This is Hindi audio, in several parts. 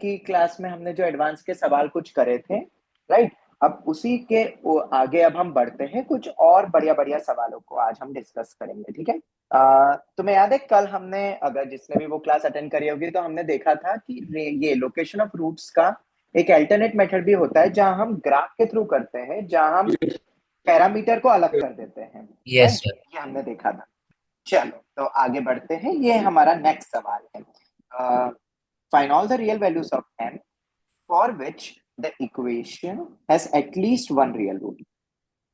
की क्लास में हमने जो एडवांस के सवाल कुछ करे थे, राइट। अब उसी के आगे अब हम बढ़ते हैं, कुछ और बढ़िया बढ़िया सवालों को आज हम डिस्कस करेंगे, ठीक है। तुम्हें याद है कल हमने, अगर जिसने भी वो क्लास अटेंड करी होगी, तो हमने देखा था कि ये लोकेशन ऑफ रूट्स का एक अल्टरनेट मेथड भी होता है, जहां हम ग्राफ के थ्रू करते हैं, जहां हम पैरामीटर को अलग कर देते हैं, यस राइट। सर। ये हमने देखा था। चलो तो आगे बढ़ते हैं, ये हमारा नेक्स्ट सवाल है। Find all the real values of m for which the equation has at least one real root।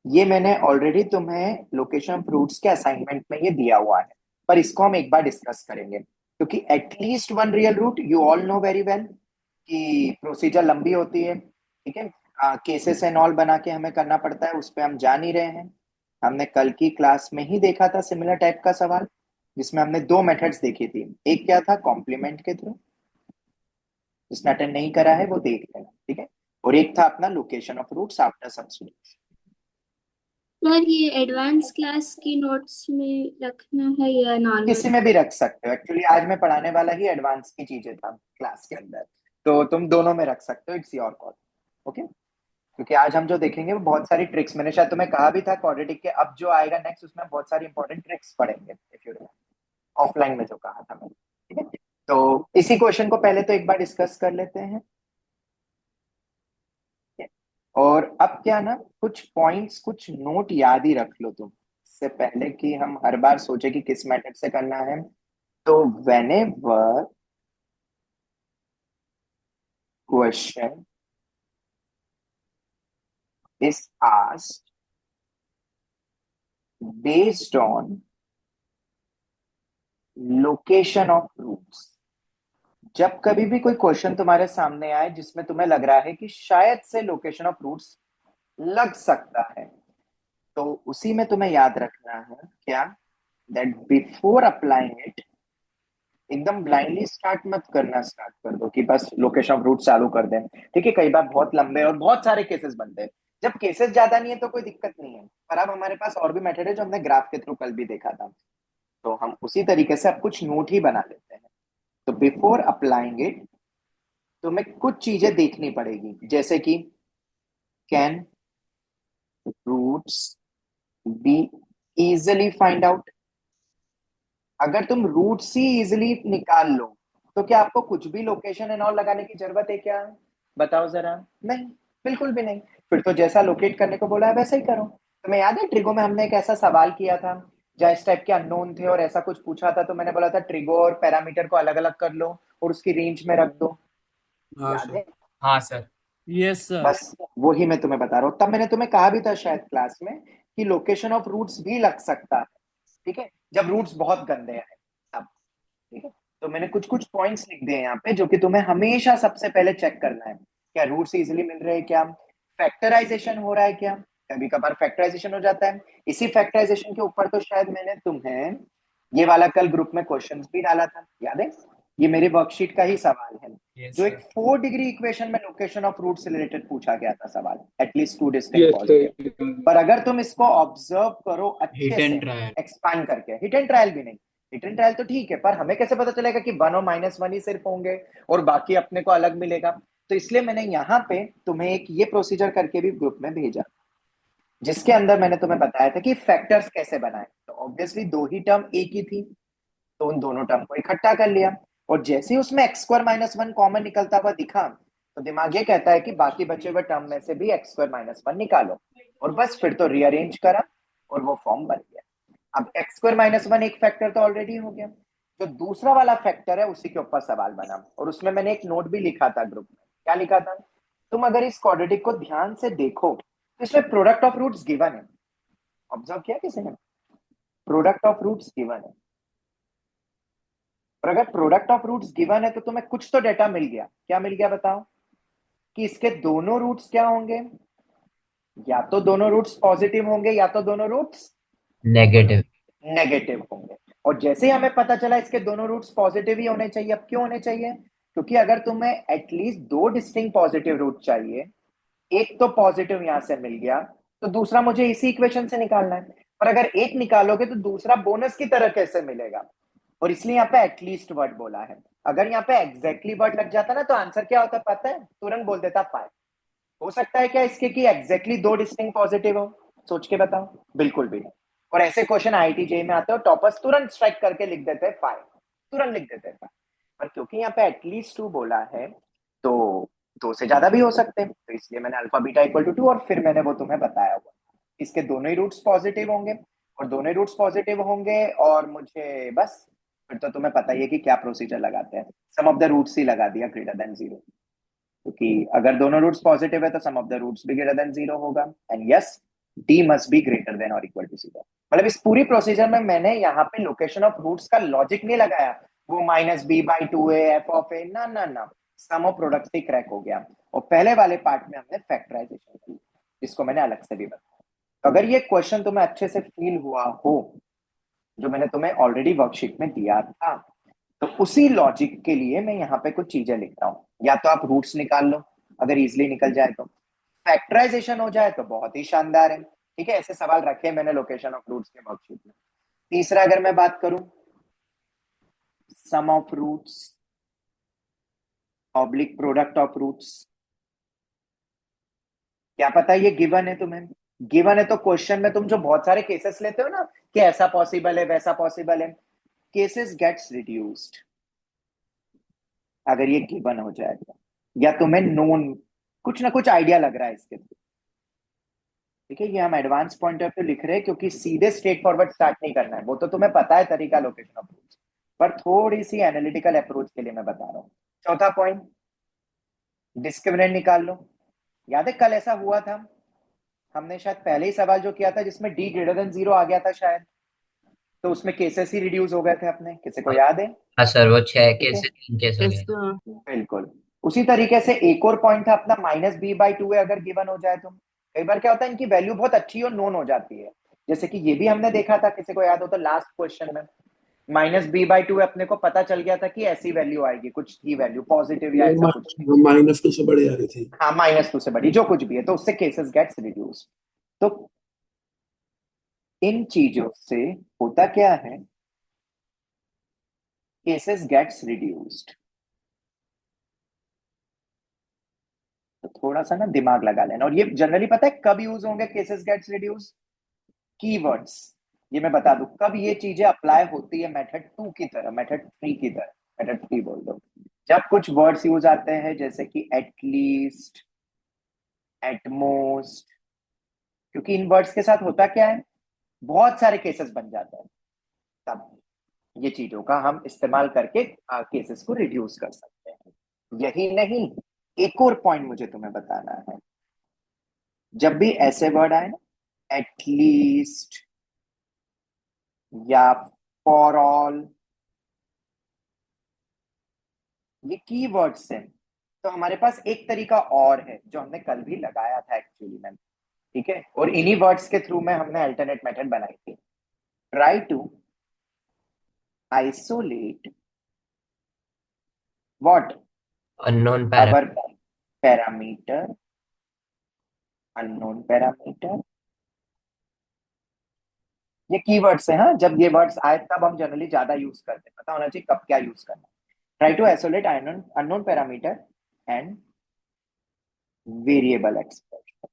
ये मैंने ऑलरेडी तुम्हें लोकेशन ऑफ रूट्स के असाइनमेंट में ये दिया हुआ है, पर इसको हम एक बार डिस्कस करेंगे, क्योंकि at least one real root you all know very well कि प्रोसीजर लंबी होती है, ठीक है। केसेस एंड ऑल बना के हमें करना पड़ता है, उस पर हम जा नहीं रहे हैं। हमने कल की क्लास में ही देखा था सिमिलर टाइप का सवाल, जिसमें हमने दो मेथड्स देखी थी। एक क्या था, कॉम्प्लीमेंट के थ्रू, जिसने अटेंड नहीं करा है वो देख लेना, ठीक है। और एक था अपना location of roots after substitution. Sir ये एडवांस क्लास की नोट्स में रखना है या नॉर्मल? किसी में भी रख सकते हो, एक्चुअली आज मैं पढ़ाने वाला ही एडवांस की चीजें था क्लास के अंदर, तो तुम दोनों में रख सकते हो, इट्स योर कॉल, ओके। क्योंकि आज हम जो देखेंगे वो बहुत सारी ट्रिक्स, मैंने शायद तुम्हें कहा भी था क्वाड्रेटिक के अब जो आएगा नेक्स्ट, उसमें बहुत सारी इंपॉर्टेंट ट्रिक्स पढ़ेंगे, इफ यू ऑफलाइन में जो कहा था मैंने, ठीक है। तो इसी क्वेश्चन को पहले तो एक बार डिस्कस कर लेते हैं। और अब क्या ना, कुछ पॉइंट्स कुछ नोट याद ही रख लो तुम, इससे पहले कि हम हर बार सोचे कि किस मेथड से करना है। तो whenever question is asked based on location of roots, जब कभी भी कोई क्वेश्चन तुम्हारे सामने आए जिसमें तुम्हें लग रहा है कि शायद से लोकेशन ऑफ रूट्स लग सकता है, तो उसी में तुम्हें याद रखना है क्या, दैट बिफोर अप्लाइंग इट एकदम ब्लाइंडली स्टार्ट मत करना, स्टार्ट कर दो कि बस लोकेशन ऑफ रूट चालू कर दें, ठीक है। कई बार बहुत लंबे और बहुत सारे केसेस बनते हैं, जब केसेस ज्यादा नहीं है तो कोई दिक्कत नहीं है, पर अब हमारे पास और भी मेथड है जो हमने ग्राफ के थ्रू कल भी देखा था, तो हम उसी तरीके से अब कुछ नोट ही बना लेते हैं। तो बिफोर अप्लाइंग इट तुम्हें कुछ चीजें देखनी पड़ेगी, जैसे कि can roots be easily find out. अगर तुम रूट्स ही इजिली निकाल लो, तो क्या आपको कुछ भी लोकेशन एंड ऑल लगाने की जरूरत है क्या, बताओ जरा। नहीं, बिल्कुल भी नहीं। फिर तो जैसा लोकेट करने को बोला है वैसा ही करो। तुम्हें याद है ट्रिगो में हमने एक ऐसा सवाल किया था, जहाँ इस टाइप के अननोन थे और ऐसा कुछ पूछा था, तो मैंने बोला था ट्रिगो और पैरामीटर को अलग अलग कर लो और उसकी रेंज में रख दो, हाँ याद सर। है। हाँ सर। Yes sir. बस वही मैं तुम्हें बता रहा हूँ, तब मैंने तुम्हें कहा भी था शायद क्लास में कि लोकेशन ऑफ रूट्स भी लग सकता है, ठीक है, जब रूट्स बहुत गंदे हैं तब, ठीक है। तो मैंने कुछ कुछ पॉइंट्स लिख दिए यहाँ पे, जो कि तुम्हें हमेशा सबसे पहले चेक करना है, क्या रूट्स इजिली मिल रहे हैं, क्या फैक्टराइजेशन हो रहा है, क्या कभी कभार फैक्टराइजेशन हो जाता है। इसी फैक्टराइजेशन के ऊपर तो शायद मैंने तुम्हें ये वाला कल ग्रुप में क्वेश्चंस भी डाला था, याद है। ये मेरी वर्कशीट का ही सवाल है, यस जो एक सर। 4 डिग्री इक्वेशन में लोकेशन ऑफ रूट से रिलेटेड पूछा गया था सवाल, at least 2 distinct yes positive. Sir. पर अगर तुम इसको ऑब्जर्व करो हिट अच्छे से, एंड ट्रायल। एक्सपांड करके, हिट एंड ट्रायल भी नहीं, हिट एंड ट्रायल तो ठीक है, पर हमें कैसे पता चलेगा कि 1 और -1 ही सिर्फ होंगे और बाकी अपने को अलग मिलेगा। तो इसलिए मैंने यहाँ पे तुम्हें एक ये प्रोसीजर करके भी ग्रुप में भेजा, जिसके अंदर मैंने तुम्हें बताया था कि फैक्टर्स कैसे बनाए। तो ऑब्वियसली दो ही टर्म एक ही थी, तो उन दोनों टर्म को इकट्ठा कर लिया, और जैसे ही उसमें x² - 1 कॉमन निकलता हुआ दिखा, तो दिमाग ये कहता है कि बाकी बचे हुए टर्म में से भी x² - 1 निकालो, और बस फिर तो रीअरेंज करा और वो फॉर्म बन गया। अब x² - 1 एक फैक्टर तो ऑलरेडी हो गया, जो दूसरा वाला फैक्टर है उसी के ऊपर सवाल बना, और उसमें मैंने एक नोट भी लिखा था ग्रुप में। क्या लिखा था, तुम अगर इस क्वाड्रेटिक को ध्यान से देखो तो इसमें प्रोडक्ट ऑफ रूट्स गिवन है, ऑब्जर्व किया किसी ने, प्रोडक्ट ऑफ रूट्स गिवन है। और अगर प्रोडक्ट ऑफ रूट्स गिवन है तो तुम्हें कुछ तो डेटा मिल गया, क्या मिल गया बताओ, कि इसके दोनों रूट्स क्या होंगे, या तो दोनों रूट्स पॉजिटिव होंगे या तो दोनों रूट्स नेगेटिव। नेगेटिव होंगे। और जैसे ही हमें पता चला इसके दोनों रूट्स पॉजिटिव ही होने चाहिए, अब क्यों होने चाहिए, क्योंकि अगर तुम्हें एटलीस्ट दो डिस्टिंक्ट पॉजिटिव रूट चाहिए, एक तो पॉजिटिव यहां से मिल गया, तो दूसरा मुझे इसी इक्वेशन से निकालना है, पर अगर एक निकालोगे तो दूसरा बोनस की तरह कैसे मिलेगा, और इसलिए यहाँ पे एटलीस्ट वर्ड बोला है। अगर यहाँ पे एग्जैक्टली वर्ड लग जाता ना तो आंसर क्या होता पता है, तुरंत बोल देता 5। हो सकता है क्या इसके कि एग्जैक्टली दो डिस्टिंक्ट पॉजिटिव हो? सोच के बताओ, बिल्कुल भी नहीं। और ऐसे क्वेश्चन आईआईटी जेईई में आते हो, टॉपर्स तुरंत स्ट्राइक करके लिख देते हैं 5, तुरंत लिख देते हैं 5। पर क्योंकि यहाँ पे एटलीस्ट 2 बोला है तो 2 से ज्यादा भी हो सकते हैं, तो इसलिए मैंने अल्फा बीटा इक्वल टू 2 और फिर मैंने वो तुम्हें बताया हुआ। इसके दोनों ही रूट्स पॉजिटिव होंगे, और दोनों ही रूट्स पॉजिटिव होंगे, और मुझे बस फिर तो तुम्हें पता ही है कि क्या प्रोसीजर लगाते हैं, सम ऑफ द रूट्स ही लगा दिया ग्रेटर देन 0, क्योंकि अगर दोनों रूट्स पॉजिटिव है तो सम ऑफ द रूट्स भी ग्रेटर देन 0 होगा, and yes D must be greater than और इक्वल टू 0। मतलब इस पूरी प्रोसीजर में मैंने यहाँ पे लोकेशन ऑफ रूट्स का लॉजिक नहीं लगाया, वो -b/2a f ऑफ a, ना ना ना, सम ऑफ प्रोडक्ट ही क्रैक हो गया। और पहले वाले पार्ट में हमने फैक्टराइजेशन की, जिसको मैंने अलग से भी बताया। तो अगर ये क्वेश्चन तुम्हें अच्छे से फील हुआ हो, जो मैंने तुम्हें ऑलरेडी वर्कशीट में दिया था, तो उसी लॉजिक के लिए मैं यहाँ पे कुछ चीजें लिख रहा हूँ। या तो आप रूट्स निकाल लो, अगर इजिली निकल जाए तो, फैक्टराइजेशन हो जाए तो बहुत ही शानदार है। ठीक है, ऐसे सवाल रखे मैंने लोकेशन ऑफ रूट्स के वर्कशीट में। तीसरा अगर मैं बात करूं, sum of roots oblique product of roots, क्या पता ये गिवन है तुम्हें? गिवन है तो क्वेश्चन में तुम जो बहुत सारे केसेस लेते हो ना कि ऐसा पॉसिबल है वैसा पॉसिबल है, केसेस गेट्स रिड्यूस्ड अगर ये गिवन हो जाए तो, या तुम्हें नोन कुछ ना कुछ आइडिया लग रहा है इसके थ्रू। ठीक है, ये हम एडवांस पॉइंट ऑफ व्यू लिख रहे हैं क्योंकि सीधे स्ट्रेट फॉरवर्ड स्टार्ट नहीं करना है, वो तो तुम्हें पता है तरीका लोकेशन ऑफ रूट्स, पर थोड़ी सी एनालिटिकल अप्रोच के लिए मैं बता रहा हूँ। चौथा पॉइंट, डिस्क्रिमिनेंट निकाल लो। याद है कल ऐसा हुआ था, हमने शायद पहले ही सवाल जो किया था जिसमें डी ग्रेटर देन 0 आ गया था शायद, तो उसमें केसेस ही रिड्यूस हो गए थे अपने, किसी को याद है? हाँ सर, वो 6 ठीक है, केस से 3 केस हो yes गए। sir. बिल्कुल। उसी तरीके से एक और पॉइंट था अपना -b/2 अगर गिवन हो जाए तो, कई बार क्या होता है इनकी वैल्यू बहुत अच्छी और नोन हो जाती है, जैसे कि ये भी हमने देखा था, किसी को याद हो तो लास्ट क्वेश्चन में -b/2 अपने को पता चल गया था कि ऐसी वैल्यू आएगी, कुछ थी वैल्यू पॉजिटिव या ऐसा कुछ थी। -2 से बड़ी आ रही थी। हाँ, -2 से बड़ी जो कुछ भी है, तो उससे केसेस गेट्स रिड्यूस। तो इन चीजों से होता क्या है, केसेस गेट्स रिड्यूस्ड। तो थोड़ा सा ना दिमाग लगा लेना, और ये जनरली पता है कब यूज होंगे केसेस गेट्स रिड्यूस? कीवर्ड्स, ये मैं बता दूं कब ये चीजें अप्लाई होती है मेथड 2 की तरह, मेथड 3 की तरह, मेथड 3 बोल दो, जब कुछ वर्ड्स यूज आते हैं जैसे कि एटलीस्ट, एटमोस्ट, क्योंकि इन वर्ड्स के साथ होता क्या है, बहुत सारे केसेस बन जाते हैं, तब ये चीजों का हम इस्तेमाल करके केसेस को रिड्यूस कर सकते हैं। यही नहीं, एक और पॉइंट मुझे तुम्हें बताना है, जब भी ऐसे वर्ड आए ना, एटलीस्ट या फॉर ऑल, ये की वर्ड्स हैं, तो हमारे पास एक तरीका और है जो हमने कल भी लगाया था एक्चुअली में। ठीक है, और इन्हीं वर्ड्स के थ्रू में हमने अल्टरनेट मेथड बनाई थी। Try to isolate what unknown our parameter, unknown parameter, ये कीवर्ड्स है। हाँ, जब ये वर्ड्स आए तब हम जनरली ज्यादा यूज करते हैं, पता होना चाहिए कब क्या यूज करना है। Try to isolate unknown parameter and variable expression,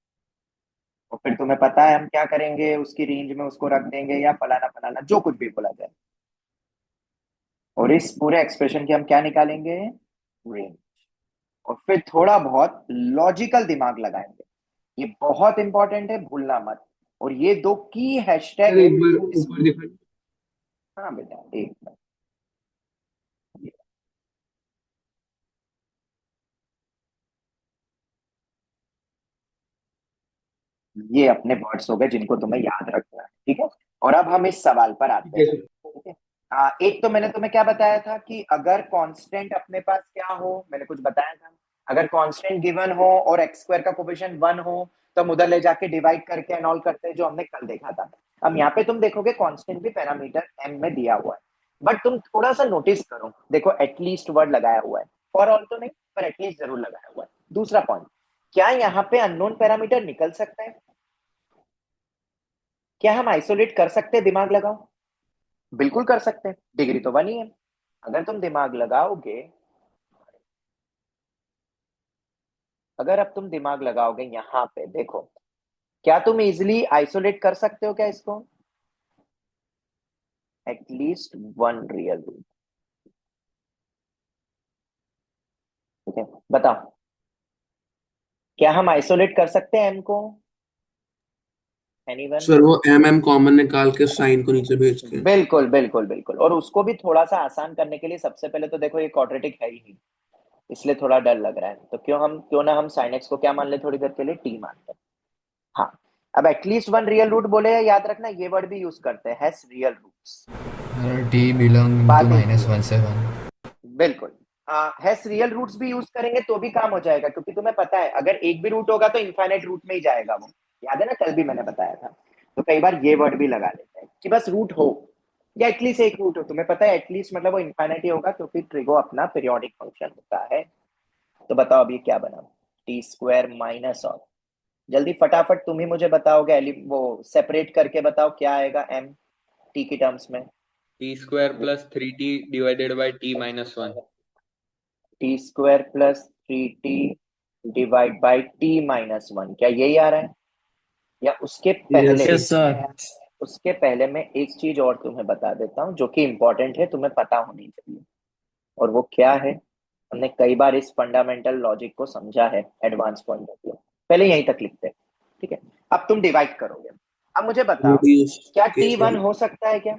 और फिर तुम्हें पता है हम क्या करेंगे, उसकी रेंज में उसको रख देंगे या फलाना फलाना जो कुछ भी बोला जाए, और इस पूरे एक्सप्रेशन की हम क्या निकालेंगे, रेंज। और फिर थोड़ा बहुत लॉजिकल दिमाग लगाएंगे, ये बहुत इंपॉर्टेंट है, भूलना मत। और ये 2 की हैशटैग सर है एक बार ऊपर दिखाइए। हाँ बेटा, एक मिनट, ये अपने वर्ड्स हो गए जिनको तुम्हें याद रखना है। ठीक है, और अब हम इस सवाल पर आते ठीक है हैं। सर। ठीक है, एक तो मैंने तुम्हें क्या बताया था कि अगर कांस्टेंट अपने पास क्या हो, मैंने कुछ बताया था, अगर कांस्टेंट गिवन हो और एक्स स्क्वायर का कोफिशिएंट 1 हो तो हम उधर ले जाके डिवाइड करके एंड ऑल करते हैं, जो हमने कल देखा था। अब यहाँ पे तुम देखोगे कांस्टेंट भी पैरामीटर m में दिया हुआ है, बट तुम थोड़ा सा नोटिस करो, देखो एटलीस्ट वर्ड लगाया हुआ है, फॉर ऑल तो नहीं पर एटलीस्ट जरूर लगाया हुआ है। दूसरा पॉइंट, क्या यहाँ पे अननोन पैरामीटर निकल सकता है? क्या हम आइसोलेट कर सकते हैं? दिमाग लगाओ, बिल्कुल कर सकते हैं, डिग्री तो 1 ही है। अगर तुम दिमाग लगाओगे, अगर अब तुम दिमाग लगाओगे यहाँ पे देखो, क्या तुम इजिली आइसोलेट कर सकते हो क्या इसको? At least one real root. ठीक है, बताओ क्या हम आइसोलेट कर सकते हैं एम को? एनीवन? सर वो एम कॉमन निकाल के साइन को नीचे भेज के। बिल्कुल बिल्कुल बिल्कुल। और उसको भी थोड़ा सा आसान करने के लिए सबसे पहले तो देखो ये क्वाड्रेटिक है ही नहीं, इसलिए थोड़ा डर लग रहा है, तो क्यों ना हम साइन एक्स को क्या मान ले थोड़ी देर के लिए, टी मानते हैं। हाँ, अब एटलीस्ट वन रियल रूट बोले, याद रखना ये वर्ड भी यूज करते हैं, has real roots. T belong बात टू एक ही है। -1 से 1। बिल्कुल, हैज रियल रूट्स भी यूज करेंगे तो भी काम हो जाएगा, क्योंकि तुम्हें पता है अगर एक भी रूट होगा तो इनफाइनाइट रूट में ही जाएगा वो। याद है ना, कल भी मैंने बताया था। तो कई बार ये वर्ड भी लगा लेते हैं कि बस रूट हो या एटलीस्ट एक रूट हो। तुम्हें पता है एटलीस्ट मतलब वो इनफाइनाइट ही होगा, क्योंकि ट्रिगो अपना पीरियोडिक फंक्शन होता है। तो बताओ अभी क्या बना? टी स्क्वायर माइनस ऑफ, जल्दी फटाफट तुम ही मुझे बताओगे, वो सेपरेट करके बताओ क्या आएगा एम टी की टर्म्स में। T square plus 3t divided by T minus 1। T square plus 3t divide by T minus 1, क्या यही आ रहा है? या उसके पहले? Yes sir. उसके पहले मैं एक चीज और तुम्हें बता देता हूँ जो कि इंपॉर्टेंट है, तुम्हें पता होनी चाहिए। और वो क्या है? हमने कई बार इस फंडामेंटल लॉजिक को समझा है एडवांस पॉइंट ऑफ व्यू। पहले यहीं तक लिखते हैं, ठीक है? अब तुम डिवाइड करोगे। अब मुझे बताओ क्या टी वन हो सकता है क्या?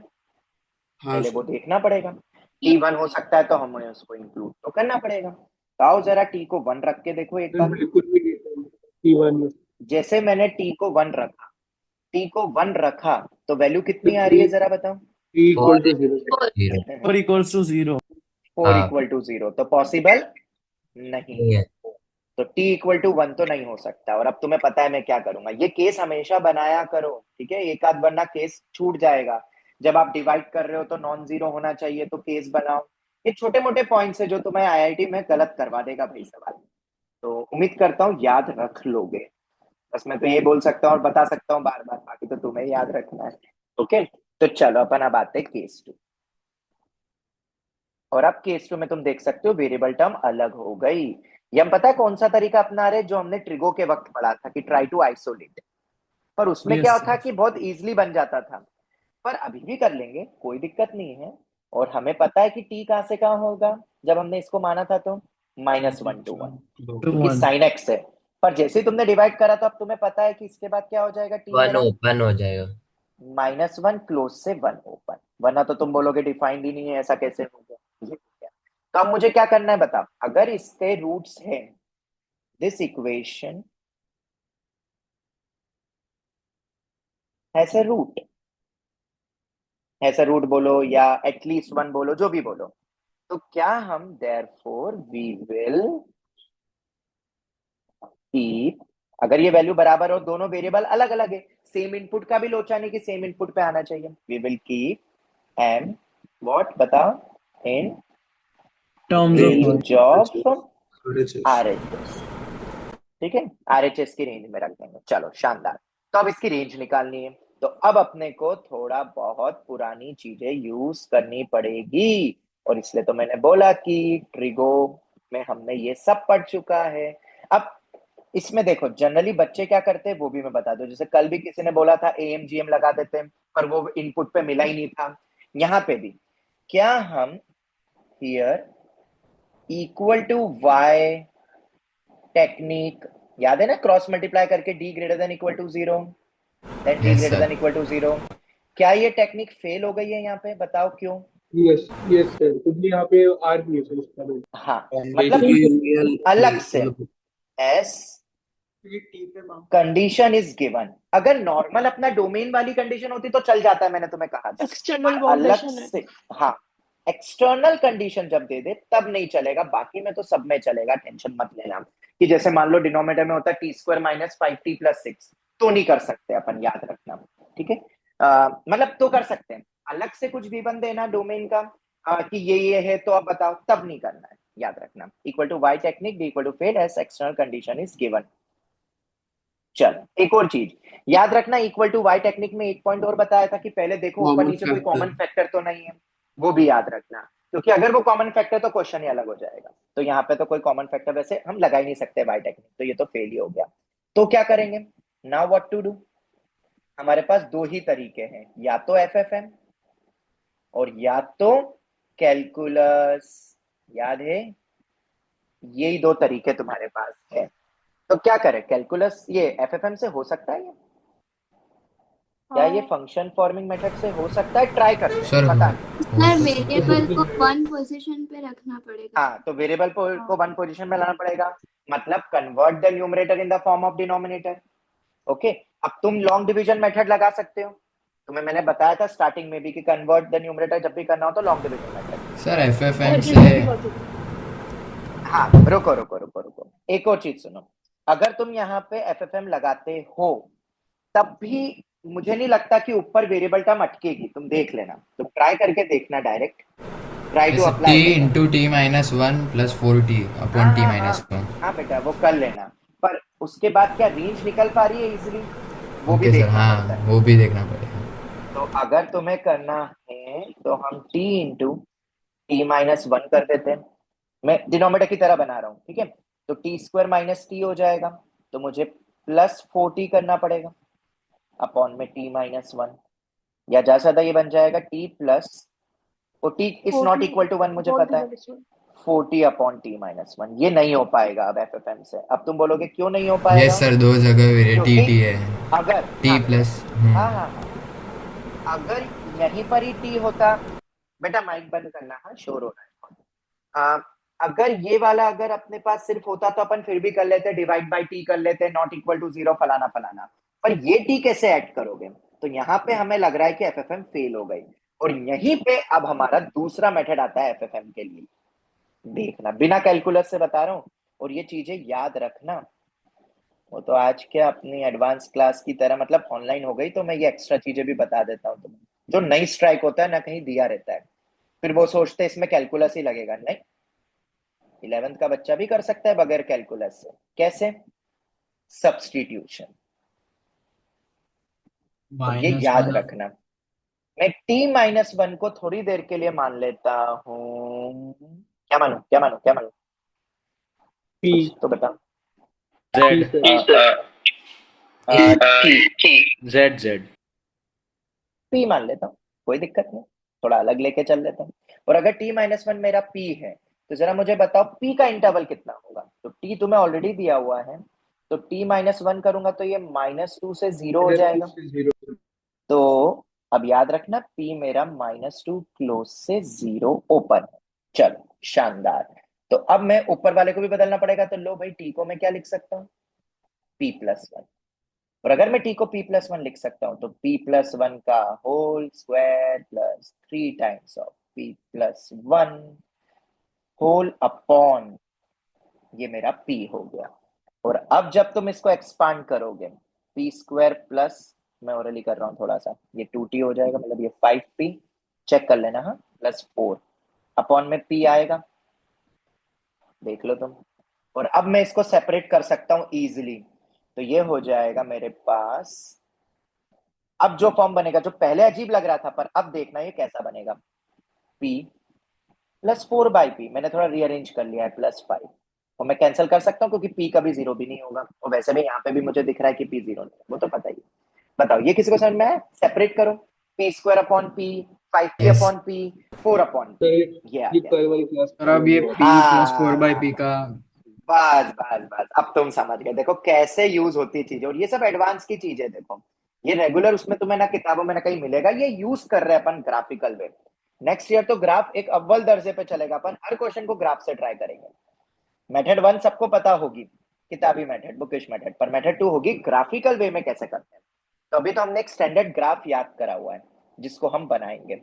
हाँ पहले वो सर। देखना पड़ेगा। टी वन हो सकता है तो हमें उसको इंक्लूड तो करना पड़ेगा। तो आओ जरा टी को वन रख के देखो एक बार। बिल्कुल भी T1 जैसे मैंने टी को वन रखा, टी को वन रखा तो वैल्यू कितनी आ रही है जरा बताओ? T four equal to 0। 0। 4 equals to 0। Four हाँ, इक्वल टू जीरो तो पॉसिबल नहीं नहीं है। है। तो टी इक्वल टू वन तो नहीं हो सकता। और अब तुम्हें पता है मैं क्या करूंगा, ये केस हमेशा बनाया करो, ठीक है? एक आध वरना केस छूट जाएगा। जब आप डिवाइड कर रहे हो तो नॉन जीरो होना चाहिए, तो केस बनाओ। ये छोटे मोटे पॉइंट्स है जो तुम्हें आईआईटी में गलत करवा देगा भाई सवाल। तो उम्मीद करता हूँ याद रख लोगे। बस मैं तो ये बोल सकता हूँ और बता सकता हूँ बार बार, बाकी तो तुम्हें याद रखना है। ओके, तो चलो अपन अब आते हैं केस टू। और अब केस टू में तुम देख सकते हो वेरिएबल टर्म अलग हो गई। ये हम पता है कौन सा तरीका अपना रहे, जो हमने ट्रिगो के वक्त पढ़ा था कि ट्राई टू आइसोलेट। पर उसमें क्या यस था सर। कि बहुत इजीली बन जाता था। पर अभी भी कर लेंगे, कोई दिक्कत नहीं है। और हमें पता है कि टी कहां से कहां होगा जब हमने इसको माना था, तो -1 to 1, टू क्योंकि 1। साइन एक्स है। पर जैसे ही तुमने डिवाइड करा तो अब तुम्हें पता है कि इसके बाद क्या हो जाएगा टी वन मेरा? ओपन हो जाएगा। -1 क्लोज से 1 ओपन। वरना तो तुम बोलोगे डिफाइंड ही नहीं है, ऐसा कैसे हो गया? ये हो गया। तो अब मुझे क्या करना है बताओ, अगर इसके रूट्स हैं, this equation has a root, has a root बोलो या एटलीस्ट वन बोलो, जो भी बोलो, तो क्या हम देयरफॉर वी विल कीप, अगर ये वैल्यू बराबर हो, दोनों वेरिएबल अलग अलग है, सेम इनपुट का भी लोचा नहीं कि सेम इनपुट पे आना चाहिए, we will keep em what बताओ in terms range of RHS। RHS. ठीक है, आरएचएस की रेंज में रख देंगे। चलो शानदार। तो अब इसकी रेंज निकालनी है, तो अब अपने को थोड़ा बहुत पुरानी चीजें यूज करनी पड़ेगी। और इसलिए तो मैंने बोला कि ट्रिगो में हमने ये सब पढ़ चुका है। अब इसमें देखो जनरली बच्चे क्या करते हैं वो भी मैं बता दूं। जैसे कल भी किसी ने बोला था एएमजीएम लगा देते हैं, पर वो इनपुट पे मिला ही नहीं था। यहाँ पे भी क्या हम here equal to y technique, याद है ना, क्रॉस मल्टीप्लाई करके D greater than equal to zero, then D yes greater than sir. Equal to zero. क्या ये टेक्निक फेल हो गई है यहाँ पे? बताओ क्यों? यस यस सर, क्योंकि यहाँ पे आर नहीं है सर इसका भी। हाँ, मतलब फाउंडेशन अलग से एस कंडीशन इज गिवन। अगर नॉर्मल अपना डोमेन वाली कंडीशन होती तो चल जाता है, मैंने तुम्हें कहा था। एक्सटर्नल पर अलग बाउंडेशन है। से, हाँ, एक्सटर्नल कंडीशन जब दे दे तब नहीं चलेगा, बाकी में तो सब में चलेगा, टेंशन मत लेना। कि जैसे मान लो डिनोमिनेटर में होता है T square minus 5t plus 6, तो नहीं कर सकते अपन, याद रखना। ठीक है, मतलब तो कर सकते हैं, अलग से कुछ विवन देना डोमेन का, कि ये है तो अब बताओ, तब नहीं करना है, याद रखना। Equal to y technique D equal to fails external condition is given. चल एक और चीज याद रखना, इक्वल टू वाई टेक्निक में एक पॉइंट और बताया था कि पहले देखो ऊपर कॉमन नीचे कोई फैक्टर। कॉमन फैक्टर तो नहीं है, वो भी याद रखना। क्योंकि अगर वो कॉमन फैक्टर तो क्वेश्चन ही अलग हो जाएगा। तो यहाँ पे तो कोई कॉमन फैक्टर वैसे हम लगा ही नहीं सकते बाय टेक्निक, तो ये तो फेल ही हो गया। तो क्या करेंगे नाउ, व्हाट टू डू? हमारे पास दो ही तरीके हैं, या तो एफएफएम और या तो कैलकुलस। याद है, यही दो तरीके तुम्हारे पास है। तो क्या करें, कैलकुलस ये एफएफएम से हो सकता है क्या? ये फंक्शन फॉर्मिंग मेथड से हो सकता है? ट्राई करते हैं, सर पता हो नहीं। सर तो सकता वेरिएबल को वन पोजीशन पे रखना पड़ेगा। हाँ, तो वेरिएबल को वन पोजीशन में लाना पड़ेगा, मतलब convert the numerator in the form of denominator. Okay, अब तुम लॉन्ग डिवीजन मेथड लगा सकते हो। तुम्हें मैंने बताया था स्टार्टिंग में भी कि कन्वर्ट द न्यूमरेटर जब भी करना हो तो लॉन्ग डिवीजन मेथड। सर एफएफएम से हाँ, रुको रुको रुको रुको, एक और चीज सुनो। अगर तुम यहाँ पे एफएफएम लगाते हो तब भी मुझे नहीं लगता कि ऊपर वेरिएबल टर्म अटकेगी। तुम देख लेना, तुम ट्राई करके देखना, डायरेक्ट ट्राई टू जैसे T apply. Into T minus one plus four T upon T minus one. हाँ बेटा, वो कर लेना, पर उसके बाद क्या रेंज निकल पा रही है इजीली? वो भी ओके सर, देखना पड़ता हाँ है। वो भी देखना पड़ेगा। तो अगर तुम्हें करना है तो हम t into T minus one कर देते हैं। मैं डिनोमिनेटर की तरह बना रहा हूँ, ठीक है? तो टी स्क्वायर माइनस टी हो जाएगा, तो मुझे प्लस 4t करना पड़ेगा अपॉन में t माइनस वन, या ज्यादा ज्यादा ये बन जाएगा t प्लस, और t is not equal to one, मुझे पता है, 40 अपॉन टी माइनस वन। ये नहीं हो पाएगा अब एफएफएम से। अब तुम बोलोगे क्यों नहीं हो पाएगा? यस सर, दो जगह वेरिएबल टी क्योंकि टी है, अगर टी हाँ प्लस। हाँ हाँ हाँ, अगर यहीं पर ही टी होता, बेटा माइक बंद करना, हाँ शोर हो रहा है। अगर ये वाला अगर अपने पास सिर्फ होता तो अपन फिर भी कर लेते, डिवाइड बाई टी कर लेते, नॉट इक्वल टू जीरो फलाना फलाना, पर ये टी कैसे ऐड करोगे? तो यहाँ पे हमें लग रहा है कि एफएफएम फेल हो गई, और यहीं पे अब हमारा दूसरा मेथड आता है एफएफएम के लिए। देखना, बिना कैलकुलस से बता रहा हूँ, और ये चीजें याद रखना। वो तो आज के अपनी एडवांस क्लास की तरह मतलब ऑनलाइन हो गई, तो मैं ये एक्स्ट्रा चीजें भी बता देता हूँ तुम्हें। जो नई स्ट्राइक होता है ना, कहीं दिया रहता है, फिर वो सोचते हैं इसमें कैलकुलस ही लगेगा। नहीं, 11th का बच्चा भी कर सकता है बगैर कैलकुलस से। कैसे? सब्स्टिट्यूशन। और ये याद रखना, मैं t माइनस वन को थोड़ी देर के लिए मान लेता हूं। क्या मानू क्या मानू क्या मानू? P कुछ तो बताओ। P sir. Z Z p मान लेता हूँ, कोई दिक्कत नहीं, थोड़ा अलग लेके चल लेता हूँ। और अगर t माइनस वन मेरा p है, तो जरा मुझे बताओ p का इंटरवल कितना होगा? तो t तुम्हें ऑलरेडी दिया हुआ है, तो t माइनस वन करूंगा तो ये -2 से 0 हो जाएगा। Zero. तो अब याद रखना, p मेरा -2 क्लोज से 0 ओपन है। चलो शानदार। तो अब मैं ऊपर वाले को भी बदलना पड़ेगा, तो लो भाई, t को मैं क्या लिख सकता हूँ? p plus one. और अगर मैं t को p प्लस वन लिख सकता हूं, तो p प्लस वन का whole square plus 3 times of p plus one whole upon, ये मेरा p हो गया। और अब जब तुम इसको एक्सपांड करोगे, p स्क्वायर प्लस, मैं ओरली कर रहा हूं थोड़ा सा, ये 2t हो जाएगा, मतलब ये 5p, चेक कर लेना, हाँ, प्लस 4 अपॉन में p आएगा, देख लो तुम। और अब मैं इसको सेपरेट कर सकता हूं इजीली, तो ये हो जाएगा मेरे पास। अब जो फॉर्म बनेगा, जो पहले अजीब लग रहा था, पर अब देखना ये कैसा बनेगा, p प्लस 4/p, मैंने थोड़ा रीअरेंज कर लिया है, +5, और मैं कैंसिल कर सकता हूँ क्योंकि p कभी जीरो भी नहीं होगा, और वैसे भी यहाँ पे भी मुझे दिख रहा है कि p जीरो नहीं है, वो तो पता ही है। बताओ ये किसी को समझ में आया? सेपरेट करो, p square upon p, 5p Yes. Upon p, 4 upon p, ये आ ये गया। कल वाली क्लास सर अब ये p plus four by P का बस बस बस, अब तुम समझ गए। देखो कैसे यूज होती है चीजें, और ये सब एडवांस की चीजें। देखो ये रेगुलर उसमें तुम्हें ना किताबों में ना कहीं मिलेगा, ये यूज कर रहे हैं अपन ग्राफिकल वे। नेक्स्ट ईयर तो ग्राफ एक अव्वल दर्जे पे चलेगा, अपन हर क्वेश्चन को ग्राफ से ट्राई करेंगे। मेथड 1 सबको पता होगी, किताबी मेथड, बुकिश मेथड, पर मेथड 2 होगी ग्राफिकल वे में कैसे करते हैं। तो अभी तो हमने एक स्टैंडर्ड ग्राफ याद करा हुआ है जिसको हम बनाएंगे।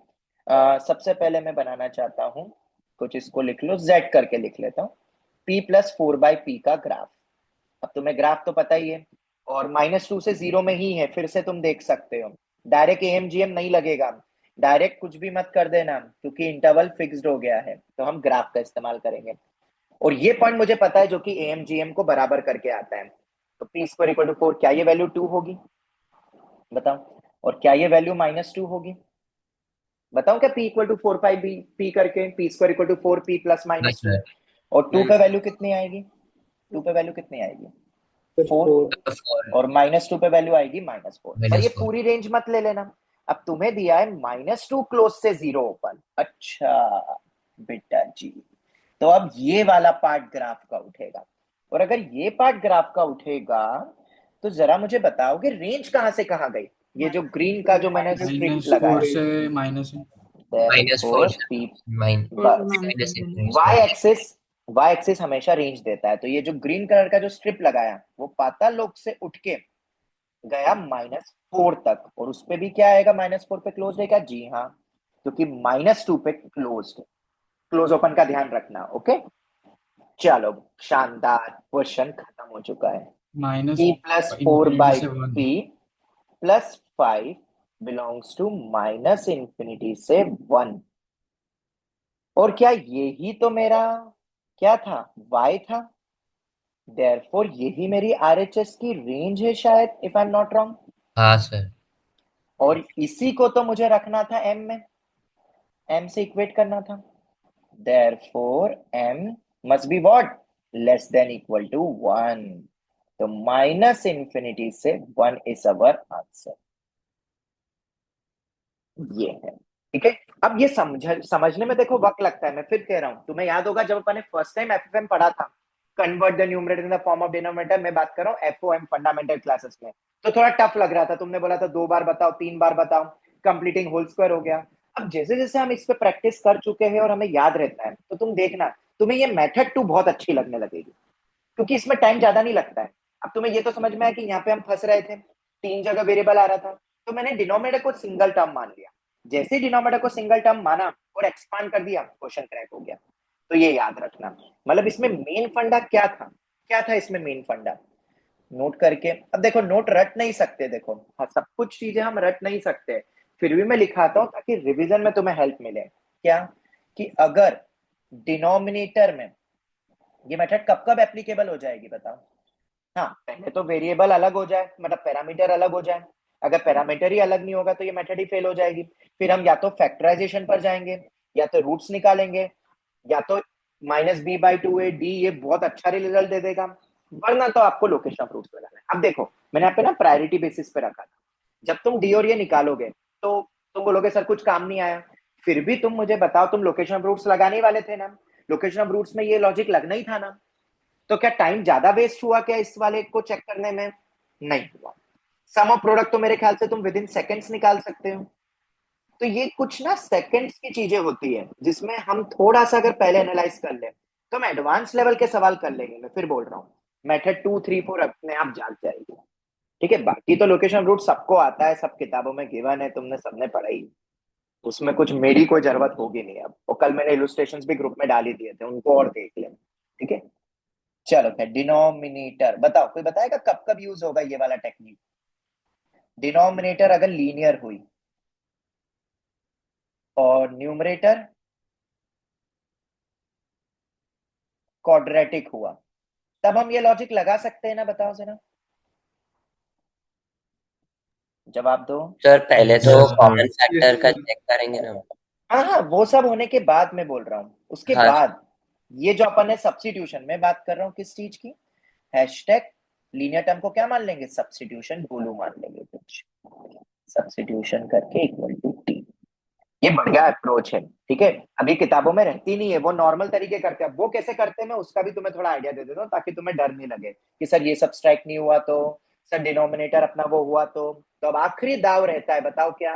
सबसे पहले मैं बनाना चाहता हूँ, कुछ इसको लिख लो, z करके लिख लेता हूँ, p प्लस 4/p का ग्राफ। अब तुम्हें ग्राफ तो पता ही है, और -2 से 0 में ही है, फिर से तुम देख सकते हो। डायरेक्ट एमजीएम नहीं लगेगा, डायरेक्ट कुछ भी मत कर देना, क्योंकि इंटरवल फिक्स्ड हो गया है, तो हम ग्राफ का इस्तेमाल करेंगे। और ये पॉइंट मुझे पता है जो कि एमजीएम को बराबर करके आता है। तो p स्क्वायर इक्वल टू 4, क्या ये वैल्यू 2 होगी? बताओ। और क्या ये वैल्यू -2 होगी? बताऊं क्या p equal to 4 pi p करके p square equal to 4p plus minus नहीं 2, सर, और 2 नहीं पे सर। वैल्यू कितनी आएगी? 2 पे वैल्यू कितनी आएगी? फिर 4, 4 4 और -2 पे वैल्यू आएगी -4। पर ये -4। पूरी रेंज मत ले लेना, अब तुम्हें दिया है -2 क्लोज से 0 ओपन। अच्छा बेटा जी, तो अब ये वाला पार्ट ग्राफ का उठेगा, और अगर ये पार्ट ग्राफ का उठेगा तो जरा मुझे बताओगे रेंज कहां से कहां गई? ये जो ग्रीन का जो मैंने स्ट्रिप -4 लगाया, से -, -4 therefore सर, p माइन बस y -4। एक्सिस, y एक्सिस हमेशा रेंज देता है, तो ये जो ग्रीन कलर का जो स्ट्रिप लगाया वो पाताल लोक से उठ के गया -4 तक, और उस पे भी क्या आएगा? -4 पे क्लोज है क्या? जी हाँ, क्योंकि -2 पे क्लोज, क्लोज ओपन का ध्यान रखना। ओके, चलो शानदार, क्वेश्चन खत्म हो चुका है। p प्लस 4 -∞ बाई से 1। p प्लस 5 बिलोंग्स टू -∞ से 1, और क्या यही तो मेरा क्या था? y था, देयरफॉर यही मेरी RHS की रेंज है शायद, if I am not wrong. हाँ सर। और इसी को तो मुझे रखना था m में, m से इक्वेट करना था, therefore m must be what? Less than equal to 1, तो -∞ से 1 इज अवर आंसर। ये है, ठीक है। अब ये समझने में देखो वक्त लगता है, मैं फिर कह रहा हूं, तुम्हें याद होगा जब अपन ने फर्स्ट टाइम एफएफएम पढ़ा था, convert the numerator in the form of denominator, मैं बात कर रहा हूँ एफओएम फंडामेंटल क्लासेस में, तो थोड़ा टफ लग रहा था, तुमने बोला था 2 बार बताओ, 3 बार बताओ, कंप्लीटिंग होल स्क्वायर हो गया। अब जैसे जैसे हम इस पे प्रैक्टिस कर चुके हैं और हमें याद रहता है, तो तुम देखना तुम्हें ये मेथड 2 बहुत अच्छी लगने लगेगी, क्योंकि इसमें टाइम ज्यादा नहीं लगता है। अब तुम्हें ये तो समझ में आया कि यहाँ पे हम फंस रहे थे, 3 जगह वेरिएबल आ रहा था, तो मैंने डिनोमिनेटर को सिंगल टर्म मान लिया, जैसे ही डिनोमिनेटर को सिंगल टर्म माना और एक्सपांड कर दिया, क्वेश्चन क्रैक हो गया। तो ये याद रखना, मतलब इसमें मेन फंडा क्या था? क्या था इसमें मेन फंडा? नोट करके, अब देखो नोट रट नहीं सकते, देखो हाँ, सब कुछ चीजें हम रट नहीं सकते, फिर भी मैं लिखाता हूं ताकि रिवीजन में तुम्हें हेल्प मिले। क्या? कि अगर डिनोमिनेटर में ये मेथड कब कब एप्लीकेबल हो जाएगी बताओ? हाँ, पहले तो वेरिएबल अलग हो जाए, मतलब पैरामीटर अलग हो जाए, अगर पैरामीटर ही अलग नहीं होगा तो ये मेथड ही फेल हो जाएगी। फिर हम या तो फैक्टराइजेशन पर जाएंगे, या तो रूट्स निकालेंगे, या तो -b/2a_d, ये बहुत अच्छा रिजल्ट दे देगा, वरना तो आपको लोकेशन ऑफ रूट्स लगाना है। अब देखो मैंने यहाँ पे ना प्रायोरिटी बेसिस पे रखा था, जब तुम डी और ये निकालोगे तो तुम बोलोगे सर कुछ काम नहीं आया, फिर भी तुम मुझे बताओ, तुम लोकेशन ऑफ रूट्स लगाने ही वाले थे ना, लोकेशन ऑफ रूट्स में ये लॉजिक लगना ही था ना, तो क्या टाइम ज्यादा वेस्ट हुआ क्या इस वाले को चेक करने में? नहीं हुआ। सम ऑफ प्रोडक्ट तो मेरे ख्याल से तुम विद इन सेकेंड्स निकाल सकते हो, तो ये कुछ ना सेकंड्स की चीजें होती है जिसमें हम थोड़ा सा अगर पहले एनालाइज कर ले तो हम एडवांस लेवल के सवाल कर लेंगे। मैं फिर बोल रहा हूँ, मेथड 2, 3, 4 अपने आप जाग जाएगी, ठीक है। बाकी तो लोकेशन रूट सबको आता है, सब किताबों में गिवन है, तुमने सबने पढ़ाई, उसमें कुछ मेरी कोई जरूरत होगी नहीं अब, और कल मैंने इलुस्ट्रेशंस भी ग्रुप में डाल ही दिए थे, उनको और देख लेना, ठीक है। चलो फिर डिनोमिनेटर बताओ, कोई बताएगा कब कब यूज होगा ये वाला टेक्निक? डिनोमिनेटर अगर लीनियर हुई और न्यूमरेटर क्वाड्रेटिक हुआ, तब हम ये लॉजिक लगा सकते हैं ना? बताओ जरा, जवाब दो। सर पहले तो Yes, sir. Common factor Yes, का sir. चेक करेंगे ना। हाँ हाँ, वो सब होने के बाद मैं बोल रहा हूँ, उसके हाँ बाद ये जो अपन है सब्स्टिट्यूशन में बात कर रहा हूँ, किस चीज की? हैशटैग लीनियर टर्म को क्या मान लेंगे? सब्स्टिट्यूशन बोलू मान लेंगे, कुछ सब्स्टिट्यूशन करके इक्वल टू टी। ये बढ़िया अप्रोच है, ठीक है। अभी किताबों में रहती नहीं है, वो नॉर्मल तरीके करते हैं, वो कैसे करते हैं मैं उसका भी तुम्हें थोड़ा आइडिया दे देता हूँ ताकि तुम्हें डर नहीं लगे कि सर ये सब्सट्रैक्ट नहीं हुआ तो, सर डिनोमिनेटर अपना वो हुआ तो अब आखिरी दाव रहता है, बताओ क्या?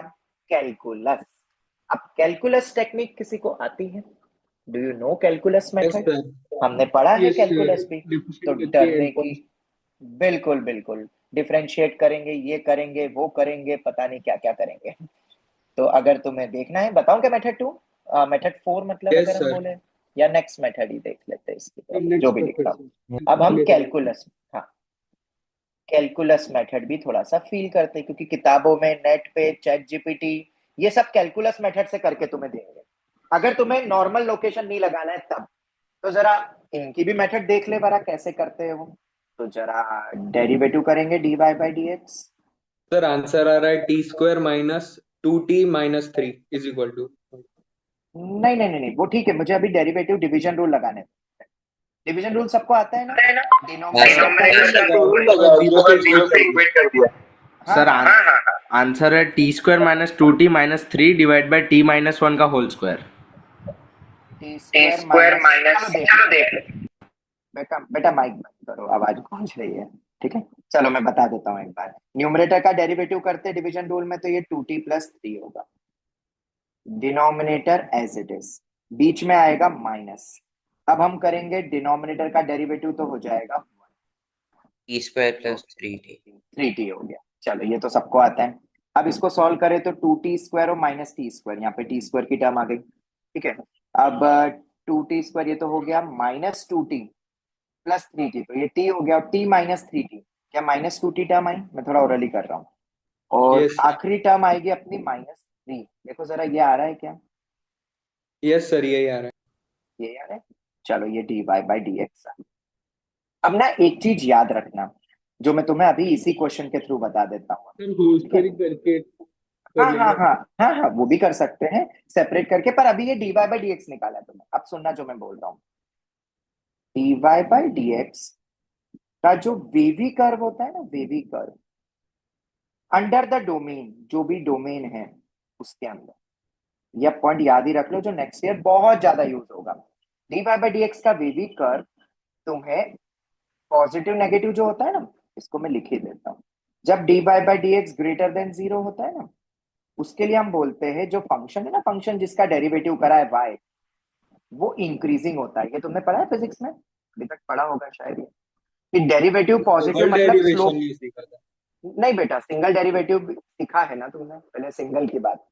कैलकुलस। अब कैलकुलस टेक्निक किसी को आती है? Do you know calculus Yes, method? sir. हमने पढ़ा है Yes, sir. कैलकुलस भी, तो Differentiate करके डरने की endpoints. बिल्कुल बिल्कुल, डिफरेंशिएट करेंगे, ये करेंगे, वो करेंगे, पता नहीं क्या क्या करेंगे। तो अगर तुम्हें देखना है, बताऊं क्या मेथड 2, मेथड 4 मतलब, Yes, अगर हम sir. बोले, या नेक्स्ट मेथड ही देख लेते हैं इसकी तरफ, जो Next भी लिखता method, हूं। sir. अब हम Calculate. कैलकुलस, हाँ कैलकुलस मेथड भी थोड़ा सा फील करते हैं, क्योंकि किताबों में, नेट पे, चैट जीपीटी, ये सब कैलकुलस मेथड से करके तुम्हें देंगे। अगर तुम्हें नॉर्मल लोकेशन नहीं लगाना है तब, तो जरा इनकी भी मेथड देख ले बरा, कैसे करते हैं वो। तो जरा डेरिवेटिव करेंगे dy/dx। सर आंसर आ रहा है t² - 2t minus 3 is equal to. नहीं नहीं नहीं नहीं, वो ठीक है, मुझे अभी डेरिवेटिव डिवीजन रूल लगाने हैं। डिवीजन रूल सबको आता है ना? डिनोमिनेटर जीरो से equate कर दिया. सर आंसर है T square minus 2t minus 3 divide by t minus 1 का whole square. T square minus, चलो देख ले बेटा माइक बंद करो, आवाज पहुंच रही है, ठीक है। चलो मैं बता देता हूँ एक बार, न्यूमरेटर का डेरिवेटिव करते डिवीजन रूल में तो ये 2t प्लस 3 होगा, डिनोमिनेटर एज इट इज, बीच में आएगा माइनस। अब हम करेंगे डिनोमिनेटर का डेरिवेटिव तो हो जाएगा टी स्क्वायर प्लस 3t हो गया। चलो ये तो सबको आता है। अब इसको सॉल्व करें तो 2t स्क्वायर और माइनस टी स्क्वायर, यहाँ पे टी स्क्वायर की टर्म आ गई, ठीक है। अब 2t स्क्वायर ये तो हो गया माइनस 2t प्लस 3t, तो ये t हो गया, और t माइनस 3t, क्या माइनस 2t टर्म आई? मैं थोड़ा ओरली कर रहा हूँ। और Yes, sir. आखिरी टर्म आएगी अपनी माइनस 3, देखो जरा ये आ रहा है क्या? Yes sir, यही आ रहा है. ये आ रहा है। चलो ये dy बाई dx। अब ना एक चीज याद रखना, जो मैं तुम्हें अभी इसी क्वेश्चन के थ्रू बता देता हूँ। सर होल स्क्वायर करके हाँ, वो भी कर सकते हैं सेपरेट करके, पर अभी ये dy बाई dx निकाला तुमने। अब सुनना जो मैं बोल रहा हूँ, dy बाई dx का जो वेवी कर्व होता है ना, wavy curve under the domain, जो भी डोमेन है उसके अंदर, यह पॉइंट याद ही रख लो जो नेक्स्ट ईयर बहुत ज्यादा यूज होगा। dy बाई dx का वेवी कर्व तुम्हें पॉजिटिव नेगेटिव जो होता है ना, इसको मैं लिख ही देता हूँ। जब dy by dx greater than 0 होता है ना, उसके लिए हम बोलते हैं जो फंक्शन है ना, फंक्शन जिसका डेरिवेटिव करा है y, वो इंक्रीजिंग होता है। ये तुमने पढ़ा है फिजिक्स में, अभी तक पढ़ा होगा शायद, ये कि डेरिवेटिव पॉजिटिव मतलब स्लोप। नहीं सीखा था. नहीं बेटा, सिंगल डेरिवेटिव सीखा है ना तुमने, पहले सिंगल की बात।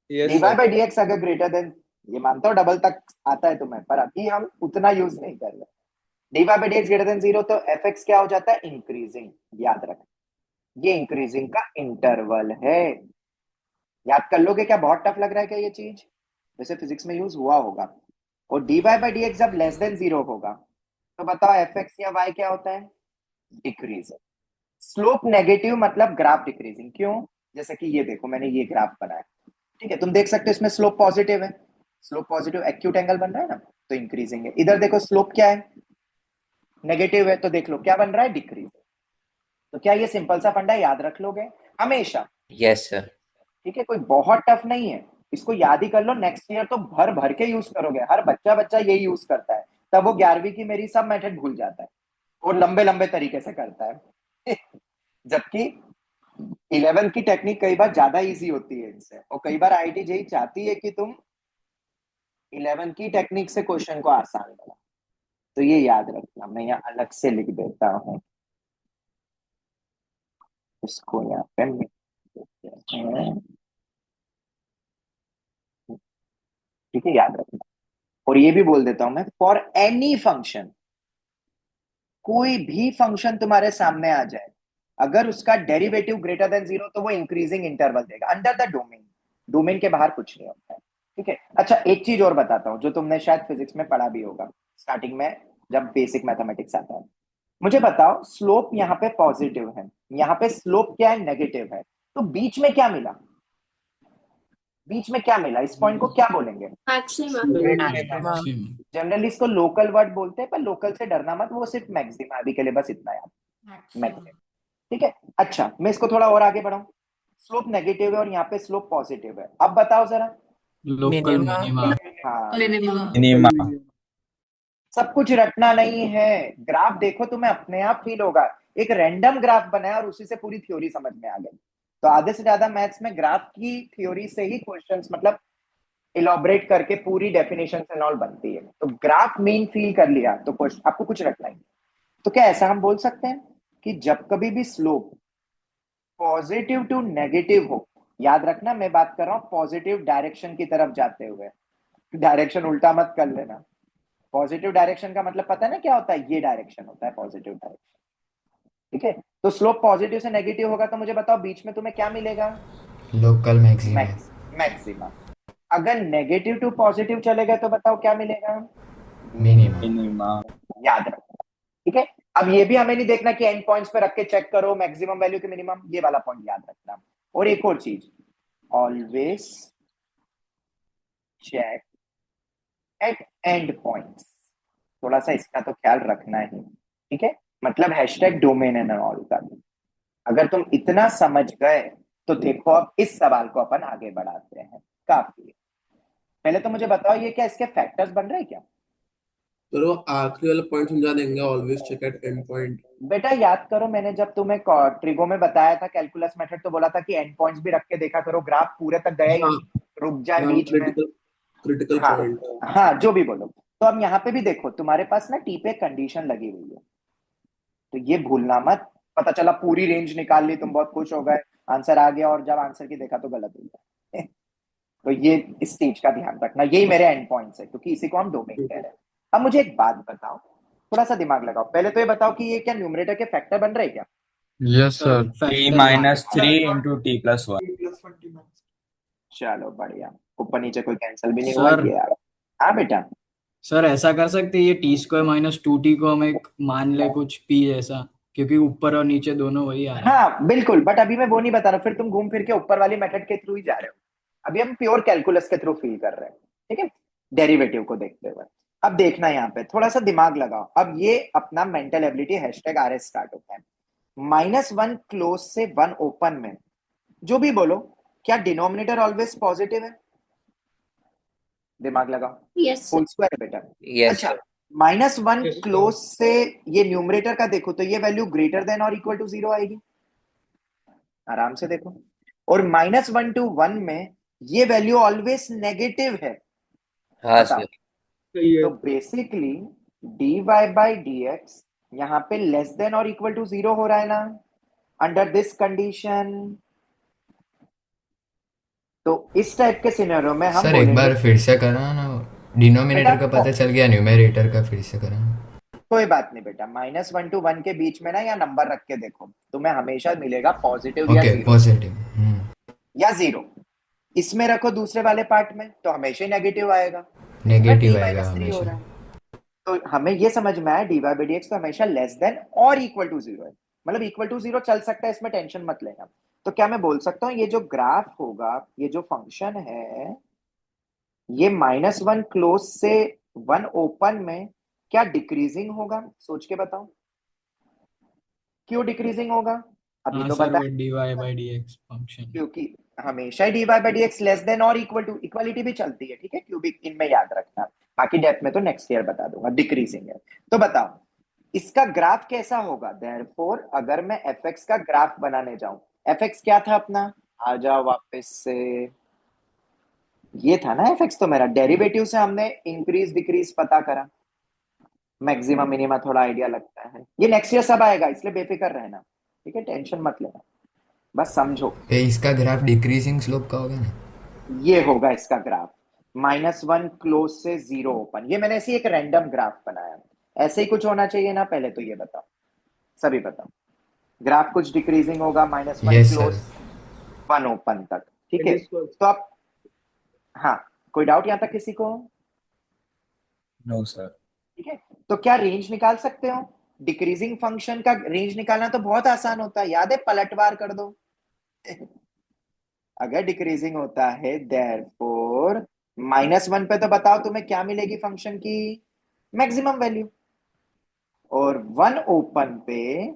Yes dy sir. By dx अगर ग्रेटर देन, ये मानता हूँ डबल तक आता है तुम्हें, पर अभी हम उतना यूज नहीं कर रहे। dy by dx greater than 0 तो fx क्या हो जाता है? इंक्रीजिंग। याद रख, ये इंक्रीजिंग का इंटरवल है। याद कर लोगे क्या? बहुत टफ लग रहा है क्या ये चीज? वैसे फिजिक्स में यूज हुआ होगा। और dy बाई dx जब लेस देन 0 होगा तो बताओ fx या y क्या होता है? डिक्रीजिंग। स्लोप नेगेटिव मतलब ग्राफ डिक्रीजिंग। क्यों? जैसे कि ये देखो, मैंने ये ग्राफ बनाया, ठीक है, तुम देख सकते हो इसमें स्लोप पॉजिटिव है, स्लोप पॉजिटिव एक्यूट एंगल बन रहा है ना, तो इंक्रीजिंग है। इधर देखो स्लोप क्या है? नेगेटिव है, तो देख लो क्या बन रहा है? डिक्रीजिंग। तो क्या ये सिंपल सा फंडा याद रख लोगे हमेशा? Yes sir. ठीक है, कोई बहुत टफ नहीं है, इसको याद ही कर लो। नेक्स्ट ईयर तो भर भर के यूज करोगे, हर बच्चा यही यूज करता है, तब वो 11वीं की मेरी सब मेथड भूल जाता है और लंबे लंबे तरीके से करता है जबकि 11 की टेक्निक कई बार ज्यादा इजी होती है इनसे, और कई बार आईआईटी जेई चाहती है कि तुम 11 की टेक्निक से क्वेश्चन को आसान बनाओ। तो ये याद रखना, मैं यहाँ अलग से लिख देता हूँ इसको, यहाँ पे लिख देते हैं, ठीक है, याद रखना। और ये भी बोल देता हूं मैं, फॉर एनी फंक्शन, कोई भी फंक्शन तुम्हारे सामने आ जाए, अगर उसका डेरिवेटिव ग्रेटर देन 0 तो वो इंक्रीजिंग इंटरवल देगा अंडर द डोमेन। डोमेन के बाहर कुछ नहीं होता है, ठीक है। अच्छा एक चीज और बताता हूं जो तुमने शायद फिजिक्स में पढ़ा भी होगा स्टार्टिंग में, जब बेसिक मैथमेटिक्स आता है। मुझे बताओ, स्लोप यहाँ पे पॉजिटिव है, यहाँ पे स्लोप क्या है? नेगेटिव है, तो बीच में क्या मिला? बीच में क्या मिला? इस पॉइंट को क्या बोलेंगे? मैक्सिमम। जनरली इसको लोकल वर्ड बोलते हैं, पर लोकल से डरना मत, वो सिर्फ मैक्सिमा अभी के लिए बस इतना याद, मैक्सिमम, ठीक है। अच्छा मैं इसको थोड़ा और आगे बढ़ाऊं, स्लोप नेगेटिव है और यहाँ पे स्लोप पॉजिटिव है, अब बताओ जरा। Local minima. हाँ, सब कुछ रटना नहीं है, ग्राफ देखो तुम्हें अपने आप फील होगा। एक रैंडम ग्राफ बनाया और उसी से पूरी थ्योरी समझ में आ गई। तो आधे से ज्यादा मैथ्स में ग्राफ की थ्योरी से ही क्वेश्चंस मतलब इलॉबरेट करके पूरी डेफिनेशन एंड ऑल बनती है। तो ग्राफ मेन फील कर लिया तो आपको कुछ रखना ही। तो क्या ऐसा हम बोल सकते हैं कि जब कभी भी स्लोप पॉजिटिव टू नेगेटिव हो, याद रखना मैं बात कर रहा हूं पॉजिटिव डायरेक्शन की तरफ जाते हुए, डायरेक्शन उल्टा मत कर लेना। पॉजिटिव डायरेक्शन का मतलब पता है ना क्या होता है? ये डायरेक्शन होता है पॉजिटिव डायरेक्शन, ठीक है। तो स्लोप पॉजिटिव से नेगेटिव होगा तो मुझे बताओ बीच में तुम्हें क्या मिलेगा? Local maxima. मैक्सिमा। अगर नेगेटिव टू पॉजिटिव चले गए तो बताओ क्या मिलेगा? मिनिमा। याद रखना, ठीक है। अब ये भी हमें नहीं देखना कि एंड पॉइंट्स पे रख के चेक करो मैक्सिमम वैल्यू के मिनिमम, ये वाला पॉइंट याद रखना। और एक और चीज, always check at end points. थोड़ा सा इसका तो ख्याल रखना ही, ठीक है। मतलब हैशटैग डोमेन एंड ऑल का भी अगर तुम इतना समझ गए तो देखो अब इस सवाल को अपन आगे बढ़ाते हैं। काफी है। पहले तो मुझे बताओ ये क्या इसके फैक्टर्स बन रहे हैं क्या? चलो आखिरी वाला पॉइंट समझा देंगे, always check at end point. बेटा याद करो, मैंने जब तुम्हें ट्रिगो में बताया था कैलकुलस मेथड, तो बोला था कि एंड पॉइंट्स भी रख के देखा करो, ग्राफ पूरे तक गया ही हाँ नहीं, रुक जाए हाँ, बीच में। क्रिटिकल हाँ पॉइंट। हाँ, जो भी बोलो। तो अब यहाँ पे भी देखो, तुम्हारे पास ना टी पे कंडीशन लगी हुई है, तो ये भूलना मत। पता चला पूरी रेंज निकाल ली, तुम बहुत खुश हो गए, आंसर आ गया, और जब आंसर की देखा तो गलत हो गया। तो ये इस चीज का ध्यान रखना, यही मेरे एंड पॉइंट्स है, क्योंकि इसी को हम डोमेन कह रहे हैं। अब मुझे एक बात बताओ, थोड़ा सा दिमाग लगाओ। पहले तो ये बताओ कि ये क्या न्यूमरेटर के फैक्टर बन रहे हैं क्या? Yes sir t minus 3 into t plus 1. चलो बढ़िया, ऊपर नीचे कोई कैंसिल भी नहीं हुआ सर ये यार। हाँ बेटा, सर ऐसा कर सकते हैं ये टी स्क्वायर माइनस 2t को हम एक मान ले कुछ p जैसा, क्योंकि ऊपर और नीचे दोनों वही आ रहा है। हाँ बिल्कुल, बट अभी मैं वो नहीं बता रहा, फिर तुम घूम फिर के ऊपर वाली मेथड के थ्रू ही जा रहे हो। अभी हम प्योर कैलकुलस के थ्रू फील कर रहे हैं, ठीक है, डेरिवेटिव को देखते हुए। अब देखना यहाँ पे थोड़ा सा दिमाग लगाओ। अब ये अपना mental ability hashtag RS start होता है। -1 क्लोज से 1 ओपन में जो भी बोलो, क्या डिनोमिनेटर ऑलवेज पॉजिटिव है? दिमाग लगाओ। यस होल स्क्वायर है बेटा। Yes, अच्छा, sir. -1 Yes, sir. क्लोज से ये न्यूमरेटर का देखो तो ये वैल्यू ग्रेटर देन और इक्वल टू 0 आएगी। आराम से देखो। और -1 to 1 में ये वैल्यू ऑलवेज नेगेटिव है। हाँ बताओ। सर. सही है। तो बेसिकली dy/dx यहाँ पे लेस देन और इक्वल टू 0 हो रहा है ना, अंडर दिस कंडीशन। तो इस टाइप के सिनेरियो में हम सर एक बोलेंगे बार फिर से करना ना, डिनोमिनेटर का बेटा, पता चल गया, न्यूमरेटर का फिर से करना। कोई बात नहीं बेटा, -1 to 1 के बीच में ना या नंबर रख के देखो, तुम्हें हमेशा मिलेगा पॉजिटिव या ओके जीरो, पॉजिटिव। या जीरो। इसमें रखो दूसरे वाले पार्ट में तो हमेशा ही नेगेटिव आएगा। नेगेटिव t आएगा -3 हो हमेशा। रहा है, तो हमें ये समझ में आया dy/dx तो हमेशा लेस देन और इक्वल टू 0 है। मतलब इक्वल टू 0 चल सकता है, इसमें टेंशन मत लेना। तो क्या मैं बोल सकता हूँ ये जो ग्राफ होगा, ये जो फंक्शन है, ये -1 क्लोज से 1 ओपन में क्या डिक्रीजिंग होगा? सोच के बताओ, क्यों डिक्रीजिंग होगा? अभी हाँ तो सर बता, वो dy/dx फंक्शन। क्योंकि हमेशा ही dy/dx लेस देन और इक्वल टू, इक्वालिटी भी चलती है, ठीक है, क्यूबिक इनमें याद रखना। बाकी डेप्थ में तो नेक्स्ट ईयर बता दूंगा, डिक्रीजिंग है। तो बताओ इसका ग्राफ कैसा होगा? देयरफॉर अगर मैं fx का ग्राफ बनाने जाऊं, fx क्या था अपना? आ जाओ वापस से, ये था ना fx, तो मेरा डेरिवेटिव से हमने इंक्रीज डिक्रीज पता करा, मैक्सिमम मिनिमा थोड़ा आइडिया लगता है। ये नेक्स्ट ईयर सब आएगा, इसलिए बेफिक्र रहना, ठीक है, टेंशन मत लेना, बस समझो। इसका ग्राफ डिक्रीजिंग स्लोप का होगा ना? ये होगा इसका ग्राफ, -1 क्लोज से 0 ओपन। ये मैंने ऐसे एक रैंडम ग्राफ बनाया, ऐसे ही कुछ होना चाहिए ना? पहले तो ये बताओ, सभी बताओ। ग्राफ कुछ डिक्रीजिंग होगा, -1 यस क्लोज सर। 1 ओपन तक, ठीक है। This was- तो आप, हाँ, कोई डाउट यहाँ तक किसी को? No, sir. ठीक है, तो क्या रेंज निकाल सकते हो? डिक्रीजिंग फंक्शन का रेंज निकालना तो बहुत आसान होता है, याद है, पलटवार कर दो। अगर डिक्रीजिंग होता है, देयरफॉर -1 पे तो बताओ तुम्हें क्या मिलेगी फंक्शन की? Maximum value. और 1 ओपन पे,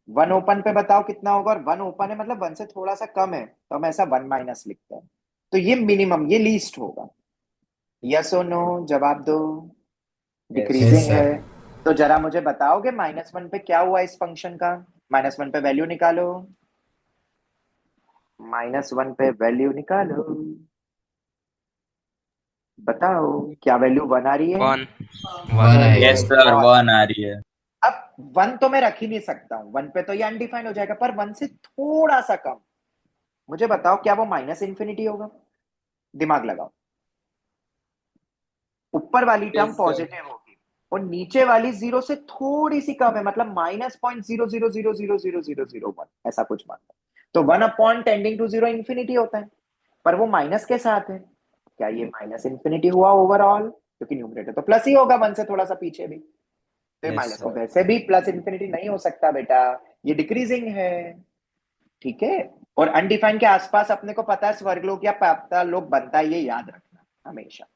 1 ओपन पे बताओ कितना होगा? और 1 ओपन है मतलब 1 से थोड़ा सा कम है, तो हम ऐसा 1 माइनस लिखते हैं। तो ये मिनिमम, ये लीस्ट होगा। यस और नो जवाब दो। Decreasing Yes, sir. है तो जरा मुझे बताओगे -1 पे क्या हुआ इस फंक्शन का? -1 पे वैल्यू निकालो, -1 पे वैल्यू निकालो, बताओ क्या वैल्यू 1 आ रही है? 1. 1 आएगा। Yes, sir. 1 आ रही है. अब 1 तो मैं रख ही नहीं सकता हूं, 1 पे तो ये अनडिफाइंड हो जाएगा, पर 1 से थोड़ा सा कम। मुझे बताओ क्या वो -∞ होगा? दिमाग लगाओ। ऊपर वाली टर्म Yes, sir. पॉजिटिव होगी और नीचे वाली 0 से थोड़ी सी कम है, मतलब -0.00000001, ऐसा कुछ मानता। तो 1 अपॉन टेंडिंग टू 0 इंफिनिटी होता है, पर वो माइनस के साथ है। क्या ये -∞ हुआ ओवरऑल? क्योंकि न्यूमरेटर तो प्लस ही होगा 1 से थोड़ा सा पीछे भी, तो Yes, माइनस को sir. वैसे भी +∞ नहीं हो सकता बेटा, ये डिक्रीजिंग है, ठीक है। और अनडिफाइन के आसपास अपने को पता है स्वर्गलोक या पातालोक बनता है, ये याद रखना हमेशा।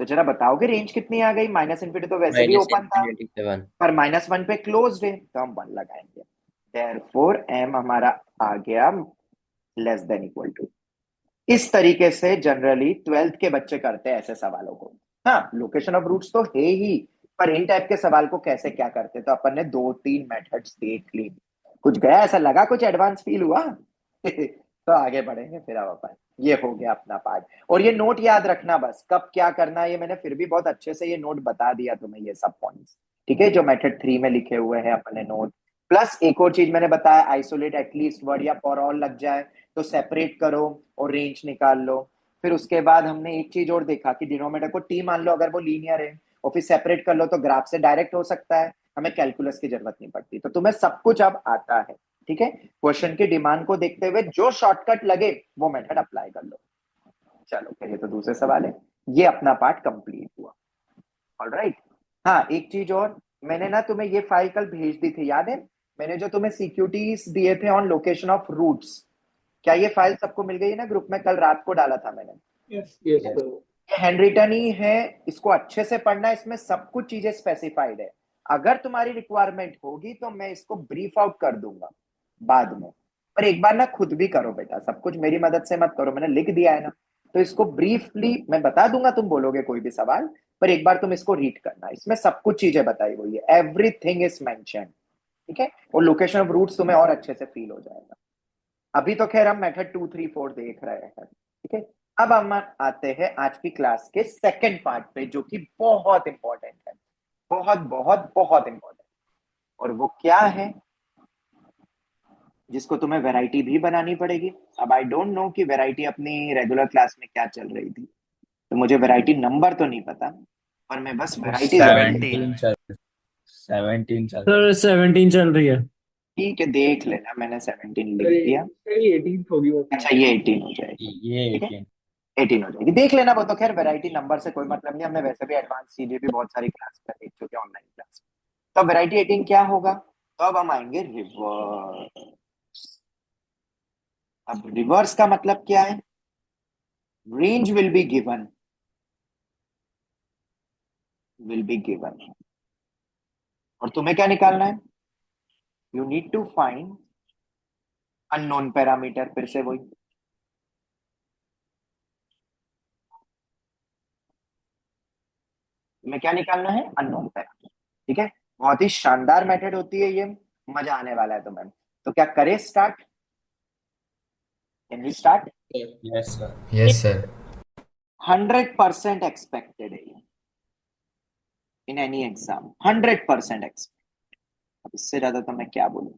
तो जरा बताओगे रेंज कितनी आ गई? माइनस इन्फिनिटी तो वैसे भी माइनस ओपन था, इन्फिनिटी से 1। पर -1 पे क्लोज्ड है, तो हम 1 लगाएंगे। देयरफॉर m हमारा आ गया लेस देन इक्वल टू। इस तरीके से जनरली 12th के बच्चे करते हैं ऐसे सवालों को। हाँ, लोकेशन ऑफ रूट्स तो है ही, पर इन टाइप के सवाल को कैसे क्या करते, तो अपन ने 2-3 मेथड्स देख ली। कुछ गया ऐसा लगा, कुछ एडवांस फील हुआ? तो आगे बढ़ेंगे फिर अब अपन। ये हो गया अपना पार्ट। और ये नोट याद रखना बस, कब क्या करना है, ये मैंने फिर भी बहुत अच्छे से ये नोट बता दिया तुम्हें, ये सब पॉइंट्स, ठीक है, जो मेथड 3 में लिखे हुए हैं अपने नोट। प्लस एक और चीज मैंने बताया, आइसोलेट एटलीस्ट वर्ड या फॉर ऑल लग जाए तो सेपरेट करो और रेंज निकाल लो। फिर उसके बाद हमने एक चीज और देखा कि डिनोमिनेटर को टी मान लो अगर वो लीनियर है, और फिर सेपरेट कर लो तो ग्राफ से डायरेक्ट हो सकता है, हमें कैलकुलस की जरूरत नहीं पड़ती। तो तुम्हें सब कुछ अब आता है, ठीक है। क्वेश्चन की डिमांड को देखते हुए जो शॉर्टकट लगे वो मेथड अप्लाई कर लो। चलो फिर ये तो दूसरे सवाल है, ये अपना पार्ट कंप्लीट हुआ। ऑलराइट। हाँ, एक चीज और, मैंने ना तुम्हें ये फाइल कल भेज दी थी, याद है? मैंने जो तुम्हें सीक्यूटीज दिए थे ऑन लोकेशन ऑफ रूट्स, क्या ये फाइल सबको मिल गई है ना? ग्रुप में कल रात को डाला था मैंने। यस यस ये हैंड रिटन ही है, इसको अच्छे से पढ़ना, इसमें सब कुछ चीजें स्पेसिफाइड है। अगर तुम्हारी रिक्वायरमेंट होगी तो मैं इसको ब्रीफ आउट कर दूंगा बाद में, पर एक बार ना खुद भी करो बेटा, सब कुछ मेरी मदद से मत करो, मैंने लिख दिया है ना, तो इसको ब्रीफली मैं बता दूंगा, तुम बोलोगे कोई भी सवाल, पर एक बार तुम इसको रीड करना, इसमें सब कुछ चीजें बताई हुई है, एवरीथिंग इज मेंशन, ठीक है। और लोकेशन ऑफ रूट्स तुम्हें और अच्छे से फील हो जाएगा। अभी तो खैर हम मेथड 2, 3, 4 देख रहे हैं, ठीक है। अब हम आते हैं आज की क्लास के सेकंड पार्ट पे, जो कि बहुत इंपॉर्टेंट है, बहुत बहुत बहुत इंपॉर्टेंट। और वो क्या है, जिसको तुम्हें वैरायटी भी बनानी पड़ेगी। अब आई डोंट नो कि वैरायटी अपनी रेगुलर क्लास में क्या चल रही थी, तो मुझे वैरायटी नंबर तो नहीं पता, पर मैं बस वैरायटी 17 सर 17 चल रही है। ठीक है, देख लेना, मैंने 17 लिख अरे दिया। ये 18th होगी वो। अच्छा, ये 18 हो जाएगी, ये ठीक है, 18 हो जाएगी, देख लेना। वो तो खैर वैरायटी नंबर से कोई मतलब नहीं, हमने वैसे भी एडवांस चीजें भी बहुत सारी क्लास में देख चुके हैं ऑनलाइन क्लास। तो वैरायटी 18 क्या होगा? तो अब हम आएंगे रिवर्स। अब रिवर्स का मतलब क्या है? रेंज विल बी गिवन, और तुम्हें क्या निकालना है? You need to find unknown parameter. फिर से वही, तुम्हें क्या निकालना है? अननोन पैरामीटर, ठीक है। बहुत ही शानदार मेथड होती है ये, मजा आने वाला है तुम्हें। तो क्या करें, start? Can we start? Yes sir. Yes sir. 100% expected है ये इन एनी एग्जाम, 100% एक्सपेक्टेड। अब इससे ज्यादा तो मैं क्या बोलूं,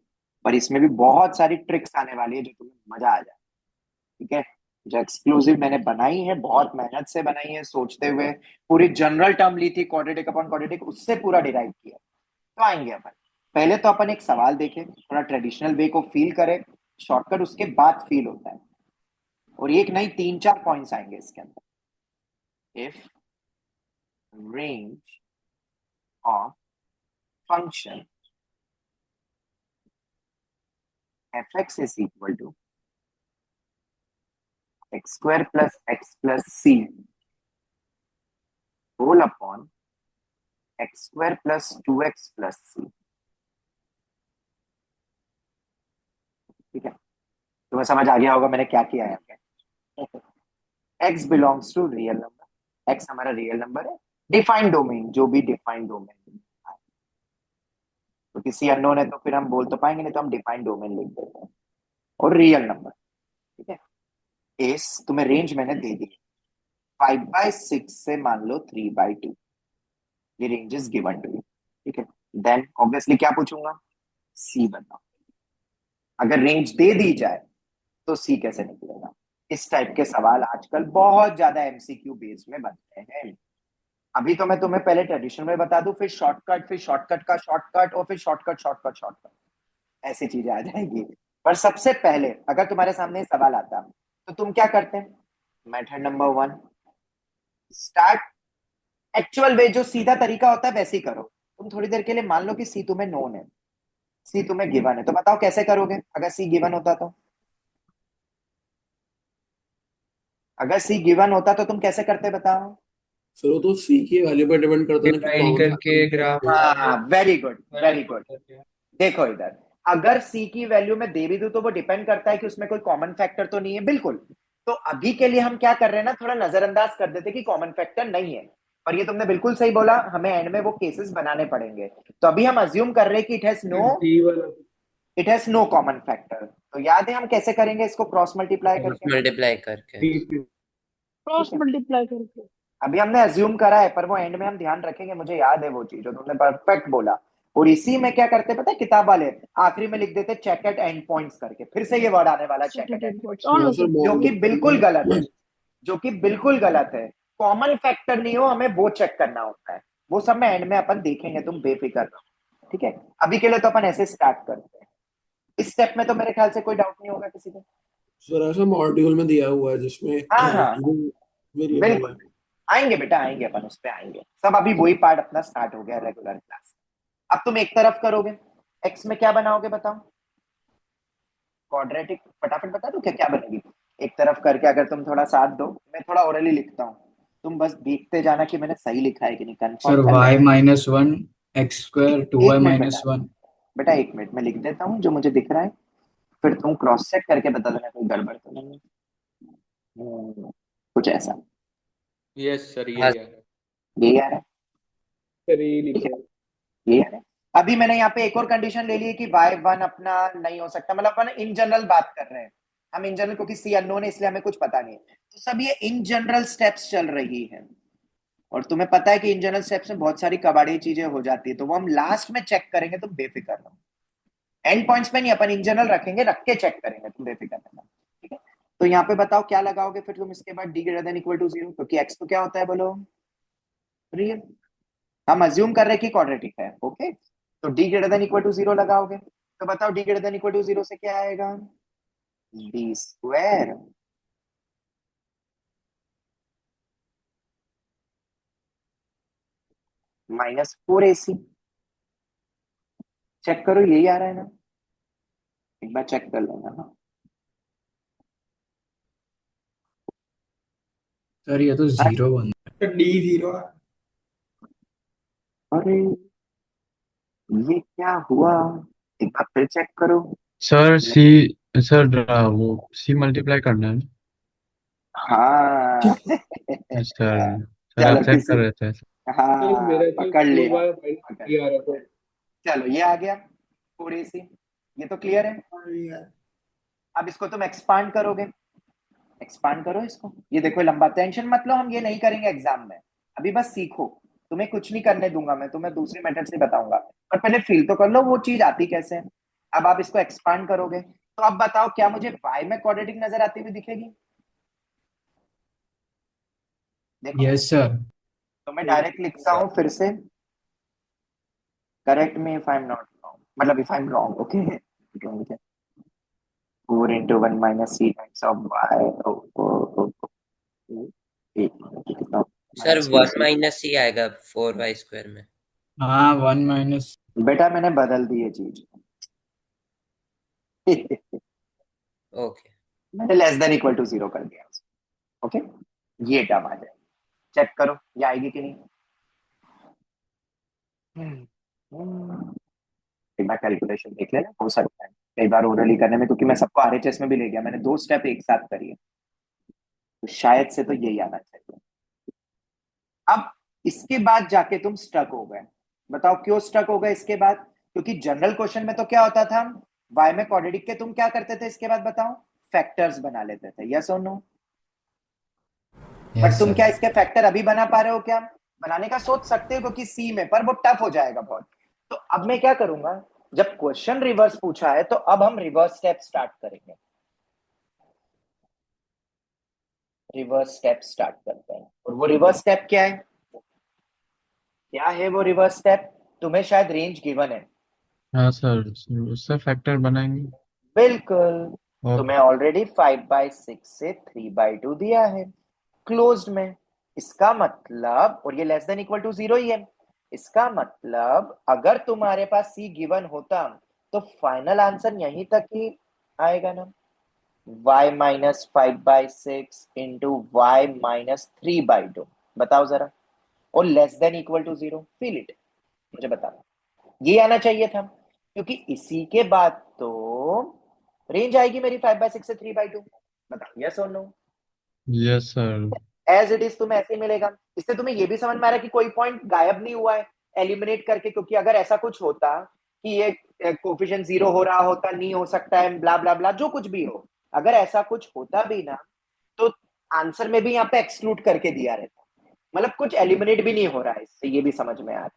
पर इसमें भी बहुत सारी ट्रिक्स आने वाली है जो तुम्हें मजा आ जाए, ठीक है। जो एक्सक्लूसिव मैंने बनाई है, बहुत मेहनत से बनाई है, सोचते हुए, पूरी जनरल टर्म ली थी, क्वाड्रेटिक अपॉन क्वाड्रेटिक, उससे पूरा डिराइव किया। तो आएंगे अपन, पहले तो अपन एक सवाल देखें, थोड़ा ट्रेडिशनल वे को फील करें, शॉर्टकट उसके बाद फील होता है। और एक नहीं 3-4 पॉइंट्स आएंगे इसके अंदर। If range of function fx is equal to x square plus x plus c whole upon x square plus 2x plus c, ठीक है। तुम्हें समझ आ गया होगा मैंने क्या किया है। x belongs to real number, x हमारा रियल नंबर है, डिफाइंड डोमेन, जो भी डिफाइंड डोमेन, तो किसी अननोन है तो फिर हम बोल तो पाएंगे नहीं, तो हम डिफाइंड डोमेन लिख देते हैं, और रियल नंबर, ठीक है। इस तुम्हें रेंज मैंने दे दी, 5/6 से मान लो 3/2, ये range is given to you, ठीक है। देन ऑब्वियसली क्या पूछूंगा? सी बताओ। अगर रेंज दे दी जाए तो सी कैसे निकलेगा? इस टाइप के सवाल आजकल बहुत ज्यादा एमसीक्यू बेस में बनते हैं। अभी तो मैं तुम्हें पहले ट्रेडिशनल में बता दूं, फिर शॉर्टकट, फिर शॉर्टकट का शॉर्टकट, और फिर शॉर्टकट शॉर्टकट शॉर्टकट, ऐसी चीजें आ जाएगी। पर सबसे पहले अगर तुम्हारे सामने सवाल आता तो तुम क्या करते? मेथड नंबर 1, स्टार्ट एक्चुअल वे, जो सीधा तरीका होता है वैसे ही करो। तुम थोड़ी देर के लिए मान लो कि सी तुम्हें नोन है, सी तुम्हें गिवन है, तो बताओ कैसे करोगे अगर सी गिवन होता तो? अगर सी गिवन होता तो तुम कैसे करते बताओ? फिर वो तो सी की वैल्यू पर डिपेंड करता है ना कि डिवाइड कौन करके ग्राफ हाँ, वेरी गुड वेरी गुड। देखो इधर, अगर सी की वैल्यू में दे भी दूं तो वो डिपेंड करता है कि उसमें कोई कॉमन फैक्टर तो नहीं है, बिल्कुल। तो अभी के लिए हम क्या कर रहे हैं ना, थोड़ा नजरअंदाज कर देते कि कॉमन फैक्टर नहीं है। और ये तुमने बिल्कुल सही बोला, हमें एंड में वो केसेस बनाने पड़ेंगे। तो अभी हम अज्यूम कर रहे हैं कि डी वाला it has no common factor. तो याद है हम कैसे करेंगे इसको, क्रॉस मल्टीप्लाई करके? मल्टीप्लाई करके। डी पे क्रॉस मल्टीप्लाई करके। अभी हमने अज्यूम करा है, पर वो एंड में हम ध्यान रखेंगे। मुझे याद है वो चीज जो तुमने परफेक्ट बोला। और इसी में क्या करते पता है, किताब वाले आखिरी में लिख देते चेक एट एंड पॉइंट्स करके। फिर से ये वर्ड आने वाला check at end points, on sir जो कि बिल्कुल गलत है, जो कि बिल्कुल गलत है। कॉमन फैक्टर नहीं हो, हमें वो चेक करना होता है। वो सब में एंड में अपन देखेंगे, तुम बेफिक्र रहो, ठीक है? अभी के लिए तो अपन ऐसे स्टार्ट करते हैं। इस स्टेप में तो मेरे ख्याल से कोई डाउट नहीं होगा किसी को। सर ऐसा मॉड्यूल में दिया हुआ है जिसमें हाँ हाँ, वेरिएबल बिल्कुल है। आएंगे बेटा, आएंगे अपन उस पे आएंगे सब। अभी वही पार्ट अपना स्टार्ट हो गया रेगुलर क्लास। अब तुम एक तरफ करोगे, एक्स में क्या बनाओगे बताओ? क्वाड्रेटिक, फटाफट बता दो क्या क्या बनेगी। एक तरफ करके अगर तुम थोड़ा साथ दो, मैं थोड़ा ओरली लिखता हूँ, तुम बस देखते जाना कि मैंने सही लिखा है कि नहीं, सर कंफर्म कर y लेना। Minus one x square two एक वाई मिनट माइनस बेटा, वन। बेटा एक मिनट में लिख देता हूँ जो मुझे दिख रहा है, फिर तुम क्रॉस चेक करके बता देना कोई गड़बड़ तो नहीं है। कुछ ऐसा, यस सर हाँ ये है। यही आ रहा है, सर ये ठीक लिखा है? है। ये है। अभी मैंने यहाँ पे एक और कंडीशन ले ली है कि y1 अपना नहीं हो सकता, मतलब अपन इन जनरल बात कर रहे हैं। हम इन जनरल, क्योंकि सी अननोन है इसलिए हमें कुछ पता नहीं है, तो सब ये इन जनरल स्टेप्स चल रही है। और तुम्हें पता है कि इन जनरल स्टेप्स में बहुत सारी कबाड़ी चीजें हो जाती है, तो वो हम लास्ट में चेक करेंगे, तुम बेफिक्र रहो। एंड पॉइंट्स पे नहीं, अपन इन जनरल रखेंगे, रख के चेक करेंगे, तुम बेफिक्र रहना, ठीक है? तो यहाँ पे बताओ क्या लगाओगे फिर तुम इसके बाद, D greater than equal to 0, क्योंकि एक्स तो क्या होता है बोलो, रियल। हम अज्यूम कर रहे हैं कि क्वाड्रेटिक है, ओके? तो D greater than equal to 0 लगाओगे, तो बताओ D greater than equal to 0 से क्या आएगा? D square minus 4ac। Check करो, यही आ रहा है ना? एक बार चेक कर लेना। हाँ, सर ये तो जीरो बन डी जीरो। अरे ये क्या हुआ, एक बार फिर चेक करो। सर सी सर वो सी मल्टीप्लाई करना है। हाँ सर सर आप चलो चेक कर किसी, रहे थे। सर हाँ मेरा तो पकड़ 4 लिया, बार पकड़। ये आ रहा था। चलो ये आ गया 4ac, ये तो क्लियर है। अब इसको तुम एक्सपांड करोगे, एक्सपांड करो इसको। ये देखो लंबा, टेंशन मत लो, हम ये नहीं करेंगे एग्जाम में, अभी बस सीखो। तुम्हें कुछ नहीं करने दूंगा मैं, तुम्हें दूसरी मेथड से बताऊंगा, पर पहले फील तो कर लो वो चीज आती कैसे है। अब आप इसको एक्सपांड करोगे, तो अब बताओ क्या मुझे y में क्वाड्रेटिक नजर आती हुई दिखेगी? देखो, यस सर। तो मैं डायरेक्ट लिखता हूँ फिर से, correct me if I am not wrong, मतलब if I am wrong, okay? 4 into 1 minus c times of y, कितना? सर 1 माइनस सी आएगा 4y स्क्वायर में। हाँ 1 माइनस। बेटा मैंने बदल दी ये चीज ओके मैंने लेस देन इक्वल टू 0 कर दिया, ओके? ये टर्म आ जाए, चेक करो ये आएगी कि नहीं। एक बार कैलकुलेशन देख लेना, हो सकता है कई बार ओरली करने में, क्योंकि मैं सबको आरएचएस में भी ले गया, मैंने 2 स्टेप एक साथ करी है, तो शायद से तो यही आना चाहिए। अब इसके बाद जाके तुम स्टक हो गए, बताओ क्यों स्टक हो गए इसके बाद? क्योंकि जनरल क्वेश्चन में तो क्या होता था, हम y में क्वाड्रेटिक के तुम क्या करते थे इसके बाद बताओ, फैक्टर्स बना लेते थे, यस और नो? बट यस तुम क्या सर। इसके फैक्टर अभी बना पा रहे हो क्या? बनाने का सोच सकते हो क्योंकि सी में, पर वो टफ हो जाएगा बहुत। तो अब मैं क्या करूंगा, जब क्वेश्चन रिवर्स पूछा है तो अब हम रिवर्स स्टेप स्टार्ट करेंगे, रिवर्स स्टेप स्टार्ट करते हैं। और वो रिवर्स स्टेप क्या है, क्या है वो रिवर्स स्टेप? तुम्हें शायद रेंज गिवन है, हाँ सर उससे फैक्टर बनाएंगे। बिल्कुल। और तुम्हें ऑलरेडी 5/6 से 3/2 दिया है क्लोज्ड में, इसका मतलब, और ये लेस देन इक्वल टू 0 ही है, इसका मतलब अगर तुम्हारे पास सी गिवन होता तो फाइनल आंसर यहीं तक ही आएगा ना, y minus 5/6 into y minus 3/2। बताओ जरा। और less than equal to 0, feel it, मुझे बताओ। ये आना चाहिए था, क्योंकि इसी के बाद तो रेंज आएगी मेरी 5/6 से 3/2। बताओ यस और no. Yes sir. As it is तुम्हें ऐसे ही मिलेगा। इससे तुम्हें ये भी समझ में आ रहा है कि कोई पॉइंट गायब नहीं हुआ है एलिमिनेट करके, क्योंकि अगर ऐसा कुछ होता कि ये कोफिशिएंट 0 हो रहा होता, नहीं हो सकता है, ब्ला ब्ला ब्ला, जो कुछ भी हो, अगर ऐसा कुछ होता भी ना, तो आंसर में भी यहाँ पे एक्सक्लूड करके दिया रहता। मतलब कुछ एलिमिनेट भी नहीं हो रहा है, इससे ये भी समझ में आ रहा है,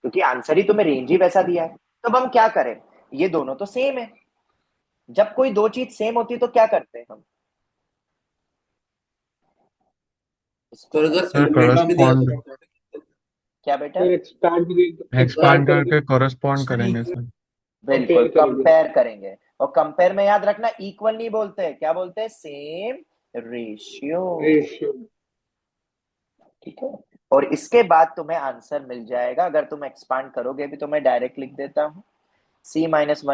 क्योंकि आंसर ही तुम्हें रेंज ही वैसा दिया है। तो अब हम क्या करें, ये दोनों तो सेम है। जब कोई दो चीज सेम होती है तो क्या करते हैं हम, इसको तो अगर सर एलिमेंट में दिया कॉरस्पॉन्ड तो क्या बेटा, फिर एक्सपैंड एक्सपांड करके करके कॉरस्पॉन्ड उससे करेंगे equal सर। बिल्कुल कंपेयर करेंगे। कंपेयर करेंगे। और कंपेयर में याद रखना इक्वल नहीं बोलते हैं, क्या बोलते हैं, सेम रेशियो। रेशियो। ठीक है, और इसके बाद तुम्हें आंसर मिल जाएगा। अगर तुम एक्सपांड करोगे भी तो मैं डायरेक्ट लिख देता हूँ, c-1/3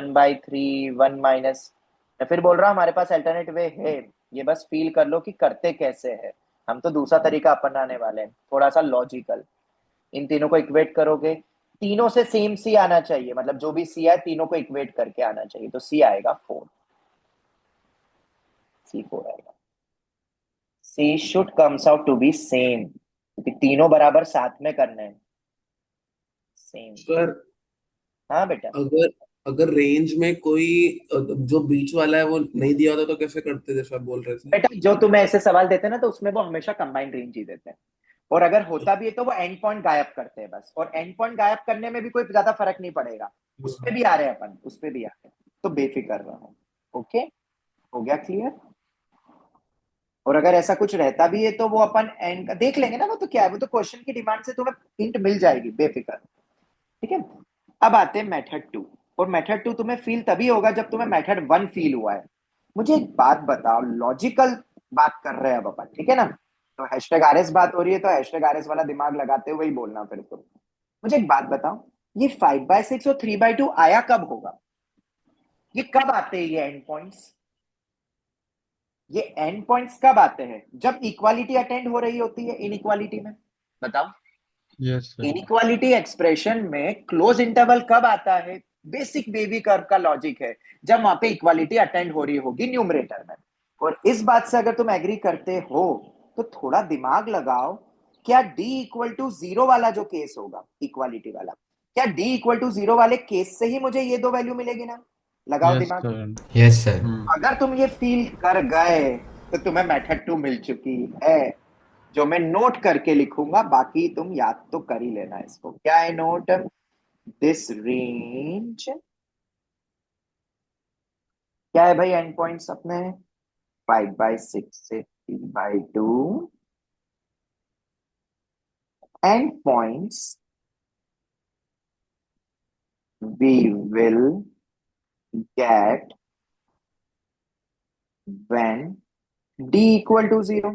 1 माइनस, मैं फिर बोल रहा हूँ हमारे पास अल्टरनेट वे है, ये बस फील कर लो कि करते कैसे है। हम तो दूसरा तरीका अपनाने वाले हैं, थोड़ा सा लॉजिकल। इन तीनों को इक्वेट करोगे, तीनों से सेम सी आना चाहिए, मतलब जो भी सी आए तीनों को इक्वेट करके आना चाहिए। तो सी आएगा 4, C4 आएगा। C should comes out to be same, क्योंकि तीनों बराबर साथ में करने हैं, सेम। सर हाँ बेटा, अगर अगर रेंज में कोई जो बीच वाला है वो नहीं दिया होता तो कैसे करते, जैसे आप बोल रहे थे? बेटा जो तुम्हें ऐसे सवाल देते हैं ना, तो उसमें वो हमेशा कंबाइंड रेंज ही देते हैं। और अगर होता भी है तो वो एंड पॉइंट गायब करते हैं बस, और एंड पॉइंट गायब करने में भी कोई ज्यादा फर्क नहीं पड़ेगा। उस पे भी आ रहे हैं अपन, उस पे भी आ रहे हैं, तो बेफिक्र रहो। ओके, हो गया क्लियर। और अगर ऐसा कुछ रहता भी है तो वो अपन एंड का देख लेंगे ना, वो तो क्या है, वो तो क्वेश्चन की डिमांड से तुम्हें हिंट मिल जाएगी, बेफिक्र। ठीक है, अब आते हैं मेथड 2। और मेथड 2 तुम्हें फील तभी होगा जब तुम्हें मेथड 1 फील हुआ है। मुझे एक बात बताओ, लॉजिकल बात कर रहे हैं अब अपन, ठीक है ना। तो हैशटैग आरएस बात हो रही है, तो हैशटैग आरएस वाला दिमाग लगाते हुए ही बोलना फिर तो। मुझे एक बात बताओ, ये 5/6 और 3/2 आया कब होगा, ये कब आते हैं ये एंड पॉइंट्स, ये एंड पॉइंट्स कब आते हैं, जब इक्वालिटी अटेंड हो रही होती है इनइक्वालिटी में। बताओ, यस सर। इनइक्वालिटी एक्सप्रेशन में क्लोज इंटरवल कब आता है, बेसिक वेवी कर्व का लॉजिक है, जब वहां पे इक्वालिटी अटेंड हो रही होगी न्यूमरेटर में। और इस बात से अगर तुम एग्री करते हो तो थोड़ा दिमाग लगाओ, क्या d इक्वल टू 0 वाला जो केस होगा इक्वालिटी वाला, क्या d इक्वल टू 0 वाले केस से ही मुझे ये दो वैल्यू मिलेगी ना। लगाओ यस दिमाग। सर। Yes sir. अगर तुम ये फील कर गए तो तुम्हें मेथड 2 मिल चुकी है, जो मैं नोट करके लिखूंगा, बाकी तुम याद तो कर ही लेना इसको। क्या है नोट, दिस रेंज, क्या है भाई एंड पॉइंट्स अपने, 5/6 से 3/2 and points we will get when d equal to 0,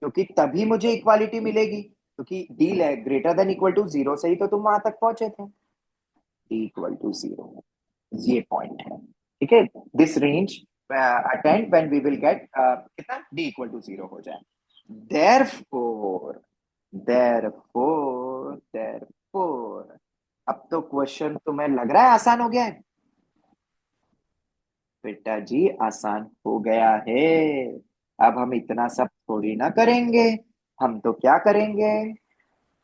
क्योंकि तभी मुझे इक्वालिटी मिलेगी, क्योंकि d greater than equal to 0 से ही तो तुम वहां तक पहुंचे थे। d इक्वल टू 0, ये पॉइंट है। ठीक है, this range attend when we will get कितना, d इक्वल टू 0 हो जाए। therefore अब तो क्वेश्चन तुम्हें लग रहा है आसान हो गया है। बेटा जी आसान हो गया है। अब हम इतना सब थोड़ी ना करेंगे, हम तो क्या करेंगे,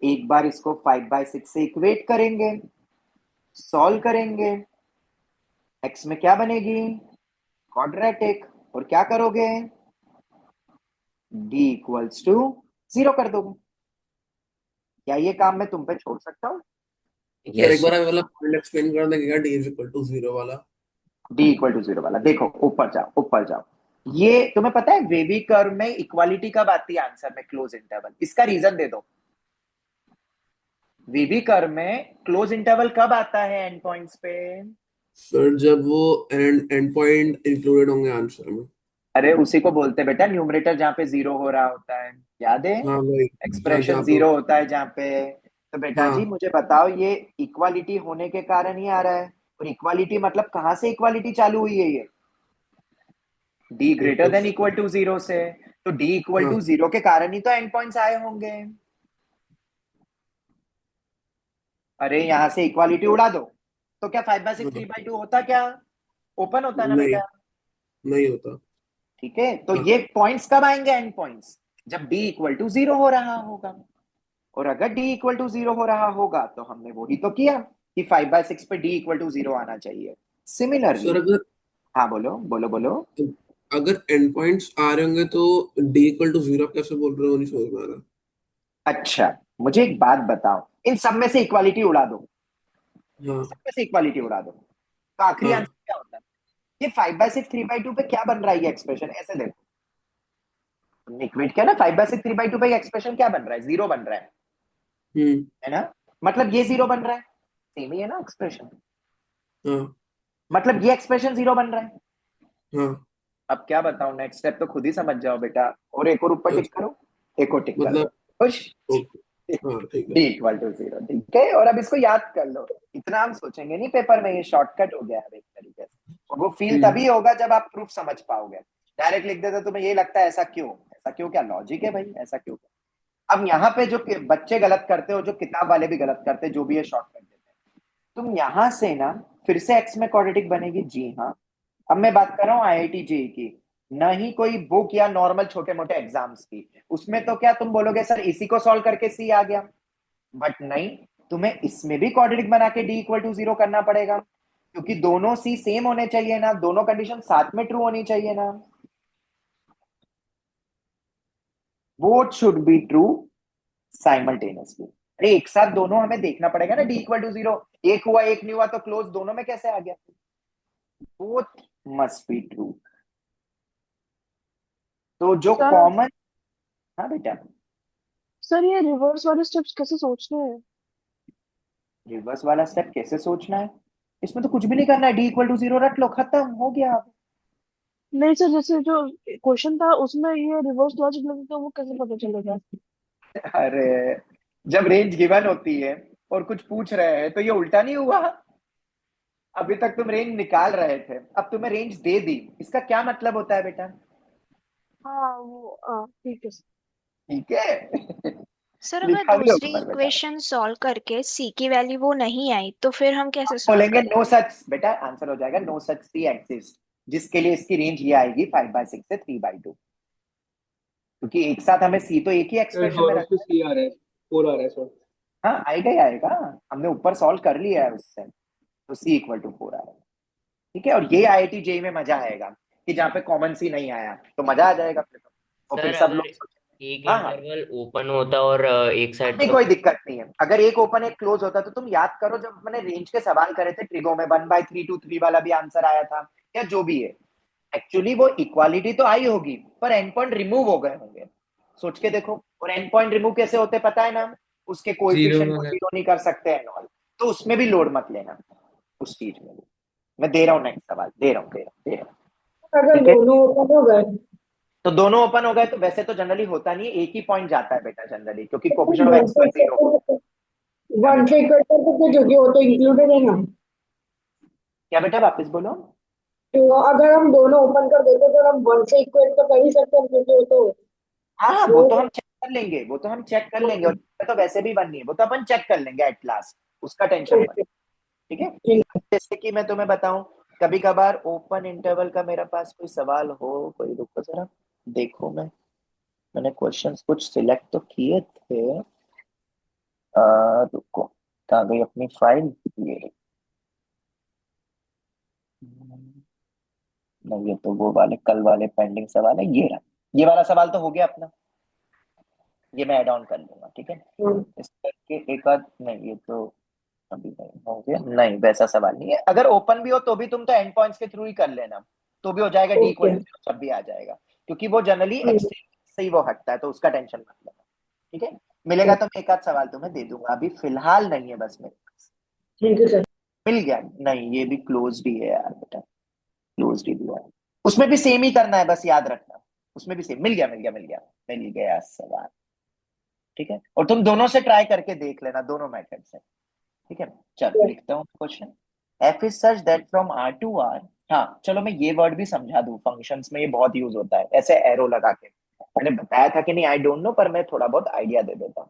एक बार इसको 5/6 से इक्वेट करेंगे, सॉल्व करेंगे, x में क्या बनेगी, क्वाड्रेटिक, और क्या करोगे, d इक्वल्स टू 0 कर दोगे। क्या ये काम मैं तुम पे छोड़ सकता हूँ। सर एक यस बार हमें वाला पॉइंट एक्सप्लेन कर देंगे क्या, डी इज इक्वल टू 0 वाला? d इक्वल टू 0 वाला देखो, ऊपर जाओ ऊपर जाओ। ये तुम्हें पता है वेवी कर्व में इक्वालिटी कब आती है आंसर में, क्लोज इंटरवल। इसका रीजन दे दो, वेवी कर्व में क्लोज इंटरवल कब आता है एंड पॉइंट्स पे। सर जब वो एंड पॉइंट इंक्लूडेड होंगे आंसर में। अरे उसी को बोलते हैं बेटा न्यूमरेटर, जहाँ पे 0 हो रहा होता है, याद है, हाँ भाई, हाँ एक्सप्रेशन जहाँ पे, 0 होता है जहाँ पे। तो बेटा जी हाँ मुझे बताओ, ये इक्वालिटी होने के कारण ही आ रहा है, और इक्वालिटी मतलब कहाँ से इक्वालिटी चालू हुई है ये, D greater than equal to 0 से, तो डी इक्वल टू 0 के कारण ही तो एंड पॉइंट्स आए होंगे। अरे यहां से इक्वालिटी उड़ा दो तो क्या 5/6 3/2 होता, क्या ओपन होता ना नहीं, बेटा? नहीं होता। ठीक है, तो ये पॉइंट्स कब आएंगे एंड पॉइंट्स? जब डी इक्वल टू 0 हो रहा होगा। और अगर डी इक्वल टू 0 हो रहा होगा तो हमने वही तो किया कि 5/6 पे डी इक्वल टू 0 आना चाहिए। सिमिलरली, सर अगर हाँ बोलो बोलो बोलो। अगर एंड पॉइंट्स आ रहे होंगे तो डी इक्वल टू 0 कैसे बोल रहे हो, नहीं समझ में आ रहा। अच्छा मुझे एक बात बताओ, इन सब में से इक्वालिटी उड़ा दो, हाँ सब में से इक्वालिटी उड़ा दो, तो आखिरी हाँ आंसर क्या होता है? ये 5/6 3/2 पे क्या बन रहा है? ये एक्सप्रेशन ऐसे देखो, तुमने इक्वेट किया ना, 5/6 3/2 पे एक्सप्रेशन क्या बन रहा है? 0 बन रहा है ना? मतलब ये 0 बन रहा है, सेम ही है ना एक्सप्रेशन। हाँ मतलब ये एक्सप्रेशन 0 बन रहा है। हाँ। अब क्या बताऊं, नेक्स्ट स्टेप तो खुद ही समझ जाओ बेटा। और एक और ऊपर टिक करो, एक और टिक कर दो, मतलब खुश। हाँ ठीक डी है। इक्वल टू 0, ठीक है। और अब इसको याद कर लो, इतना हम सोचेंगे नहीं पेपर में, ये शॉर्टकट हो गया है एक तरीके से। और वो फील तभी होगा जब आप प्रूफ समझ पाओगे। डायरेक्ट लिख देते तुम्हें ये लगता है ऐसा क्यों, ऐसा क्यों, क्या लॉजिक है भाई, ऐसा क्यों? अब यहाँ पे जो बच्चे गलत करते हो, जो किताब वाले भी गलत करते हैं, जो भी है शॉर्टकट देते हैं। तुम यहां से ना फिर से एक्स में क्वाड्रेटिक बनेगी, जी हाँ। अब मैं बात कर रहा हूँ आईआईटी जेई की, ना ही कोई बुक या नॉर्मल छोटे मोटे एग्जाम्स की। उसमें तो क्या तुम बोलोगे सर इसी को सॉल्व करके सी आ गया, बट नहीं, तुम्हें इसमें भी क्वाड्रेटिक बना के डी इक्वल टू 0 करना पड़ेगा, क्योंकि दोनों सी सेम होने चाहिए ना, दोनों कंडीशन साथ में ट्रू होनी चाहिए ना। Both should be true simultaneously. अरे एक साथ दोनों हमें देखना पड़ेगा ना, डी इक्वल टू 0, एक हुआ एक नहीं हुआ तो क्लोज दोनों में कैसे आ गया? Both must be true. तो जो सर कॉमन, हाँ बेटा। सर ये रिवर्स वाले स्टेप्स कैसे सोचने हैं? रिवर्स वाला स्टेप कैसे सोचना है? इसमें तो कुछ भी नहीं करना है, डी इक्वल टू 0 रख लो, खत्म हो गया। नहीं सर, जैसे जो क्वेश्चन था उसमें ये रिवर्स लॉजिक लगे तो वो कैसे पता चलेगा? अरे जब रेंज गिवन होती है और कुछ पूछ रहे हैं तो ये उल्टा नहीं हुआ? अभी तक तुम रेंज निकाल रहे थे, अब तुम्हें रेंज दे दी, इसका क्या मतलब होता है बेटा? हाँ वो ठीक है सर। ठीक है। सर अगर लिखा भी दूसरी ऊपर बेटा। इक्वेशन सॉल्व करके सी की वैल्यू वो नहीं आई तो फिर हम कैसे सॉल्व बोलेंगे करें? नो सच, बेटा आंसर हो जाएगा नो सच सी एग्जिस्ट, जिसके लिए इसकी रेंज ये आएगी 5/6 से 3/2, क्योंकि एक साथ हमें सी तो एक ही एक्सप्रेशन में और उसमें रखना है। सी आ रहा है, 4 आ रहा है सर। हाँ आएगा ही आएगा, हमने ऊपर सॉल्व कर लिया है उससे, तो सी इक्वल टू 4 आएगा। ठीक है, और ये आईआईटी जेई में मजा आएगा कि जहाँ पे कॉमन सी नहीं आया तो मजा आ जाएगा फिर तो। और फिर सर सब अगर लोग सोचेंगे, एक हाँ हाँ, इंटरवल ओपन होता और एक तब साइड भी कोई दिक्कत नहीं है। अगर एक ओपन एक क्लोज होता तो तुम याद करो, जब मैंने रेंज के सवाल करे थे ट्रिगो में 1/3 to 3 वाला भी आंसर आया था, या जो भी है, एक्चुअली वो इक्वालिटी तो आई होगी पर एंड पॉइंट रिमूव हो गए होंगे। सोच के देखो, और एंड पॉइंट रिमूव कैसे होते पता है ना, उसके कोएफिशिएंट को जीरो नहीं कर सकते एंड ऑल, तो उसमें भी लोड मत लेना उस चीज में भी। मैं दे रहा हूँ नेक्स्ट सवाल, दे रहा हूँ दे रहा हूँ। अगर ठीक है, दोनों ओपन हो गए तो दोनों ओपन हो गए तो वैसे तो जनरली होता नहीं है, एक ही पॉइंट जाता है बेटा जनरली, क्योंकि कोएफिशिएंट ऑफ एक्स पर 0। 1 से इक्वल कर सकते क्योंकि वो तो इंक्लूडेड है ना। क्या बेटा वापस बोलो? तो अगर हम दोनों ओपन कर देते तो हम 1 से इक्वल तो कर ही सकते हैं क्योंकि वो तो हाँ वो तो हम चेक कर लेंगे, वो तो हम चेक कर लेंगे, और तो वैसे भी बननी है, वो तो अपन चेक कर लेंगे एट लास्ट, उसका टेंशन मत। ठीक है, जैसे कि मैं तुम्हें बताऊं, कभी कभार ओपन इंटरवल का मेरे पास कोई सवाल हो, कोई, रुको जरा देखो, मैंने क्वेश्चंस कुछ सिलेक्ट तो किए थे, रुको, कहाँ गई अपनी फाइल, ये रही। नहीं ये तो वो वाले कल वाले पेंडिंग सवाल है, ये रहा, ये वाला सवाल तो हो गया अपना, ये मैं ऐड ऑन कर लूंगा। ठीक है, इस करके एक आध, नहीं ये तो अभी नहीं हो गया, नहीं वैसा सवाल नहीं है। अगर ओपन भी हो तो भी तुम तो एंड पॉइंट्स के थ्रू ही कर लेना, तो भी हो जाएगा, डी इक्वल टू 0 सब भी आ जाएगा, क्योंकि वो जनरली एक्सट्रीम से ही वो हटता है, तो उसका टेंशन मत लेना। ठीक है, मिलेगा तो मैं एक आध सवाल तुम्हें दे दूंगा, अभी फिलहाल नहीं है बस मेरे पास। ठीक है सर। मिल गया? नहीं ये भी क्लोज ही है यार बेटा, क्लोज ही दिया है, उसमें भी सेम ही करना है, बस याद रखना, उसमें भी सेम। मिल गया मिल गया मिल गया मिल गया सवाल। ठीक है, और तुम दोनों से ट्राई करके देख लेना, दोनों मेथड से। ठीक है, चलो लिखता हूँ question. F is such that from R to R हाँ चलो मैं ये वर्ड भी समझा दूं, फंक्शंस में ये बहुत यूज होता है ऐसे एरो लगा के। मैंने बताया था कि नहीं आई डोंट नो, पर मैं थोड़ा बहुत आइडिया दे देता हूँ।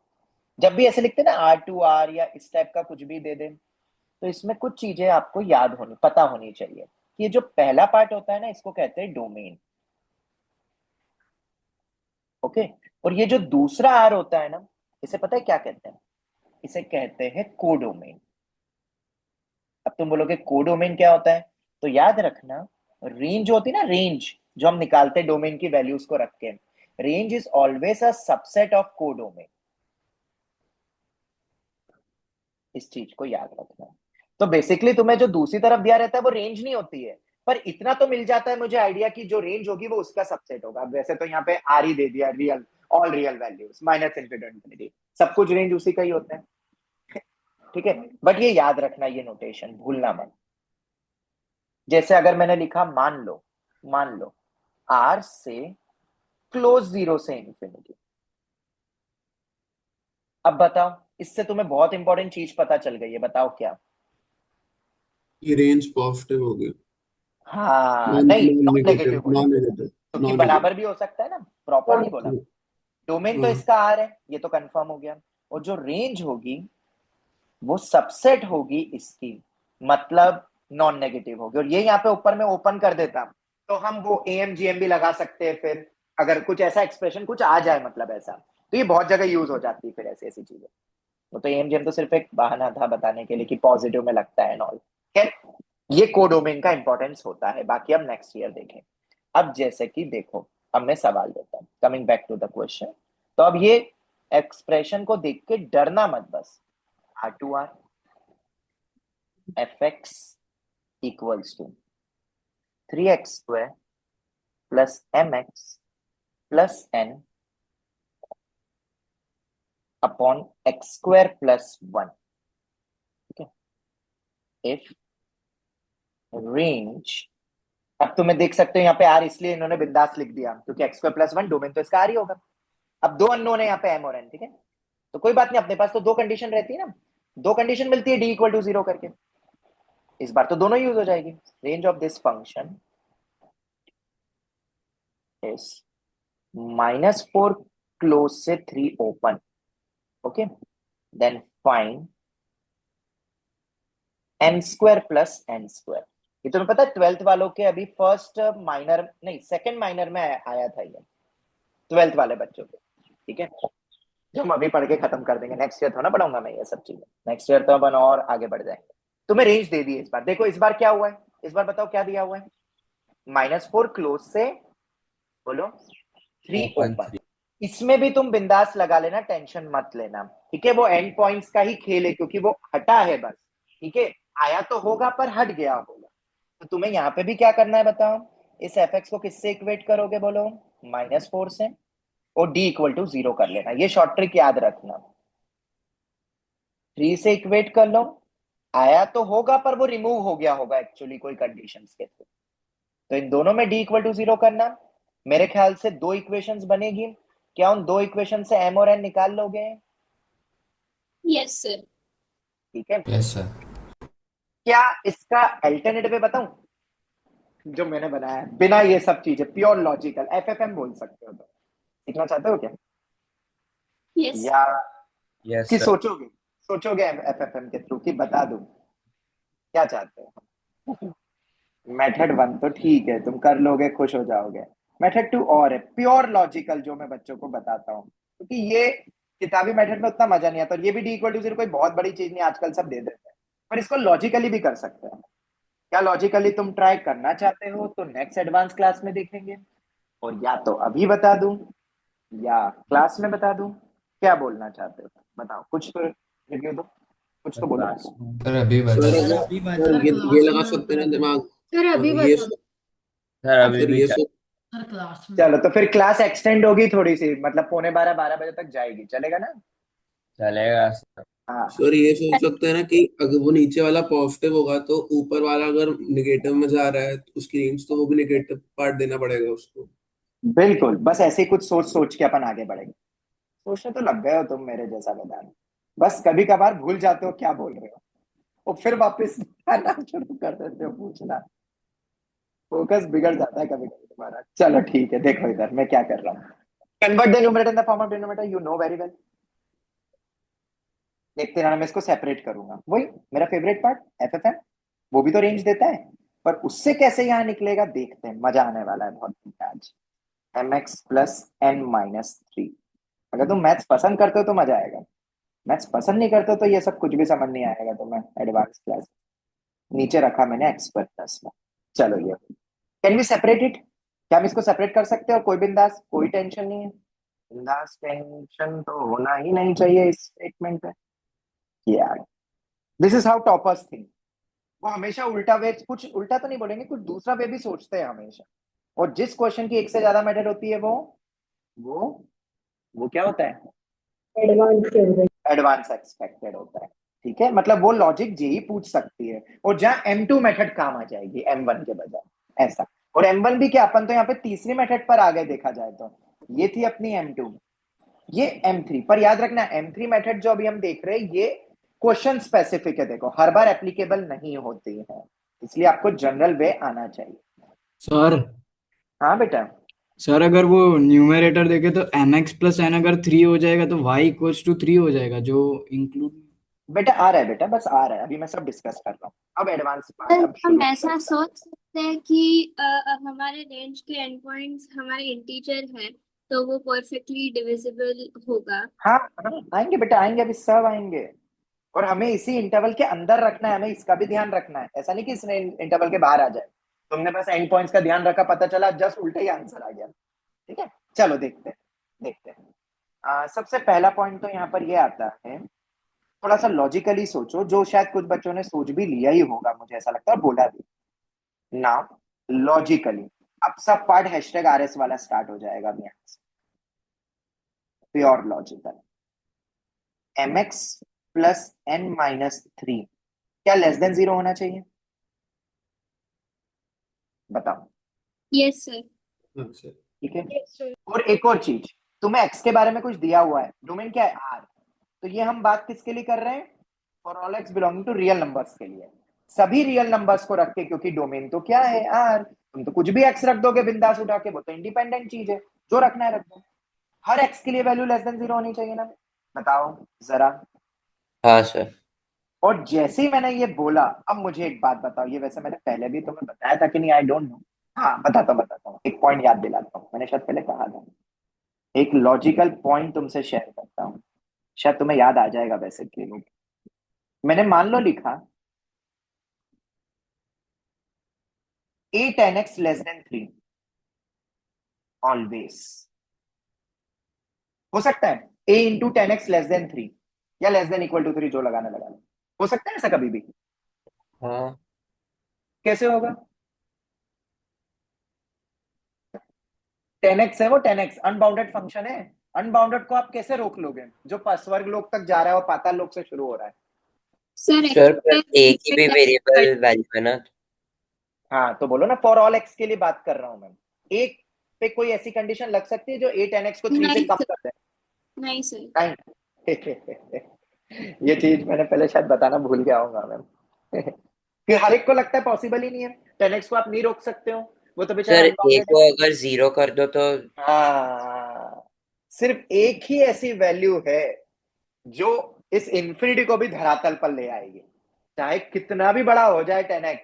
जब भी ऐसे लिखते हैं ना R2R या इस टाइप का कुछ भी दे दे, तो इसमें कुछ चीजें आपको याद होनी, पता होनी चाहिए कि ये जो पहला पार्ट होता है ना, इसको कहते हैं डोमेन। ओके। और ये जो दूसरा आर होता है ना, इसे पता है क्या कहते हैं? इसे कहते हैं कोडोमेन। अब तुम बोलोगे कोडोमेन क्या होता है, तो याद रखना, रेंज होती है ना, रेंज जो हम निकालते हैं डोमेन की वैल्यूज को रख के, range is always a subset of codomain. इस चीज को याद रखना। तो बेसिकली तुम्हें जो दूसरी तरफ दिया रहता है वो रेंज नहीं होती है, पर इतना तो मिल जाता है मुझे आइडिया कि जो रेंज होगी वो उसका सबसेट होगा। अब वैसे तो यहाँ पे आर ही दे दिया, real all real values minus infinity, सब कुछ रेंज उसी का ही होता है। ठीक है, बट ये याद रखना, ये नोटेशन भूलना मत। जैसे अगर मैंने लिखा मान लो आर से क्लोज जीरो से इंफिनिटी। अब बताओ, इससे तुम्हें बहुत इंपॉर्टेंट चीज पता चल गई है, बताओ क्या? ये रेंज पॉजिटिव हो गया, हाँ नॉन नहीं, नॉन नॉन नेगेटिव, नेगेटिव बोला, नॉन नेगेटिव, क्योंकि नॉन बराबर नेगेटिव। भी हो सकता है ना, प्रॉपर नहीं बोला। डोमेन तो इसका आर है, ये तो कंफर्म हो गया। और जो रेंज होगी वो सबसेट होगी इसकी, मतलब नॉन नेगेटिव होगी। और ये यहाँ पे ऊपर में ओपन कर देता, तो हम वो AMGM भी लगा सकते हैं फिर, अगर कुछ ऐसा एक्सप्रेशन कुछ आ जाए, मतलब ऐसा। तो ये बहुत जगह यूज हो जाती है फिर ऐसी ऐसी चीजें। वो तो AMGM तो सिर्फ एक बहाना था बताने के लिए कि पॉजिटिव में लगता है नॉल। खैर, ये कोडोमेन का इंपॉर्टेंस होता है, बाकी हम नेक्स्ट ईयर देखें। अब जैसे कि देखो, अब मैं सवाल देता हूँ, coming back to the question. तो अब ये एक्सप्रेशन को देख के डरना मत बस। R2R fx equals to 3x square plus mx plus n upon x square plus 1। ठीक है, if range, अब तुम्हें देख सकते हो यहाँ पे आर इसलिए इन्होंने बिंदास लिख दिया क्योंकि x स्क्वायर प्लस 1 डोमेन तो इसका आर ही होगा। अब दो अननोन है यहाँ पे m और n, ठीक है, तो कोई बात नहीं, अपने पास तो दो कंडीशन रहती है ना, दो कंडीशन मिलती है d इक्वल टू 0 करके। इस बार तो दोनों यूज हो जाएगी। Range of this function is -4 close से 3 open. Okay, then find m square plus n square. ये तुम्हें पता है 12th वालों के अभी फर्स्ट माइनर नहीं सेकंड माइनर में आया था ये, 12th वाले बच्चों के। ठीक है, जो हम अभी पढ़ के खत्म कर देंगे, नेक्स्ट ईयर थोड़ा पढ़ाऊंगा मैं ये सब चीजें, नेक्स्ट ईयर तो अपन और आगे बढ़ जाएंगे। तुम्हें रेंज दे दी है इस बार। देखो इस बार क्या हुआ है, इस बार बताओ क्या दिया हुआ है? -4 क्लोज से, बोलो, 3 ओपन। इसमें भी तुम बिंदास लगा लेना, टेंशन मत लेना। ठीक है, वो एंड पॉइंट्स का ही खेल है क्योंकि वो हटा है बस। ठीक है, आया तो होगा पर हट गया होगा। तो तुम्हें यहाँ पे भी क्या करना है बताओ? इस fx को किससे इक्वेट करोगे, बोलो? -4 से, और d इक्वल टू 0 कर लेना। ये शॉर्ट ट्रिक याद रखना, 3 से इक्वेट कर लो, आया तो होगा पर वो रिमूव हो गया होगा एक्चुअली कोई कंडीशंस के थ्रू। तो इन दोनों में d इक्वल टू 0 करना। मेरे ख्याल से दो इक्वेशंस बनेगी, क्या उन दो इक्वेशन से m और n निकाल लोगे? Yes sir. ठीक है, यस सर। क्या इसका अल्टरनेटिव बताऊं जो मैंने बनाया है, बिना ये सब चीजें, प्योर लॉजिकल FFM बोल सकते हो। तो सीखना चाहते हो क्या? यस। या यस कि सर। सोचोगे FFM के थ्रू कि बता दूं? क्या चाहते हो? मेथड 1 तो ठीक है, तुम कर लोगे, खुश हो जाओगे। मेथड 2 और है, प्योर लॉजिकल, जो मैं बच्चों को बताता हूँ, क्योंकि ये किताबी मेथड में उतना मजा नहीं आता। और ये भी d इक्वल टू 0 कोई बहुत बड़ी चीज नहीं, आजकल सब दे देते हैं, पर इसको लॉजिकली भी कर सकते हैं। क्या लॉजिकली तुम ट्राई करना चाहते हो तो नेक्स्ट एडवांस क्लास में देखेंगे, और या तो अभी बता दूं या क्लास में बता दूं, क्या बोलना चाहते हो? बताओ, कुछ तो रिव्यू दो, कुछ तो बोलो। सर अभी सर बता। अगर ये लगा सकते हैं ना दिमाग, सर अभी ये बता। सर अभी सर भी ये चाहिए। चलो तो फिर क्लास एक्सटेंड होगी थोड़ी सी, मतलब 11:45 बजे तक जाएगी, चलेगा ना? चलेगा सर। हाँ सर ये सोच सकते हैं ना कि अगर वो नीचे वाला पॉजिटिव होगा तो ऊपर वाला अगर निगेटिव में जा रहा है तो उसकी रेंज, तो वो भी निगेटिव पार्ट देना पड़ेगा उसको। बिल्कुल, बस ऐसे ही कुछ सोच सोच के अपन आगे बढ़ेंगे। सोचने तो लग गए हो तुम मेरे जैसा मैदान, बस कभी कभार भूल जाते हो क्या बोल रहे हो, और फिर वापस आना शुरू कर देते हो पूछना। फोकस बिगड़ जाता है कभी कभी तुम्हारा। चलो ठीक है, देखो इधर मैं क्या कर रहा हूँ। Convert the numerator in the form of denominator, you know very well. देखते रहना, मैं इसको सेपरेट करूंगा, वही मेरा फेवरेट पार्ट एफएफएम, वो भी तो रेंज देता है, पर उससे कैसे यहाँ निकलेगा देखते हैं, मजा आने वाला है बहुत आज। mx plus n minus three. अगर तुम मैथ्स पसंद करते हो तो मजा आएगा, मैथ्स पसंद नहीं करते हो तो ये सब कुछ भी समझ नहीं आएगा तुम्हें। एडवांस क्लास नीचे रखा मैंने एक्सपर्ट प्लस में। चलो ये कैन वी सेपरेट इट, क्या हम इसको सेपरेट कर सकते हैं? और कोई बिंदास, कोई टेंशन नहीं है, बिंदास, टेंशन तो होना ही नहीं चाहिए इस स्टेटमेंट पे यार। This is how toppers think. वो हमेशा उल्टा वे, कुछ उल्टा तो नहीं बोलेंगे, कुछ दूसरा वे भी सोचते हैं हमेशा। और जिस क्वेश्चन की एक से ज्यादा मेथड होती है वो वो क्या होता है? एडवांस एक्सपेक्टेड होता है। ठीक है, मतलब वो लॉजिक जेई पूछ सकती है, और जहां M2 मेथड काम आ जाएगी M1 के बजाय, ऐसा। और M1 भी क्या, अपन तो यहाँ पे तीसरी मेथड पर आ गए देखा जाए तो। ये थी अपनी M2, ये M3। पर याद रखना M3 मेथड जो अभी हम देख रहे हैं ये क्वेश्चन स्पेसिफिक है, देखो हर बार एप्लीकेबल नहीं होती है, इसलिए आपको जनरल वे आना चाहिए। सर हाँ बेटा। सर अगर वो न्यूमरेटर देखे तो mx प्लस n अगर 3 हो जाएगा तो y इक्वल्स टू 3 हो जाएगा, जो इंक्लूड। बेटा आ रहा है बेटा, बस आ रहा है, अभी मैं सब डिस्कस कर रहा हूँ। अब एडवांस पार्ट, अब हम शुरू ऐसा सोच सकते हैं कि हमारे रेंज के एंड पॉइंट्स हमारे इंटीजर है, तो वो परफेक्टली डिविजिबल होगा। हाँ हाँ आएंगे बेटा, आएंगे, अभी सब आएंगे। और हमें इसी इंटरवल के अंदर रखना है, हमें इसका भी ध्यान रखना है, ऐसा नहीं कि इसने इंटरवल के बाहर आ जाए। तुमने बस एंड पॉइंट्स का ध्यान रखा, पता चला जस्ट उल्टे ही आंसर आ गया। ठीक है, चलो देखते हैं देखते हैं। सबसे पहला पॉइंट तो यहाँ पर ये आता है, थोड़ा सा लॉजिकली सोचो, जो शायद कुछ बच्चों ने सोच भी लिया ही होगा, मुझे ऐसा लगता है, बोला भी ना लॉजिकली। अब सब पार्ट #RS वाला स्टार्ट हो जाएगा अब यहाँ से, pure logical. mx plus n minus three क्या लेस देन 0 होना चाहिए? बताओ। Yes sir. ठीक है, और एक और चीज, तुम्हें x के बारे में कुछ दिया हुआ है, डोमेन क्या है r, तो ये हम बात किसके लिए कर रहे हैं? For all x belonging to real numbers के लिए, सभी रियल नंबर्स को रख के, क्योंकि डोमेन तो क्या है r। तुम तो कुछ भी x रख दोगे बिंदास उठा के, वो तो इंडिपेंडेंट चीज है, जो रखना है रख दो। हर x के लिए वैल्यू लेस देन 0 होनी चाहिए ना, बताओ जरा। हाँ सर। और जैसे ही मैंने ये बोला, अब मुझे एक बात बताओ, ये वैसे मैंने पहले भी तुम्हें बताया था कि नहीं, आई डोंट नो। हाँ बताता हूँ, एक पॉइंट याद दिलाता हूँ, मैंने शायद पहले कहा था। एक लॉजिकल पॉइंट तुमसे शेयर करता हूँ, शायद तुम्हें याद आ जाएगा वैसे कि मैंने मान लो लिखा a 10x less than 3 always. हो सकता है a into 10x less than 3 या लेस देन इक्वल टू 3, जो लगाना लगा लो। हो सकता है ऐसा कभी भी? हाँ। कैसे होगा? 10x है वो, 10x अनबाउंडेड फंक्शन है, अनबाउंडेड को आप कैसे रोक लोगे? जो स्वर्ग लोक तक जा रहा है वो पाताल लोक से शुरू हो रहा है। सर पर एक ही भी वेरिएबल वैल्यू है ना। हाँ तो बोलो ना, फॉर ऑल x के लिए बात कर रहा हूं मैं। एक पे कोई ऐसी कंडीशन लग सकती है जो a 10x को 3 से कम कर दे? नहीं सर। नहीं ये चीज मैंने पहले शायद बताना भूल गया होगा मैम कि हर एक को लगता है पॉसिबल ही नहीं है, 10x को आप नहीं रोक सकते हो, वो तो बेचारा सर ए अनबाउंडेड को है। अगर 0 कर दो तो हाँ, सिर्फ एक ही ऐसी वैल्यू है जो इस इंफिनिटी को भी धरातल पर ले आएगी, चाहे कितना भी बड़ा हो जाए 10x,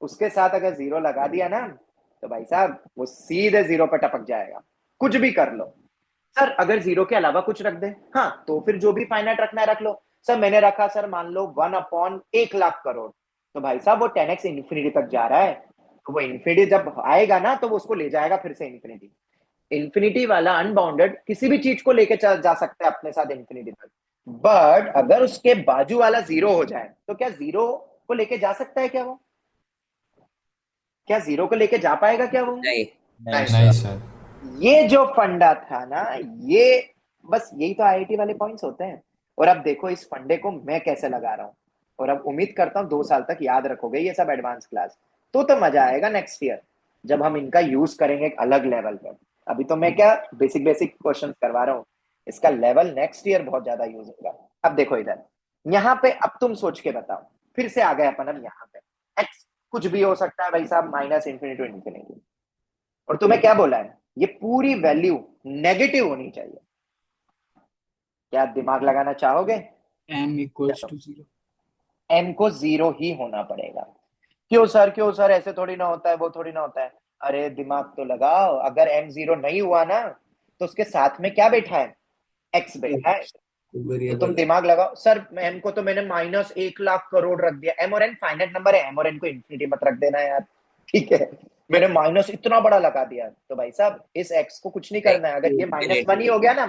उसके साथ अगर 0 लगा दिया ना तो भाई साहब वो सीधे 0 पर टपक जाएगा, कुछ भी कर लो। सर अगर 0 के अलावा कुछ रख दे, हाँ तो फिर जो भी फाइनाइट रखना है रख लो। सर मैंने रखा सर मान लो 1/1,00,000 करोड़, तो भाई साहब वो 10x इंफिनिटी तक जा रहा है, तो वो इंफिनिटी जब आएगा ना तो वो उसको ले जाएगा फिर से इंफिनिटी। इंफिनिटी वाला अनबाउंडेड किसी भी चीज को लेके जा सकता है अपने साथ इंफिनिटी तक, बट अगर उसके बाजू वाला 0 हो जाए तो क्या 0 को लेके जा सकता है क्या वो? क्या 0 को लेके जा पाएगा क्या वो? नहीं। नहीं सर। ये जो फंडा था ना, ये बस यही तो आईआईटी वाले पॉइंट्स होते हैं। और अब देखो इस फंडे को मैं कैसे लगा रहा हूं, और अब उम्मीद करता हूं 2 साल तक याद रखोगे ये सब एडवांस क्लास, तो मजा आएगा नेक्स्ट ईयर जब हम इनका यूज करेंगे एक अलग लेवल पर। अभी तो मैं क्या बेसिक क्वेश्चंस करवा रहा हूँ, इसका लेवल नेक्स्ट ईयर बहुत ज्यादा यूज होगा। अब देखो इधर, यहाँ पे अब तुम सोच के बताओ, फिर से आ गए अपन अब यहाँ पे x कुछ भी हो सकता है भाई साहब, माइनस इंफिनिटी टू इंफिनिटी। और तुम्हें क्या बोला है, ये पूरी वैल्यू नेगेटिव होनी चाहिए। क्या दिमाग लगाना चाहोगे? m equals to 0। m को 0 ही होना पड़ेगा। क्यों सर, क्यों सर, ऐसे थोड़ी ना होता है, वो थोड़ी ना होता है। अरे दिमाग तो लगाओ, अगर m 0 नहीं हुआ ना तो उसके साथ में क्या बैठा है, x बैठा है। तो तुम वेरिएबल दिमाग लगाओ, सर m को तो मैंने -1,00,000 करोड़ रख दिया। m और n फाइनाइट नंबर है, m और n को इंफिनिटी मत रख देना यार, ठीक है। मैंने माइनस इतना बड़ा लगा दिया, तो भाई साहब इस x को कुछ नहीं करना है। अगर ये -1 ही हो गया ना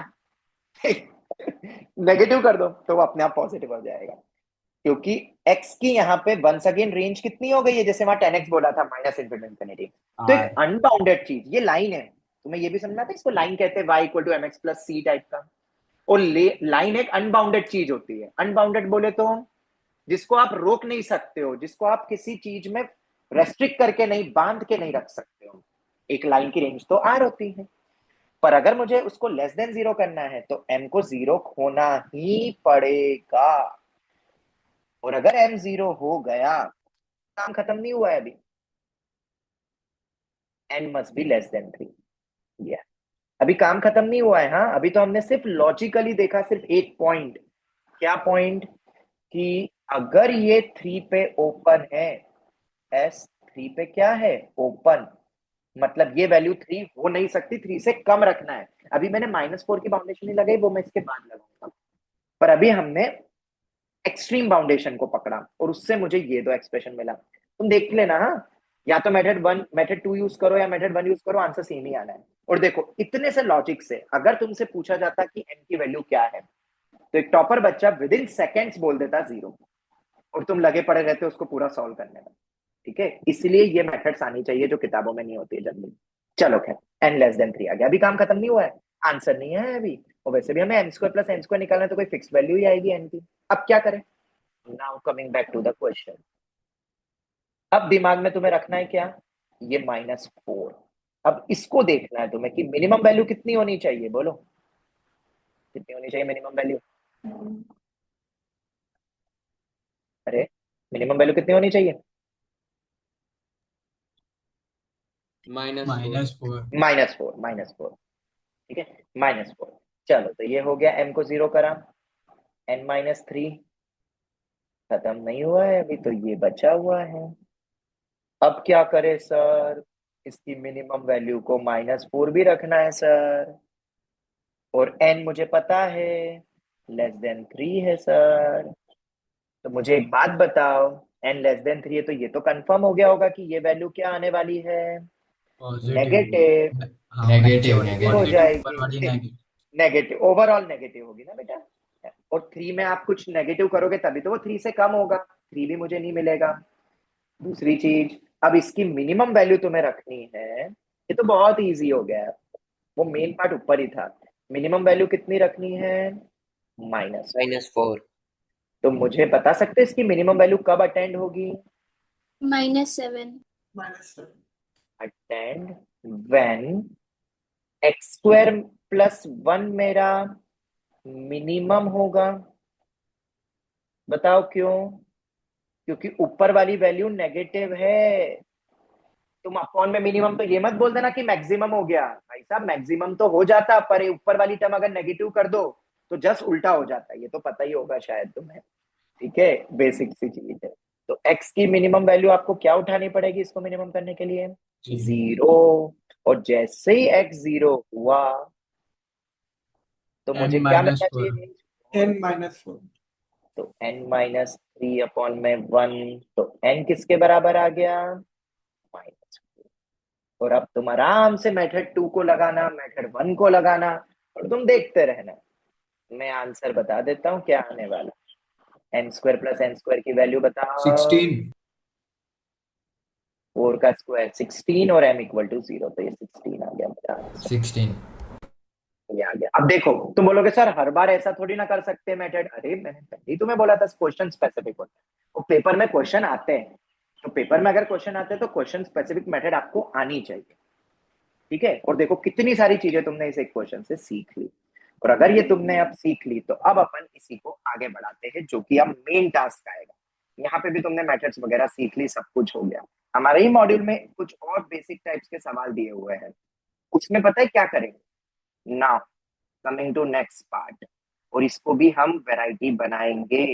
नेगेटिव कर दो तो वो अपने आप पॉजिटिव हो जाएगा, क्योंकि x की यहाँ पे वंस अगेन रेंज कितनी हो गई है, जैसे वहां 10x बोला था, माइनस इंफिनिटी। तो एक अनबाउंडेड चीज, ये लाइन है, तुम्हें ये भी समझना था, इसको लाइन कहते हैं, y equal to mx plus c type का। और लाइन एक अनबाउंडेड चीज होती है। अनबाउंडेड बोले तो जिसको आप रोक नहीं सकते हो, जिसको आप किसी चीज में रेस्ट्रिक्ट करके नहीं, बांध के नहीं रख सकते हो। एक लाइन की रेंज तो r होती है, पर अगर मुझे उसको लेस देन 0 करना है तो m को 0 होना ही पड़ेगा। और अगर m 0 हो गया, काम खत्म नहीं हुआ है अभी, n must be less than 3। अभी काम खत्म नहीं हुआ है। हाँ, अभी तो हमने सिर्फ लॉजिकली देखा, सिर्फ एक पॉइंट। क्या पॉइंट? कि अगर ये 3 पे ओपन है, s 3 पे क्या है, ओपन, मतलब ये वैल्यू 3 हो नहीं सकती, 3 से कम रखना है। अभी मैंने -4 की बाउंडेशन नहीं लगाई, वो मैं इसके बाद लगाऊंगा। पर अभी हमने एक्सट्रीम बाउंडेशन को पकड़ा और उससे मुझे ये दो एक्सप्रेशन मिला। तुम देख लेना, हाँ, या तो मेथड 1 मेथड 2 यूज करो या मेथड 1 यूज करो, आंसर सेम ही आना है। और देखो, इतने से लॉजिक से अगर तुमसे पूछा जाता कि m की वैल्यू क्या है, तो एक टॉपर बच्चा विद इन सेकेंड्स बोल देता 0, और तुम लगे पड़े रहते उसको पूरा सॉल्व करने में। ठीक है, इसलिए ये मेथड्स आनी चाहिए जो किताबों में नहीं होती है जल्दी। चलो खैर, n लेस देन 3 आ गया। अभी काम खत्म नहीं हुआ है, आंसर नहीं है अभी, और वैसे भी हमें m² प्लस n² निकालना है, तो कोई फिक्स वैल्यू ही आएगी n की। अब क्या करें? Now coming back to the question, अब दिमाग में तुम्हें रखना है क्या, ये -4। अब इसको देखना है तुम्हें कि मिनिमम वैल्यू कितनी होनी चाहिए, बोलो कितनी होनी चाहिए मिनिमम वैल्यू? अरे मिनिमम वैल्यू कितनी होनी चाहिए? -4। -4 ठीक है, -4। चलो, तो ये हो गया, m को 0 करा, n-3 खत्म नहीं हुआ है अभी, तो ये बचा हुआ है। अब क्या करे सर, इसकी मिनिमम वैल्यू को -4 भी रखना है सर, और n मुझे पता है लेस देन 3 है सर। तो मुझे एक बात बताओ, n लेस देन 3 है तो ये तो कंफर्म हो गया होगा कि ये वैल्यू क्या आने वाली है, नेगेटिव। नेगेटिव हो नेगेटिव जाएगी नेगेटिव, ओवरऑल नेगेटिव होगी ना बेटा। और 3 में आप कुछ नेगेटिव करोगे तभी तो वो 3 से कम होगा, 3 भी मुझे नहीं मिलेगा। दूसरी चीज, अब इसकी मिनिमम वैल्यू तुम्हें रखनी है, ये तो बहुत इजी हो गया, वो मेन पार्ट ऊपर ही था। मिनिमम वैल्यू कितनी रखनी है, -4। तो मुझे बता सकते हैं इसकी मिनिमम वैल्यू कब अटेंड होगी? -7। अटेंड व्हेन x² प्लस 1 मेरा मिनिमम होगा। बताओ क्यों? क्योंकि ऊपर वाली वैल्यू नेगेटिव है। तुम अपॉन में मिनिमम तो ये मत बोल देना कि मैक्सिमम हो गया, भाई साहब मैक्सिमम तो हो जाता, पर ऊपर वाली टर्म अगर नेगेटिव कर दो तो जस्ट उल्टा हो जाता है, ये तो पता ही होगा शायद तुम्हें। ठीक है, बेसिक सी चीज है। तो x की मिनिमम वैल्यू आपको क्या उठानी पड़ेगी इसको मिनिमम करने के लिए? 0। और जैसे ही x 0 हुआ तो मुझे क्या मिलना चाहिए? n-4। तो n-3 अपॉन में 1, तो n किसके बराबर आ गया? -4। और अब तुम आराम से मेथड 2 को लगाना, मेथड 1 को लगाना, और तुम देखते रहना। मैं आंसर बता देता हूँ क्या आने वाला। n² प्लस n² की वैल्यू बताओ। 16। 4 का स्क्वायर 16 और m इक्वल टू 0, तो ये 16 आ गया मेरा आंसर। 16। ये आ गया। अब देखो, तुम बोलोगे सर हर बार ऐसा थोड़ी ना कर सकते मेथड। अरे मैंने पहले ही तुम्हें बोला था क्वेश्चन स्पेसिफिक होता है, वो पेपर में क्वेश्चन आते हैं, तो पेपर में अगर क्वेश्चन आते हैं तो क्वेश्चन स्पेसिफिक मेथड आपको आनी चाहिए। ठीक है, और देखो कितनी सारी चीजें तुमने इस एक क्वेश्चन से सीख ली, और अगर ये तुमने अब सीख ली तो अब अपन इसी को आगे बढ़ाते हैं, जो कि अब मेन टास्क आएगा। यहाँ पे भी तुमने मेथड्स वगैरह सीख ली, सब कुछ हो गया। हमारे ही मॉड्यूल में कुछ और बेसिक टाइप्स के सवाल दिए हुए हैं, उसमें पता है क्या करेंगे? Now coming to next part, और इसको भी हम वैरायटी बनाएंगे,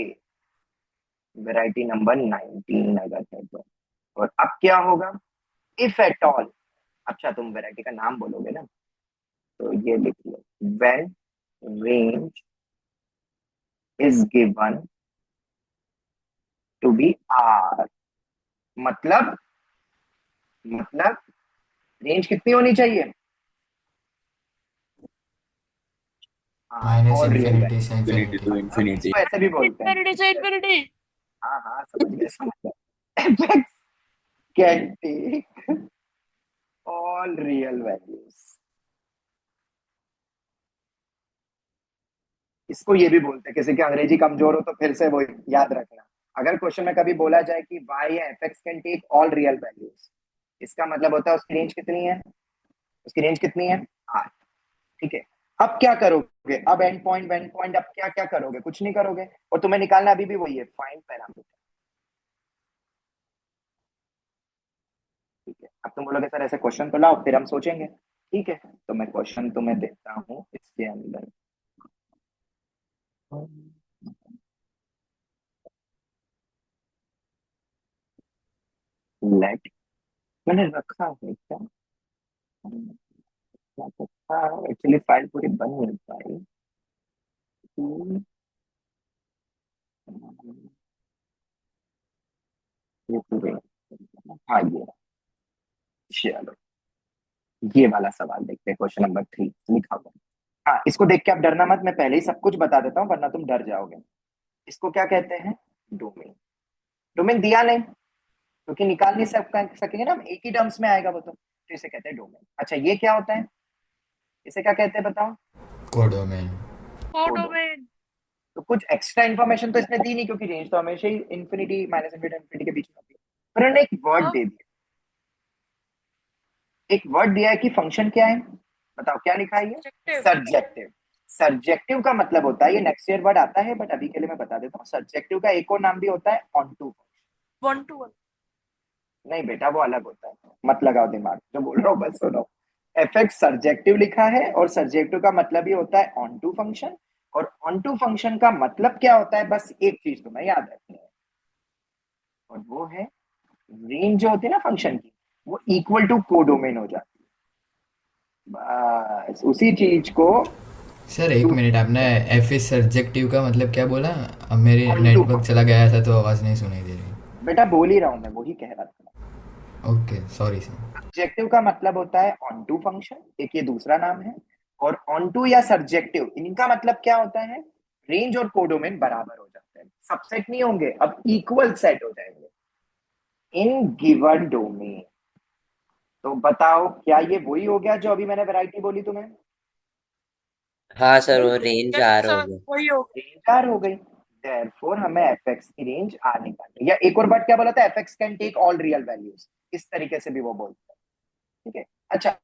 वैरायटी नंबर 19 अगर है तो। और अब क्या होगा? इफ एट ऑल, अच्छा तुम वैरायटी का नाम बोलोगे ना, तो ये लिख लो, when range is given to be R, मतलब रेंज कितनी होनी चाहिए? माइनस ऑल रियल इन्फिनिटी से infinity इन्फिनिटी। to हम infinity. इसको ऐसे भी बोलते हैं। इन्फिनिटी से इन्फिनिटी। हाँ हाँ, समझ गए समझ गए। fx can take all real values। इसको ये भी बोलते हैं, किसी की अंग्रेजी कमजोर हो तो फिर से वो याद रखना, अगर क्वेश्चन में कभी बोला जाए कि y या fx can take all real values, इसका मतलब होता है उसकी रेंज कितनी है? उसकी रेंज कितनी है? r। ठीक है, अब क्या करोगे? अब एंड पॉइंट अब क्या क्या करोगे? कुछ नहीं करोगे, और तुम्हें निकालना अभी भी वही है, फाइंड पैरामीटर। ठीक है, अब तुम बोलोगे सर ऐसे क्वेश्चन तो लाओ, फिर हम सोचेंगे। ठीक है, तो मैं क्वेश्चन तुम्हें देता हूँ इसके अंदर। लेट, मैंने रखा है क्या? एक्चुअली फाइल पूरी बन नहीं पाई। ये पूरे, हाँ ये, चलो ये वाला सवाल देखते हैं, क्वेश्चन नंबर 3 लिखा हुआ है। हाँ, इसको देख के आप डरना मत, मैं पहले ही सब कुछ बता देता हूँ वरना तुम डर जाओगे। इसको क्या कहते हैं? डोमेन। डोमेन दिया नहीं, क्योंकि निकाल नहीं सकेंगे ना हम, एक ही टर्म्स में आएगा वो तो इसे कहते हैं डोमेन। अच्छा ये क्या होता है? इसे क्या कहते हैं बताओ? कोडोमेन। कोडोमेन। तो कुछ एक्स्ट्रा इन्फॉर्मेशन तो इसने दी नहीं, क्योंकि रेंज तो हमेशा ही इन्फिनिटी माइनस इन्फिनिटी के बीच में होती है, पर उन्होंने एक वर्ड दे दिया, एक वर्ड दिया है कि फंक्शन क्या है, बताओ क्या लिखा है ये? सर्जेक्टिव। सर्जेक्टिव का मतलब होता है, ये नेक्स्ट ईयर वर्ड आता है बट अभी के लिए मैं बता देता हूँ, सर्जेक्टिव का एक और नाम भी होता है ऑन टू फंक्शन। 1 to 1। नहीं बेटा, वो अलग होता है, मत लगाओ दिमाग, जो बोल रहा हूँ बस सुनो। एफएक्स सर्जेक्टिव लिखा है, और सर्जेक्टिव का मतलब ही होता है ऑन टू फंक्शन, और ऑन टू फंक्शन का मतलब क्या होता है? बस एक चीज तुम्हें याद रखनी है, और वो है रेंज जो होती है ना फंक्शन की, वो इक्वल टू कोडोमेन हो जाती है। बस उसी चीज को सर एक मिनट, आपने एफ इज सब्जेक्टिव का मतलब क्या बोला? अब मेरे ऑन टू नेटवर्क चला गया था तो आवाज़ नहीं सुनाई दे रही। बेटा बोल ही रहा हूं मैं, वही कह रहा था। Okay sorry sir. सब्जेक्टिव का मतलब होता है ऑन टू फंक्शन, एक ये दूसरा नाम है, और ऑन टू या सब्जेक्टिव इनका मतलब क्या होता है? रेंज और कोडोमेन बराबर हो जाते हैं, सबसेट नहीं होंगे, अब इक्वल सेट हो जाएंगे इन गिवन डोमेन। तो बताओ क्या ये वही हो गया जो अभी मैंने वैरायटी बोली तुम्हें? हाँ सर, वो रेंज यस आर हो सर, गया। वही हो। रेंज आर हो गई, देयरफॉर हमें एफएक्स की रेंज आर निकालनी है। या एक और बात क्या बोला था? FX can take all real values, इस तरीके से भी वो बोलते हैं। ठीक है, अच्छा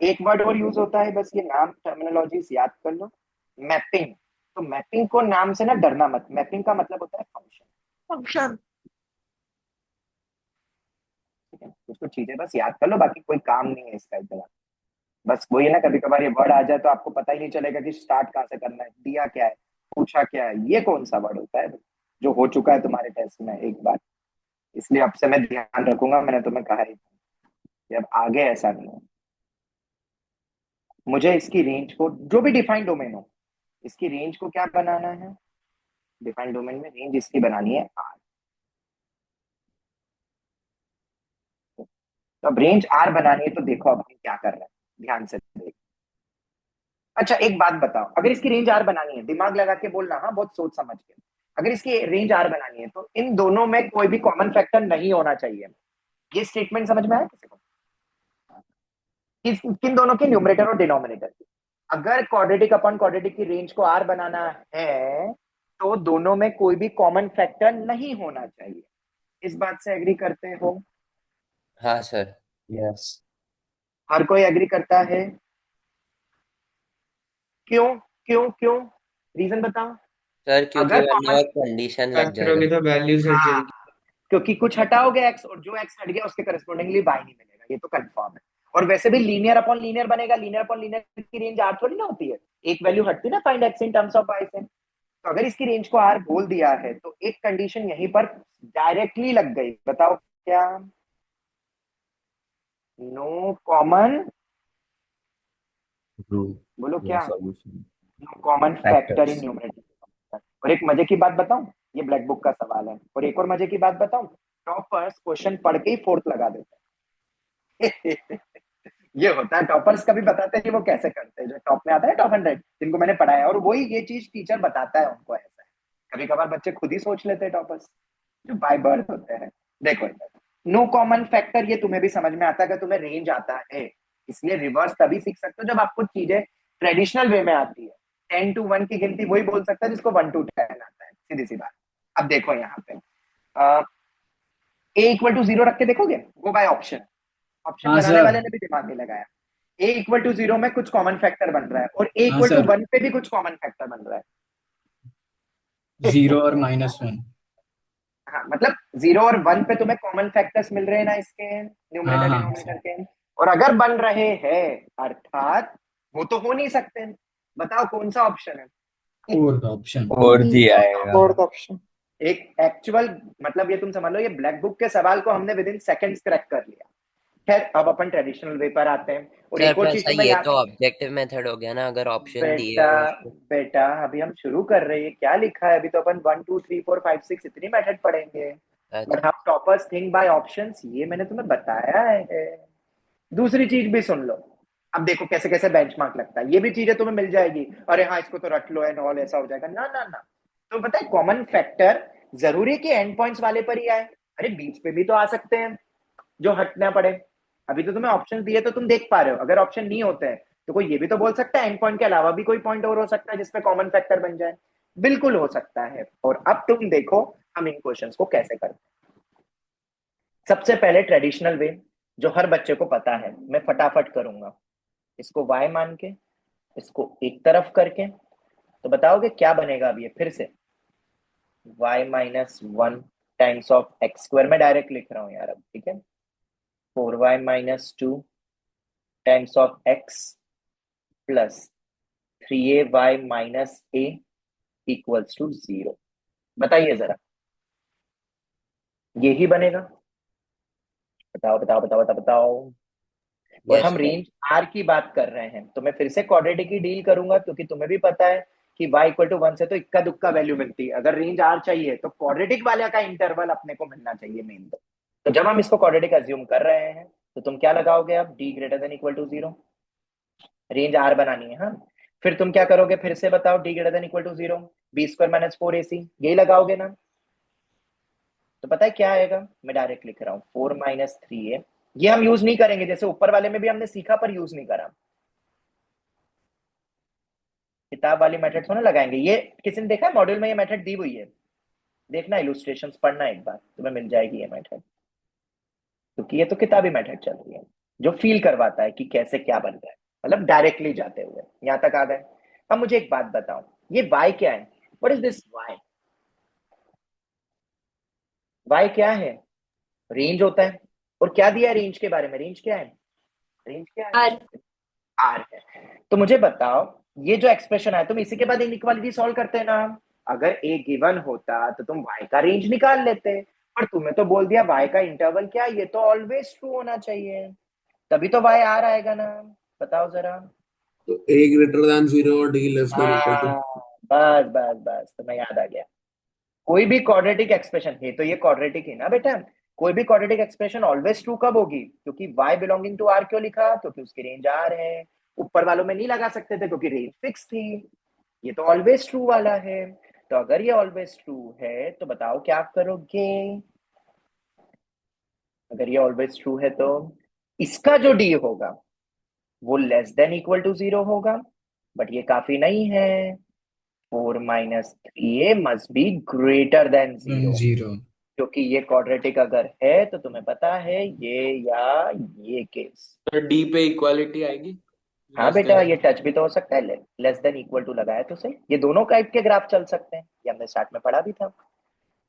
एक वर्ड और यूज होता है, बस ये नाम टर्मिनोलॉजीज याद कर लो, मैपिंग। तो मैपिंग को नाम से ना डरना मत, मैपिंग का मतलब होता है फंक्शन। फंक्शन। ठीक है, कुछ कुछ चीजें बस याद कर लो, बाकी कोई काम नहीं है इसका इतना। बस वही है ना, कभी कभार ये वर्ड आ जाए तो आपको पता ही नहीं चलेगा कि स्टार्ट कहाँ से करना है, दिया क्या है, पूछा क्या है, ये कौन सा वर्ड होता है जो हो चुका है तुम्हारे टेस्ट में एक बार। इसलिए अब से मैं ध्यान रखूंगा, मैंने तुम्हें कहा ही था कि अब आगे ऐसा नहीं हो। मुझे इसकी रेंज को, जो भी डिफाइंड डोमेन हो, इसकी रेंज को क्या बनाना है? डिफाइंड डोमेन में रेंज इसकी बनानी है आर। तो अब रेंज आर बनानी है, तो देखो अब हम क्या कर रहे हैं, ध्यान से देखो। अच्छा एक बात बताओ, अगर इसकी रेंज आर बनानी है, दिमाग लगा के बोलना, हाँ बहुत सोच समझ के, अगर इसकी रेंज आर बनानी है तो इन दोनों में कोई भी कॉमन फैक्टर नहीं होना चाहिए। ये स्टेटमेंट समझ में आया किसी को? किन दोनों के, न्यूमरेटर और डिनोमिनेटर की। अगर क्वाड्रेटिक अपॉन क्वाड्रेटिक की रेंज को आर बनाना है तो दोनों में कोई भी कॉमन फैक्टर नहीं होना चाहिए। इस बात से एग्री करते हो? हाँ सर। Yes. हर कोई एग्री करता है? क्यों क्यों क्यों? रीजन बताओ। सर क्योंकि अगर वरना कॉमन, और कंडीशन लग फैक्टर होगी जाएगा। तो वैल्यूज हट हाँ, जाएगी। क्योंकि कुछ हटाओगे एक्स और जो एक्स हट गया उसके करस्पॉन्डिंगली वाई नहीं मिलेगा, ये तो कंफर्म है। और वैसे भी लीनियर अपॉन लीनियर बनेगा, लीनियर अपॉन लीनियर की रेंज आर थोड़ी ना होती है, एक वैल्यू हटती ना find x in terms of y से। तो अगर इसकी रेंज को आर बोल दिया है तो एक कंडीशन यहीं पर डायरेक्टली लग गई, बताओ क्या? नो कॉमन, बोलो क्या? No common factor in numerator. और एक मजे की बात बताऊं, ये ब्लैक बुक का सवाल है, और एक और मजे की बात बताऊं, टॉपर्स क्वेश्चन पढ़ के ही फोर्थ लगा देते हैं। ये होता है, टॉपर्स कभी बताते हैं कि वो कैसे करते हैं, जो टॉप में आता है टॉप 100 जिनको मैंने पढ़ाया, और वही ये चीज टीचर बताता है उनको, ऐसा है। कभी कभार बच्चे खुद ही सोच लेते हैं टॉपर्स, जो बाय बर्थ होते हैं। देखो, नो कॉमन फैक्टर ये तुम्हें भी समझ में आता है कि तुम्हें रेंज आता है, इसलिए रिवर्स तभी सीख सकते हो जब आपको चीजें ट्रेडिशनल वे में आती है। 10 to 1 की गिनती वही बोल सकता है जिसको 1 to 10 आता है, सीधी सी बात। अब देखो यहाँ पे ए इक्वल टू 0 रख के देखोगे, वो बाय ऑप्शन, ऑप्शन हाँ बनाने सर। वाले ने भी दिमाग नहीं लगाया। ए इक्वल टू 0 में कुछ कॉमन फैक्टर बन रहा है, और ए हाँ इक्वल टू सर, 1 पे भी कुछ कॉमन फैक्टर बन रहा है। 0 और -1। हाँ, मतलब 0 और 1 पे तुम्हें कॉमन फैक्टर्स मिल रहे हैं ना इसके, हाँ न्यूमरेटर हाँ डिनोमिनेटर सर। के, और अगर बन रहे हैं अर्थात वो तो हो नहीं सकते। बताओ कौन सा ऑप्शन है? Fourth option. और दिया आएगा। Fourth option. एक एक्चुअल, मतलब ये तुम समझ लो, ये ब्लैक बुक के सवाल को हमने विद इन सेकंड्स क्रैक कर लिया। खैर, अब अपन ट्रेडिशनल वे पर आते हैं, और सर एक और पर चीज ऐसा तुम्हें ये याद, तो ऑब्जेक्टिव मेथड हो गया ना, अगर ऑप्शन दिए बेटा, हो तो। बेटा अभी हम शुरू कर रहे हैं, क्या लिखा है अभी तो अपन 1 2 3 4 5 6 इतनी मेथड पढ़ेंगे। अच्छा but how toppers think by options, ये मैंने तुम्हें बताया है। दूसरी चीज भी सुन लो, अब देखो कैसे कैसे बेंचमार्क लगता है, ये भी चीजें तुम्हें मिल जाएगी। अरे हाँ, इसको तो रट लो एंड ऑल, ऐसा हो जाएगा ना ना ना। तो पता है कॉमन फैक्टर जरूरी है कि एंड पॉइंट्स वाले पर ही आए? अरे बीच पे भी तो आ सकते हैं जो हटना पड़े। अभी तो तुम्हें ऑप्शन दिए तो तुम देख पा रहे हो, अगर ऑप्शन नहीं होते हैं तो कोई ये भी तो बोल सकता है एंड पॉइंट के अलावा भी कोई पॉइंट और हो सकता है जिसपे कॉमन फैक्टर बन जाए। बिल्कुल हो सकता है। और अब तुम देखो हम इन क्वेश्चंस को कैसे करते हैं। सबसे पहले ट्रेडिशनल वे, जो हर बच्चे को पता है, मैं फटाफट करूंगा। इसको y मान के, इसको एक तरफ करके, तो बताओगे क्या बनेगा? अब ये फिर से y minus 1 times of x square, में डायरेक्ट लिख रहा हूं यार अब, ठीक है। 4y minus 2 times of x plus 3ay minus a equals to 0। बताइए जरा, यही बनेगा? बताओ बताओ बताओ बताओ बताओ। और यस हम सर। रेंज आर की बात कर रहे हैं, तो मैं फिर से क्वाड्रेटिक की डील करूंगा, क्योंकि तुम्हें भी पता है कि y इक्वल टू 1 से तो इक्का दुक्का वैल्यू मिलती है। अगर रेंज आर चाहिए तो क्वाड्रेटिक वाले का इंटरवल अपने को मिलना चाहिए मेन। तो जब हम इसको क्वाड्रेटिक अज्यूम कर रहे हैं तो तुम क्या लगाओगे? अब d greater than equal to 0, range R बनानी है। हाँ, फिर तुम क्या करोगे? फिर से बताओ, d greater than equal to 0, B square minus 4ac, यही लगाओगे ना? तो पता है क्या आएगा? मैं डायरेक्ट लिख रहा हूँ 4 माइनस 3a। ये हम यूज नहीं करेंगे, जैसे ऊपर वाले में भी हमने सीखा पर यूज नहीं करा। किताब वाली मेथड थोड़ा लगाएंगे, ये किसी ने देखा है मॉड्यूल में ये मेथड दी हुई है? देखना, इलुस्ट्रेशंस पढ़ना, एक बार तुम्हें मिल जाएगी ये मेथड, क्योंकि ये तो किताबी मेथड चल रही है जो फील करवाता है कि कैसे क्या बन रहा है, मतलब डायरेक्टली जाते हुए यहां तक आ गए। अब मुझे एक बात बताओ, ये y क्या है? What is this y? y क्या है? रेंज होता है। और क्या दिया है रेंज के बारे में? रेंज क्या है? रेंज क्या है? आर। आर है। तो मुझे बताओ, ये जो एक्सप्रेशन है, तुम इसी के बाद इनइक्वालिटी सॉल्व करते हैं ना। अगर ए गिवन होता तो तुम y का रेंज निकाल लेते, पर तुम्हें तो बोल दिया y का इंटरवल क्या है, ये तो ऑलवेज ट्रू होना चाहिए, तभी तो y आर आएगा ना। बताओ जरा। तो a ग्रेटर देन 0 और d less than equal to. हाँ, बस बस बस, तुम्हें याद आ गया। कोई भी क्वाड्रेटिक एक्सप्रेशन है, तो ये क्वाड्रेटिक है ना बेटा, कोई भी क्वाड्रेटिक एक्सप्रेशन ऑलवेज ट्रू कब होगी? क्योंकि y बिलोंगिंग टू r क्यों लिखा? क्योंकि उसकी रेंज r है। ऊपर वालों में नहीं लगा सकते थे क्योंकि रेंज फिक्स थी। ये तो ऑलवेज ट्रू वाला है। तो अगर ये ऑलवेज ट्रू है तो बताओ क्या करोगे? अगर ये ऑलवेज ट्रू है तो इसका जो डी होगा वो लेस देन इक्वल टू 0 होगा, बट ये काफी नहीं है। 4 minus 3a must be greater than 0, 0। क्योंकि ये क्वाड्रेटिक अगर है तो तुम्हें पता है ये या ये केस। तो डी पे इक्वालिटी आएगी हाँ लेस बेटा, देन ये टच भी तो हो सकता है, लेस देन इक्वल टू लगाया तो सही, ये दोनों टाइप के ग्राफ चल सकते हैं, ये हमने स्टार्ट में पढ़ा भी था।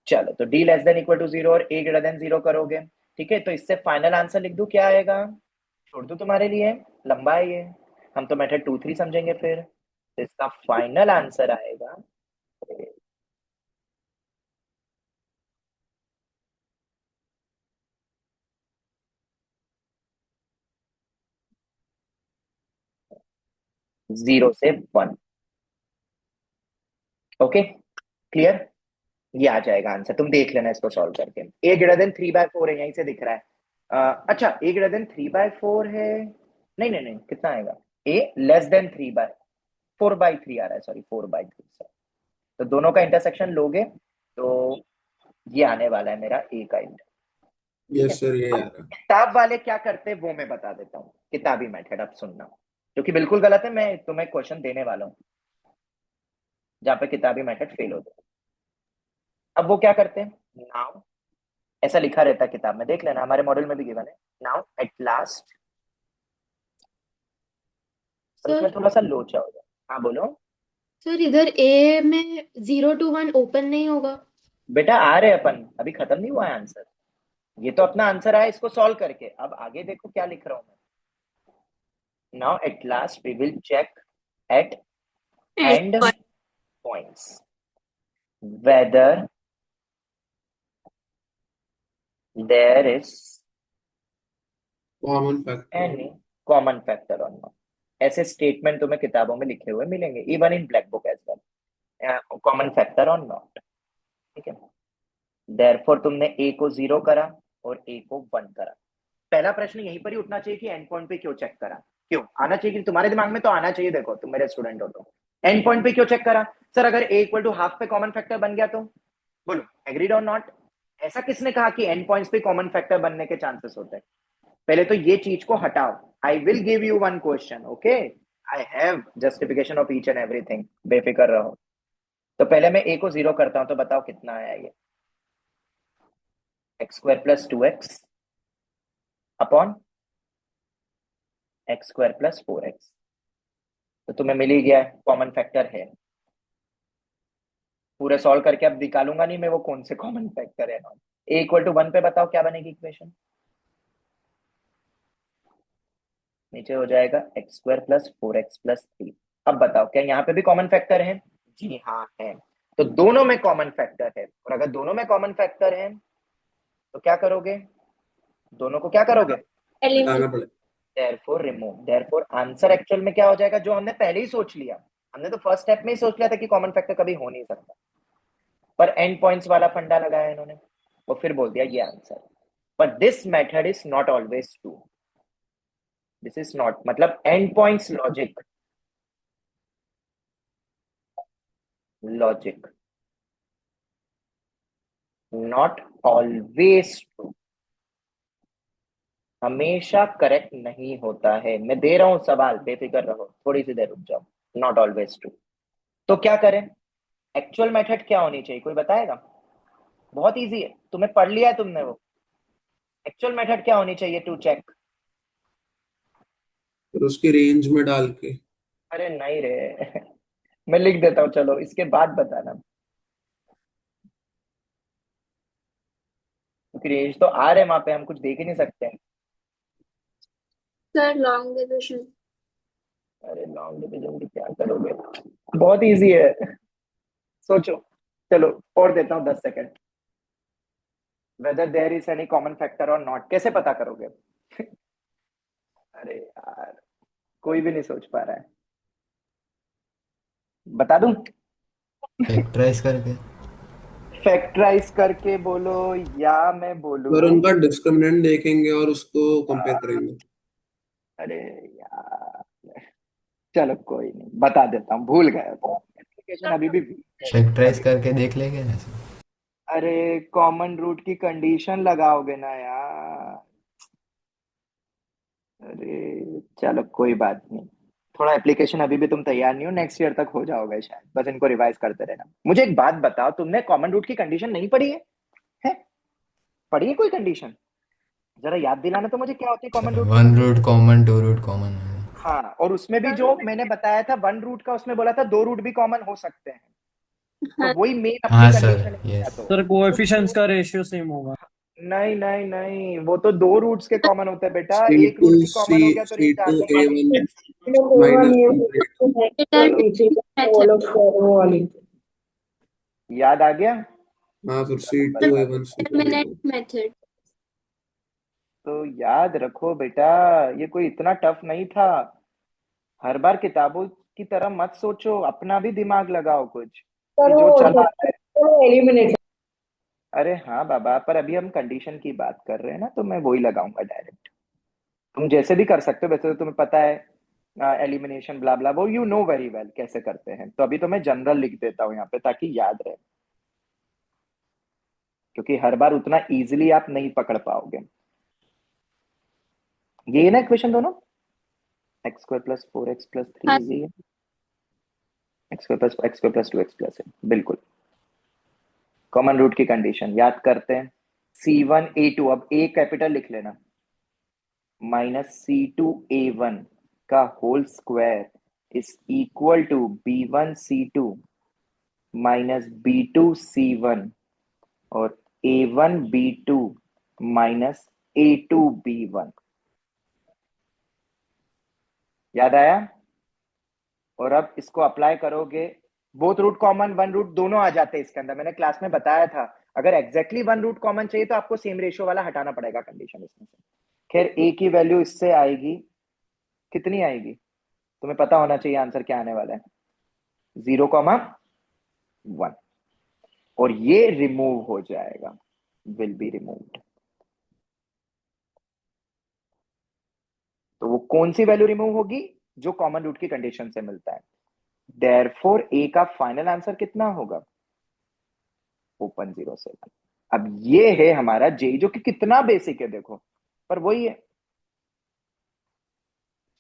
चलो, तो D less than equal to 0 और ए ग्रेटर देन 0 करोगे, ठीक है, तो इससे फाइनल आंसर लिख दूं, क्या आएगा, छोड़ दूं तुम्हारे लिए, लंबा है ये, हम तो मेथड 2 3 समझेंगे फिर। तो इसका फाइनल आंसर आएगा 0 से 1। ओके, क्लियर, ये आ जाएगा आंसर, तुम देख लेना इसको सॉल्व करके। ए ग्रेटर देन 3/4 है, यहीं से दिख रहा है। अच्छा, ए ग्रेटर देन 3/4 है, नहीं नहीं नहीं, कितना आएगा, ए लेस देन 4/3 आ रहा है, सॉरी 4/3। तो दोनों का इंटरसेक्शन लोगे तो ये आने वाला है मेरा ए का इंटर। यस सर, ये आ रहा है। किताब वाले क्या करते हैं वो मैं बता देता हूँ, किताबी मेथड, अब सुनना, जो कि बिल्कुल गलत है, मैं तुम्हें क्वेश्चन देने वाला हूँ जहाँ पे किताबी मेथड फेल होता है। अब वो क्या करते हैं, नाउ ऐसा लिखा रहता है किताब में, देख लेना, हमारे मॉडल में भी गिवन है, नाउ एट लास्ट, उसमें सर थोड़ा सा लोचा हो जाए। हाँ बोलो सर इधर ए में 0 to 1 ओपन नहीं होगा? बेटा, आ रहे अपन, अभी खत्म नहीं हुआ है आंसर, ये तो अपना आंसर आया इसको सॉल्व करके, अब आगे देखो क्या लिख रहा हूं मैं। Now at last we will check at end points whether there is common factor. Any common factor और नॉट। ऐसे स्टेटमेंट तुम्हें किताबों में लिखे हुए मिलेंगे, even in black book as well, common factor और नॉट, ठीक है। देयरफॉर तुमने ए को 0 करा और ए को 1 करा। पहला प्रश्न यहीं पर ही उठना चाहिए कि एंड पॉइंट पे क्यों चेक करा, क्यों आना चाहिए, कि तुम्हारे दिमाग में तो आना चाहिए, देखो तुम मेरे स्टूडेंट हो तो एंड पॉइंट पे क्यों चेक करा, सर अगर ए इक्वल टू हाफ पे कॉमन फैक्टर बन गया तो, बोलो एग्रीड और नॉट। ऐसा किसने कहा कि एंड पॉइंट्स पे कॉमन फैक्टर बनने के चांसेस होते हैं, पहले तो ये चीज को हटाओ। I will give you one question, okay, I have justification of each and everything, बेफिक्र रहो। तो पहले मैं ए को 0 करता हूं, तो बताओ कितना आया ये, x² + 2x upon x² + 4x, तो तुम्हें मिल ही गया है, कॉमन फैक्टर है। पूरे सॉल्व करके अब निकालूंगा नहीं मैं वो कौन से कॉमन फैक्टर है नॉट। ए इक्वल टू 1 पे बताओ क्या बनेगी इक्वेशन, नीचे हो जाएगा x² + 4x + 3। अब बताओ क्या यहाँ पे भी कॉमन फैक्टर है, जी हाँ है, तो दोनों में कॉमन फैक्टर है, और अगर दोनों में कॉमन फैक्टर है तो क्या करोगे, दोनों को क्या करोगे, हटाना पड़ेगा। therefore remove, therefore answer actual में क्या हो जाएगा, जो हमने पहले ही सोच लिया, हमने तो फर्स्ट स्टेप में ही सोच लिया था कि कॉमन फैक्टर कभी हो नहीं सकता, पर एंड पॉइंट्स वाला फंडा लगाया इन्होंने, और फिर बोल दिया ये आंसर। पर this method is not always true, this is not, मतलब end points logic not always true, हमेशा करेक्ट नहीं होता है। मैं दे रहा हूं सवाल, बेफिक्र रहो, थोड़ी सी देर रुक जाओ। नॉट ऑलवेज ट्रू, तो क्या करें, एक्चुअल मेथड क्या होनी चाहिए, कोई बताएगा, बहुत इजी है, तुम्हें पढ़ लिया है तुमने वो, एक्चुअल मेथड क्या होनी चाहिए टू चेक, फिर उसकी रेंज में डाल के। अरे नहीं रे मैं लिख देता हूँ, चलो इसके बाद बताना, क्योंकि रेंज तो आ रहे वहां पे, हम कुछ देख ही नहीं सकते हैं। Sir long division. अरे लॉन्ग डिवीजन की क्या करोगे, बहुत इजी है, सोचो, चलो और देता हूँ 10 second. Whether there is any common factor और नॉट, कैसे पता करोगे अरे यार, कोई भी नहीं सोच पा रहा है, बता दूं, फैक्टराइज करके। फैक्टराइज करके बोलो या मैं बोलूं, और उनका डिस्क्रिमिनेंट देखेंगे और उसको कंपेयर करेंगे। अरे यार चलो कोई नहीं, बता देता हूँ, भूल गया था एप्लीकेशन अभी भी फैक्टराइज करके देख लेंगे ना। अरे कॉमन रूट की कंडीशन लगाओगे ना यार, अरे चलो कोई बात नहीं, थोड़ा एप्लीकेशन अभी भी तुम तैयार नहीं हो, नेक्स्ट ईयर तक हो जाओगे शायद, बस इनको रिवाइज करते रहना। मुझे एक बात बताओ, तुमने कॉमन रूट की कंडीशन नहीं पढ़ी है, पढ़ी है कोई कंडीशन, जरा याद दिलाना तो मुझे, क्या होती है common root, 1 root common, 2 root common. हाँ, और उसमें भी जो मैंने बताया था 1 रूट का, उसमें बोला था 2 रूट भी कॉमन हो सकते हैं, तो वही मेन अपनी हाँ सर, कंडीशन है। यस। तो सर कोएफिशिएंट्स का रेशियो सेम होगा। नहीं नहीं नहीं, वो तो 2 रूट्स के कॉमन होते हैं बेटा, सी एक टू रूट भी सी कॉमन हो गया तो सी रेंज आ टू गई। ए वन माइनस याद आ गया? हाँ फिर C two A one C two A determinant two. Method. तो याद रखो बेटा, ये कोई इतना टफ नहीं था। हर बार किताबों की तरह मत सोचो, अपना भी दिमाग लगाओ कुछ, कि जो चला है। एलिमिनेट। अरे हाँ बाबा, पर अभी हम कंडीशन की बात कर रहे हैं ना, तो मैं वही लगाऊंगा डायरेक्ट। तुम जैसे भी कर सकते हो, वैसे तो तुम्हें पता है एलिमिनेशन ब्ला ब्ला, वो यू नो वेरी वेल कैसे करते हैं। तो अभी तो मैं जनरल लिख देता हूँ यहाँ पे, ताकि याद रहे, क्योंकि हर बार उतना इजीली आप नहीं पकड़ पाओगे। ये ना इक्वेशन दोनों, x square plus 4x plus 3 easy है, x square plus 2x plus है, बिल्कुल। कॉमन रूट की कंडीशन याद करते हैं, C1 A2, अब A कैपिटल लिख लेना, माइनस C2 A1 का whole square is equal to B1 C2 minus B2 C1 और A1 B2 minus A2 B1। याद आया? और अब इसको अप्लाई करोगे, बोथ रूट कॉमन 1 रूट दोनों आ जाते हैं इसके अंदर। मैंने क्लास में बताया था, अगर एग्जैक्टली 1 रूट कॉमन चाहिए तो आपको सेम रेशियो वाला हटाना पड़ेगा कंडीशन इसमें से। खैर ए की वैल्यू इससे आएगी, कितनी आएगी तुम्हें पता होना चाहिए, आंसर क्या आने वाला है, 0,1, और ये रिमूव हो जाएगा, विल बी रिमूव्ड। तो वो कौन सी वैल्यू रिमूव होगी, जो कॉमन रूट की कंडीशन से मिलता है। देयरफॉर ए का फाइनल आंसर कितना होगा, ओपन 07। अब ये है हमारा जे, जो कि कितना बेसिक है देखो, पर वही है,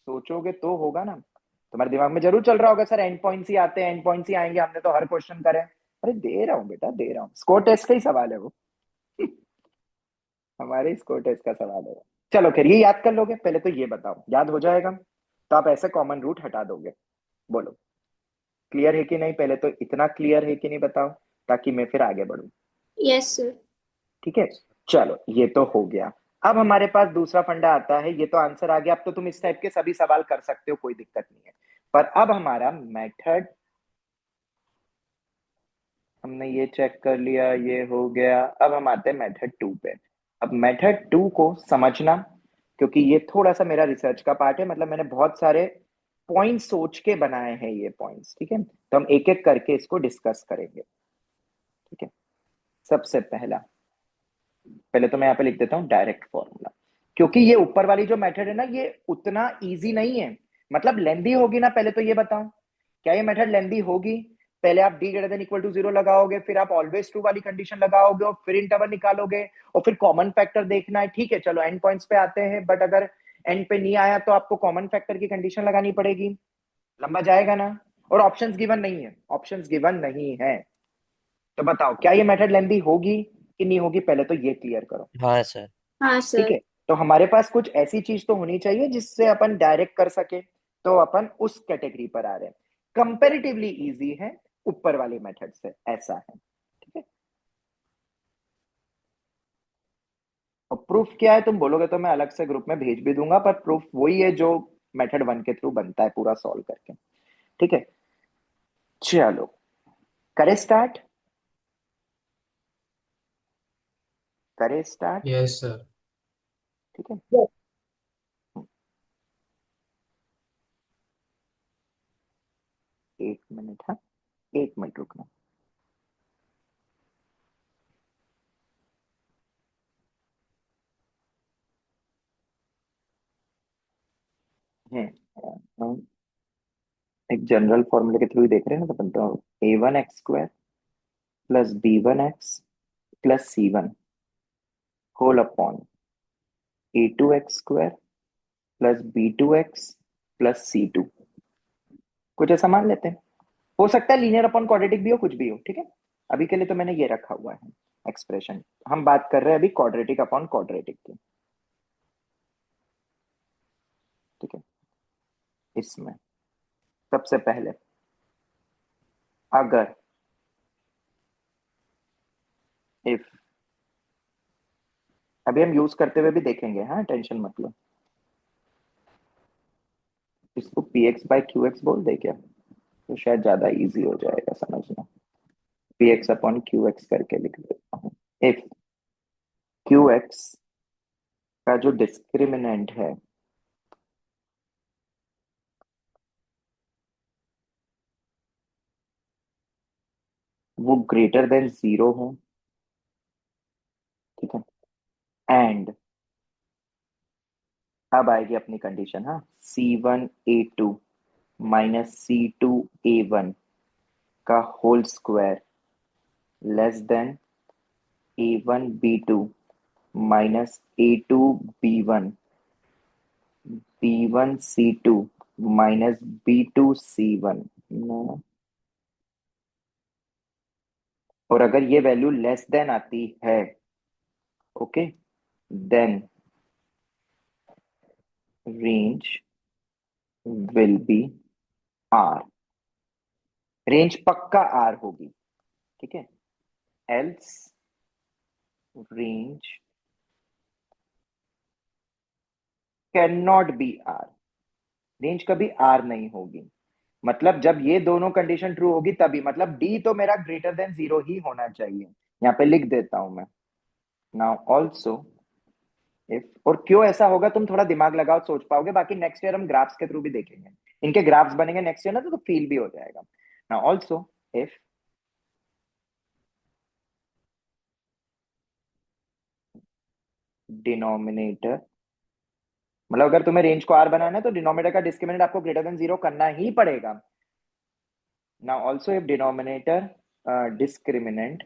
सोचोगे तो होगा ना। तुम्हारे दिमाग में जरूर चल रहा होगा, सर एंड पॉइंट्स ही आते हैं, एंड पॉइंट्स ही आएंगे, हमने तो हर क्वेश्चन करे। अरे दे रहा हूं बेटा, दे रहा हूं, स्कोर टेस्ट का ही सवाल है वो हमारे स्कोर टेस्ट का सवाल है वो। चलो खैर, ये याद कर लोगे, पहले तो ये बताओ, याद हो जाएगा तो आप ऐसे कॉमन रूट हटा दोगे। बोलो क्लियर है कि नहीं, पहले तो इतना क्लियर है कि नहीं बताओ, ताकि मैं फिर आगे बढ़ूं। Yes sir. ठीक है, चलो ये तो हो गया। अब हमारे पास दूसरा फंडा आता है, ये तो आंसर आ गया, अब तो तुम इस टाइप के सभी सवाल कर सकते हो, कोई दिक्कत नहीं है। पर अब हमारा मेथड, हमने ये चेक कर लिया, ये हो गया। अब हम आते हैं मेथड 2 पे। अब मेथड 2 को समझना, क्योंकि ये थोड़ा सा मेरा रिसर्च का पार्ट है, मतलब मैंने बहुत सारे पॉइंट सोच के बनाए हैं ये पॉइंट्स। ठीक है, तो हम एक एक करके इसको डिस्कस करेंगे। ठीक है, सबसे पहला, पहले तो मैं यहाँ पे लिख देता हूँ डायरेक्ट फॉर्मूला, क्योंकि ये ऊपर वाली जो मेथड है ना, ये उतना इजी नहीं है, मतलब लेंदी होगी ना। पहले तो ये बताओ, क्या ये मेथड लेंदी होगी? पहले आप d greater than equal to 0 लगाओगे, फिर आप ऑलवेज ट्रू वाली कंडीशन लगाओगे, और फिर इंटरवल निकालोगे, और फिर कॉमन फैक्टर देखना है। ठीक है, चलो एंड पॉइंट्स पे आते हैं, बट अगर एंड पे नहीं आया तो आपको कॉमन फैक्टर की कंडीशन लगानी पड़ेगी, लंबा जाएगा ना। और ऑप्शंस गिवन नहीं है, ऑप्शंस गिवन नहीं है। तो बताओ क्या ये मेथड लेंदी होगी कि नहीं होगी, पहले तो ये क्लियर करो। हाँ सर। हाँ ठीक सर। है, तो हमारे पास कुछ ऐसी चीज तो होनी चाहिए जिससे अपन डायरेक्ट कर सके, तो अपन उस कैटेगरी पर आ रहे हैं। कंपैरेटिवली इजी है ऊपर वाले मेथड से, ऐसा है। ठीक है, और प्रूफ क्या है तुम बोलोगे तो मैं अलग से ग्रुप में भेज भी दूंगा, पर प्रूफ वही है जो मेथड 1 के थ्रू बनता है, पूरा सॉल्व करके। ठीक है, चलो करे स्टार्ट, करे स्टार्ट। Yes sir. ठीक है, एक मिनट, हाँ 1 मिनट रुकना। हम एक जनरल फॉर्मूले के थ्रू ही देख रहे हैं ना, तो बनता है A1 x² plus B1 x plus C1 whole upon A2 x² plus B2 x plus C2। कुछ ऐसा मान लेते हैं, हो सकता है लीनियर अपॉन क्वाड्रेटिक भी हो, कुछ भी हो। ठीक है, अभी के लिए तो मैंने ये रखा हुआ है एक्सप्रेशन, हम बात कर रहे हैं अभी क्वाड्रेटिक अपॉन क्वाड्रेटिक की। ठीक है, इसमें सबसे पहले अगर इफ, अभी हम यूज करते हुए भी देखेंगे, हाँ टेंशन मत लो। इसको P x by Q x बोल दे क्या, तो शायद ज्यादा इजी हो जाएगा समझना। P x upon Q x करके लिख देता हूँ। इफ क्यू एक्स का जो डिस्क्रिमिनेंट है वो ग्रेटर देन 0 हो, ठीक है, एंड अब आएगी अपनी कंडीशन, हाँ, C1A2 माइनस C2A1 का whole square less than A1B2 minus A2B1 B1C2 minus B2C1। और अगर ये वैल्यू लेस देन आती है, okay, then range will be R। Range पक्का R होगी, ठीक है, else range can not be R। Range कभी R नहीं होगी। मतलब जब ये दोनों कंडीशन ट्रू होगी तभी, मतलब D तो मेरा ग्रेटर देन 0 ही होना चाहिए। यहाँ पे लिख देता हूं मैं, नाउ ऑल्सो इफ, और क्यों ऐसा होगा तुम थोड़ा दिमाग लगाओ सोच पाओगे, बाकी नेक्स्ट ईयर हम ग्राफ्स के थ्रू भी देखेंगे, इनके ग्राफ्स बनेंगे नेक्स्ट ईयर ना, तो फील भी हो जाएगा। नाउ ऑल्सो इफ डिनोमिनेटर, मतलब अगर तुम्हें रेंज को R बनाना है तो डिनोमिनेटर का डिस्क्रिमिनेंट आपको ग्रेटर देन 0 करना ही पड़ेगा। Now also if denominator discriminant,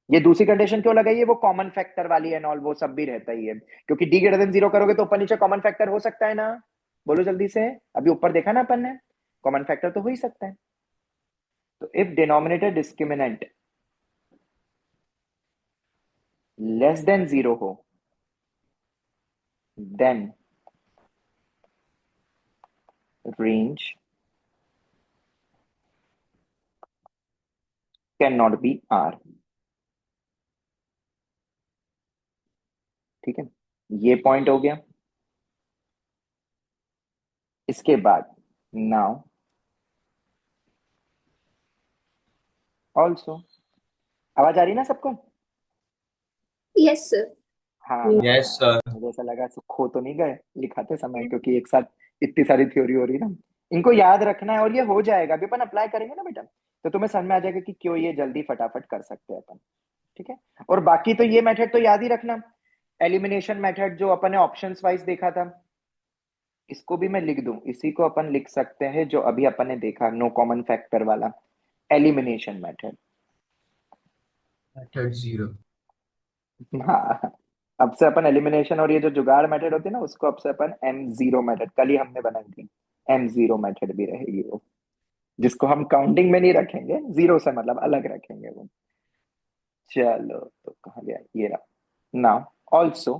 ये दूसरी कंडीशन क्यों लगाई है, वो कॉमन फैक्टर वाली एंड ऑल, वो सब भी रहता ही है, क्योंकि डी ग्रेटर देन 0 करोगे तो ऊपर नीचे कॉमन फैक्टर हो सकता है ना, बोलो जल्दी से, अभी ऊपर देखा ना अपन ने, कॉमन फैक्टर तो हो ही सकता है। तो if denominator discriminant less than 0 हो, then range can not be R। ठीक है, ये पॉइंट हो गया। इसके बाद नाउ ऑल्सो, आवाज आ रही ना सबको? Yes sir. हाँ, यस सर। मुझे ऐसा लगा खो तो नहीं गए लिखाते समय, क्योंकि एक साथ इतनी सारी थ्योरी हो रही है ना, इनको याद रखना है और ये हो जाएगा, अभी अपन अप्लाई करेंगे ना बेटा, तो तुम्हें समझ में आ जाएगा कि क्यों ये जल्दी फटाफट कर सकते हैं अपन, ठीक है। और बाकी तो ये मेथड तो याद ही रखना, एलिमिनेशन मेथड जो अपन ने ऑप्शंस वाइज देखा था, इसको भी मैं लिख दूं, इसी को अपन लिख सकते हैं जो अभी अपन ने देखा, नो कॉमन फैक्टर वाला एलिमिनेशन मेथड। मेथड 0। हाँ, अब से अपन एलिमिनेशन और ये जो जुगाड़ मेथड होती है ना, उसको अब से अपन M0 मेथड, कल ही हमने बनाई थी, M0 मेथड भी रहेगी वो, जिसको हम काउंटिंग में नहीं रखेंगे, 0 से मतलब अलग रखेंगे वो। चलो तो कहा गया, ये रहा। नाउ ऑल्सो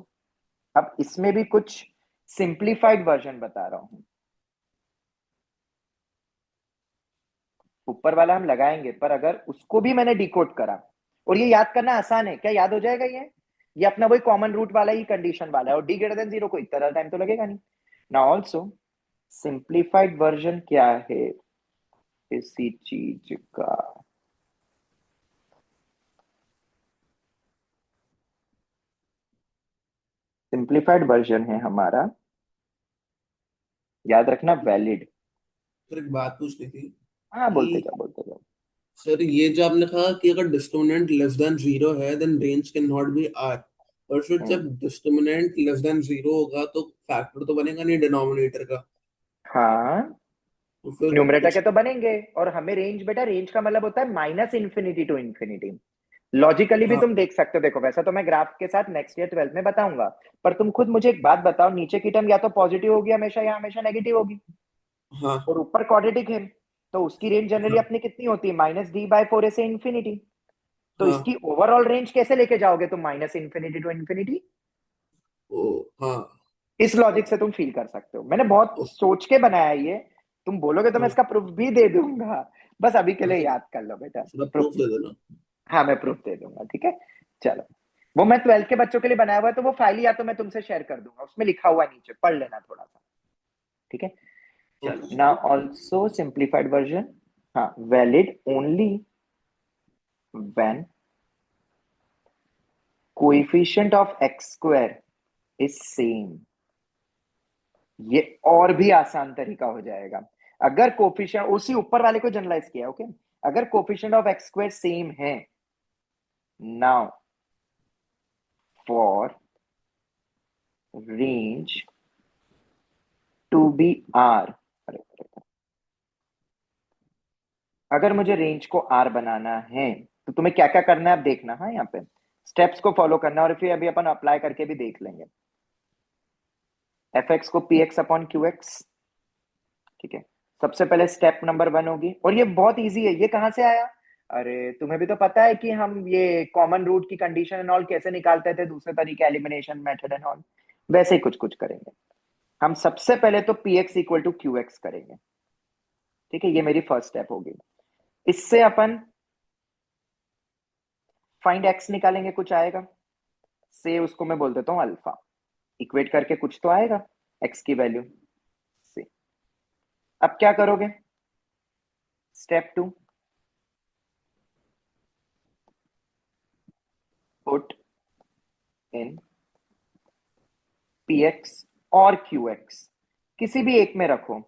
अब इसमें भी कुछ सिंप्लीफाइड वर्जन बता रहा हूं, ऊपर वाला हम लगाएंगे, पर अगर उसको भी मैंने डिकोड करा, और ये याद करना आसान है, क्या याद हो जाएगा ये अपना वही कॉमन रूट वाला ही कंडीशन वाला है, और डी ग्रेटर देन 0 को इतना टाइम तो लगेगा नहीं। नाउ ऑल्सो सिंप्लीफाइड वर्जन क्या है इसी चीज का, सिंप्लीफाइड वर्जन है हमारा, याद रखना वैलिड। सर एक बात पूछनी थी हाँ बोलते कि जाओ बोलते जाओ। सर ये जो आपने कहा कि अगर डिस्क्रिमिनेंट लेस देन 0 है then range can not be R, और फिर जब डिस्क्रिमिनेंट लेस देन 0 होगा तो फैक्टर तो बनेगा नहीं डिनोमिनेटर का, हाँ, तो फिर न्यूमरेटर कुछ के तो बनेंगे, और हमें रेंज, बेटा रेंज का मतलब होता है minus infinity to infinity, logically भी हाँ तुम देख सकते हो, देखो वैसा तो मैं ग्राफ के साथ नेक्स्ट ईयर 12th में बताऊंगा, पर तुम खुद मुझे एक बात बताओ, नीचे की टर्म या तो पॉजिटिव होगी हमेशा या हमेशा नेगेटिव होगी, हाँ और ऊपर क्वाड्रेटिक है, तो उसकी रेंज जनरली हाँ अपनी कितनी होती है, -d/4 से इन्फिनिटी, तो हाँ इसकी ओवरऑल रेंज कैसे लेके जाओगे तुम, -इन्फिनिटी टू इन्फिनिटी, हाँ इस लॉजिक से तुम फील कर सकते हो। मैंने बहुत सोच के बनाया है ये, तुम बोलोगे तो मैं इसका प्रूफ भी दे दूंगा, बस अभी के लिए याद कर लो बेटा। प्रूफ दे देना। हाँ मैं प्रूफ दे दूंगा, ठीक है। चलो, वो मैं 12th के बच्चों के लिए बनाया हुआ है, तो वो फाइल या तो मैं तुमसे शेयर कर दूंगा, उसमें लिखा हुआ नीचे, पढ़ लेना थोड़ा सा, ठीक है। चलो, नाउ ऑल्सो सिंप्लीफाइड वर्जन, हाँ, valid only when coefficient of x square is same. ये और भी आसान तरीका हो जाएगा। अगर कोफिशिएंट, उसी ऊपर वाले को जनरलाइज किया, ओके, अगर coefficient of x square same है, now for range to be R, अगर मुझे रेंज को आर बनाना है तो तुम्हें क्या क्या करना है अब देखना, हाँ, यहाँ पे स्टेप्स को फॉलो करना है, और फिर अभी अपन अप्लाई करके भी देख लेंगे। एफ एक्स को P x upon Q x, ठीक है, सबसे पहले स्टेप नंबर 1 होगी, और ये बहुत इजी है। ये कहां से आया? अरे तुम्हें भी तो पता है कि हम ये कॉमन रूट की कंडीशन एंड ऑल कैसे निकालते थे, दूसरे तरीके एलिमिनेशन मेथड एंड ऑल, वैसे ही कुछ कुछ करेंगे हम। सबसे पहले तो P X equal to Q X करेंगे, ठीक है, ये मेरी फर्स्ट स्टेप होगी। इससे अपन फाइंड एक्स निकालेंगे, कुछ आएगा, से उसको मैं बोल देता हूं अल्फा, इक्वेट करके कुछ तो आएगा एक्स की वैल्यू से। अब क्या करोगे? Step 2, put in P x और क्यू एक्स, किसी भी एक में रखो,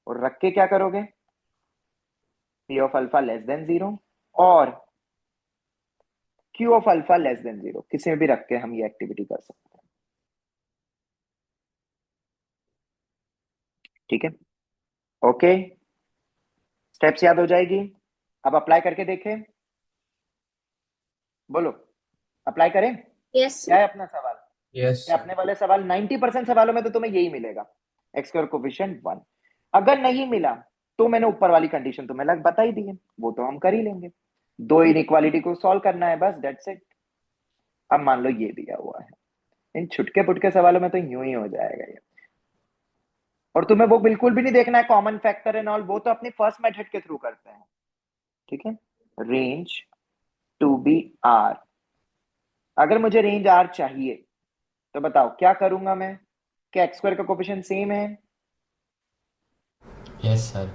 और रख के क्या करोगे? P of alpha less than 0 और Q of alpha less than 0, किसी में भी रख के हम ये एक्टिविटी कर सकते हैं, ठीक है। ओके, स्टेप्स याद हो जाएगी। अब अप्लाई करके देखें, बोलो, अप्लाई करें? यस क्या है अपना सवाल? यस अपने वाले सवाल 90% सवालों में तो तुम्हें यही मिलेगा, एक्स स्क्वायर कोफिशिएंट 1। अगर नहीं मिला तो मैंने ऊपर वाली कंडीशन तुम्हें लग बता ही दी है, वो तो हम कर ही लेंगे, दो इनइक्वालिटी को सॉल्व करना है बस, दैट्स इट। अब मान लो ये दिया हुआ है, इन छुटके पुटके सवालों में तो यूं ही हो जाएगा ये, और तुम्हें वो बिल्कुल भी नहीं देखना है कॉमन फैक्टर एंड ऑल, वो तो अपनी फर्स्ट मेथड के थ्रू करते हैं, ठीक है। रेंज टू बी आर, अगर मुझे रेंज आर चाहिए तो बताओ क्या करूंगा मैं? क्या एक्स स्क्वायर का कोफिशिएंट सेम है? यस सर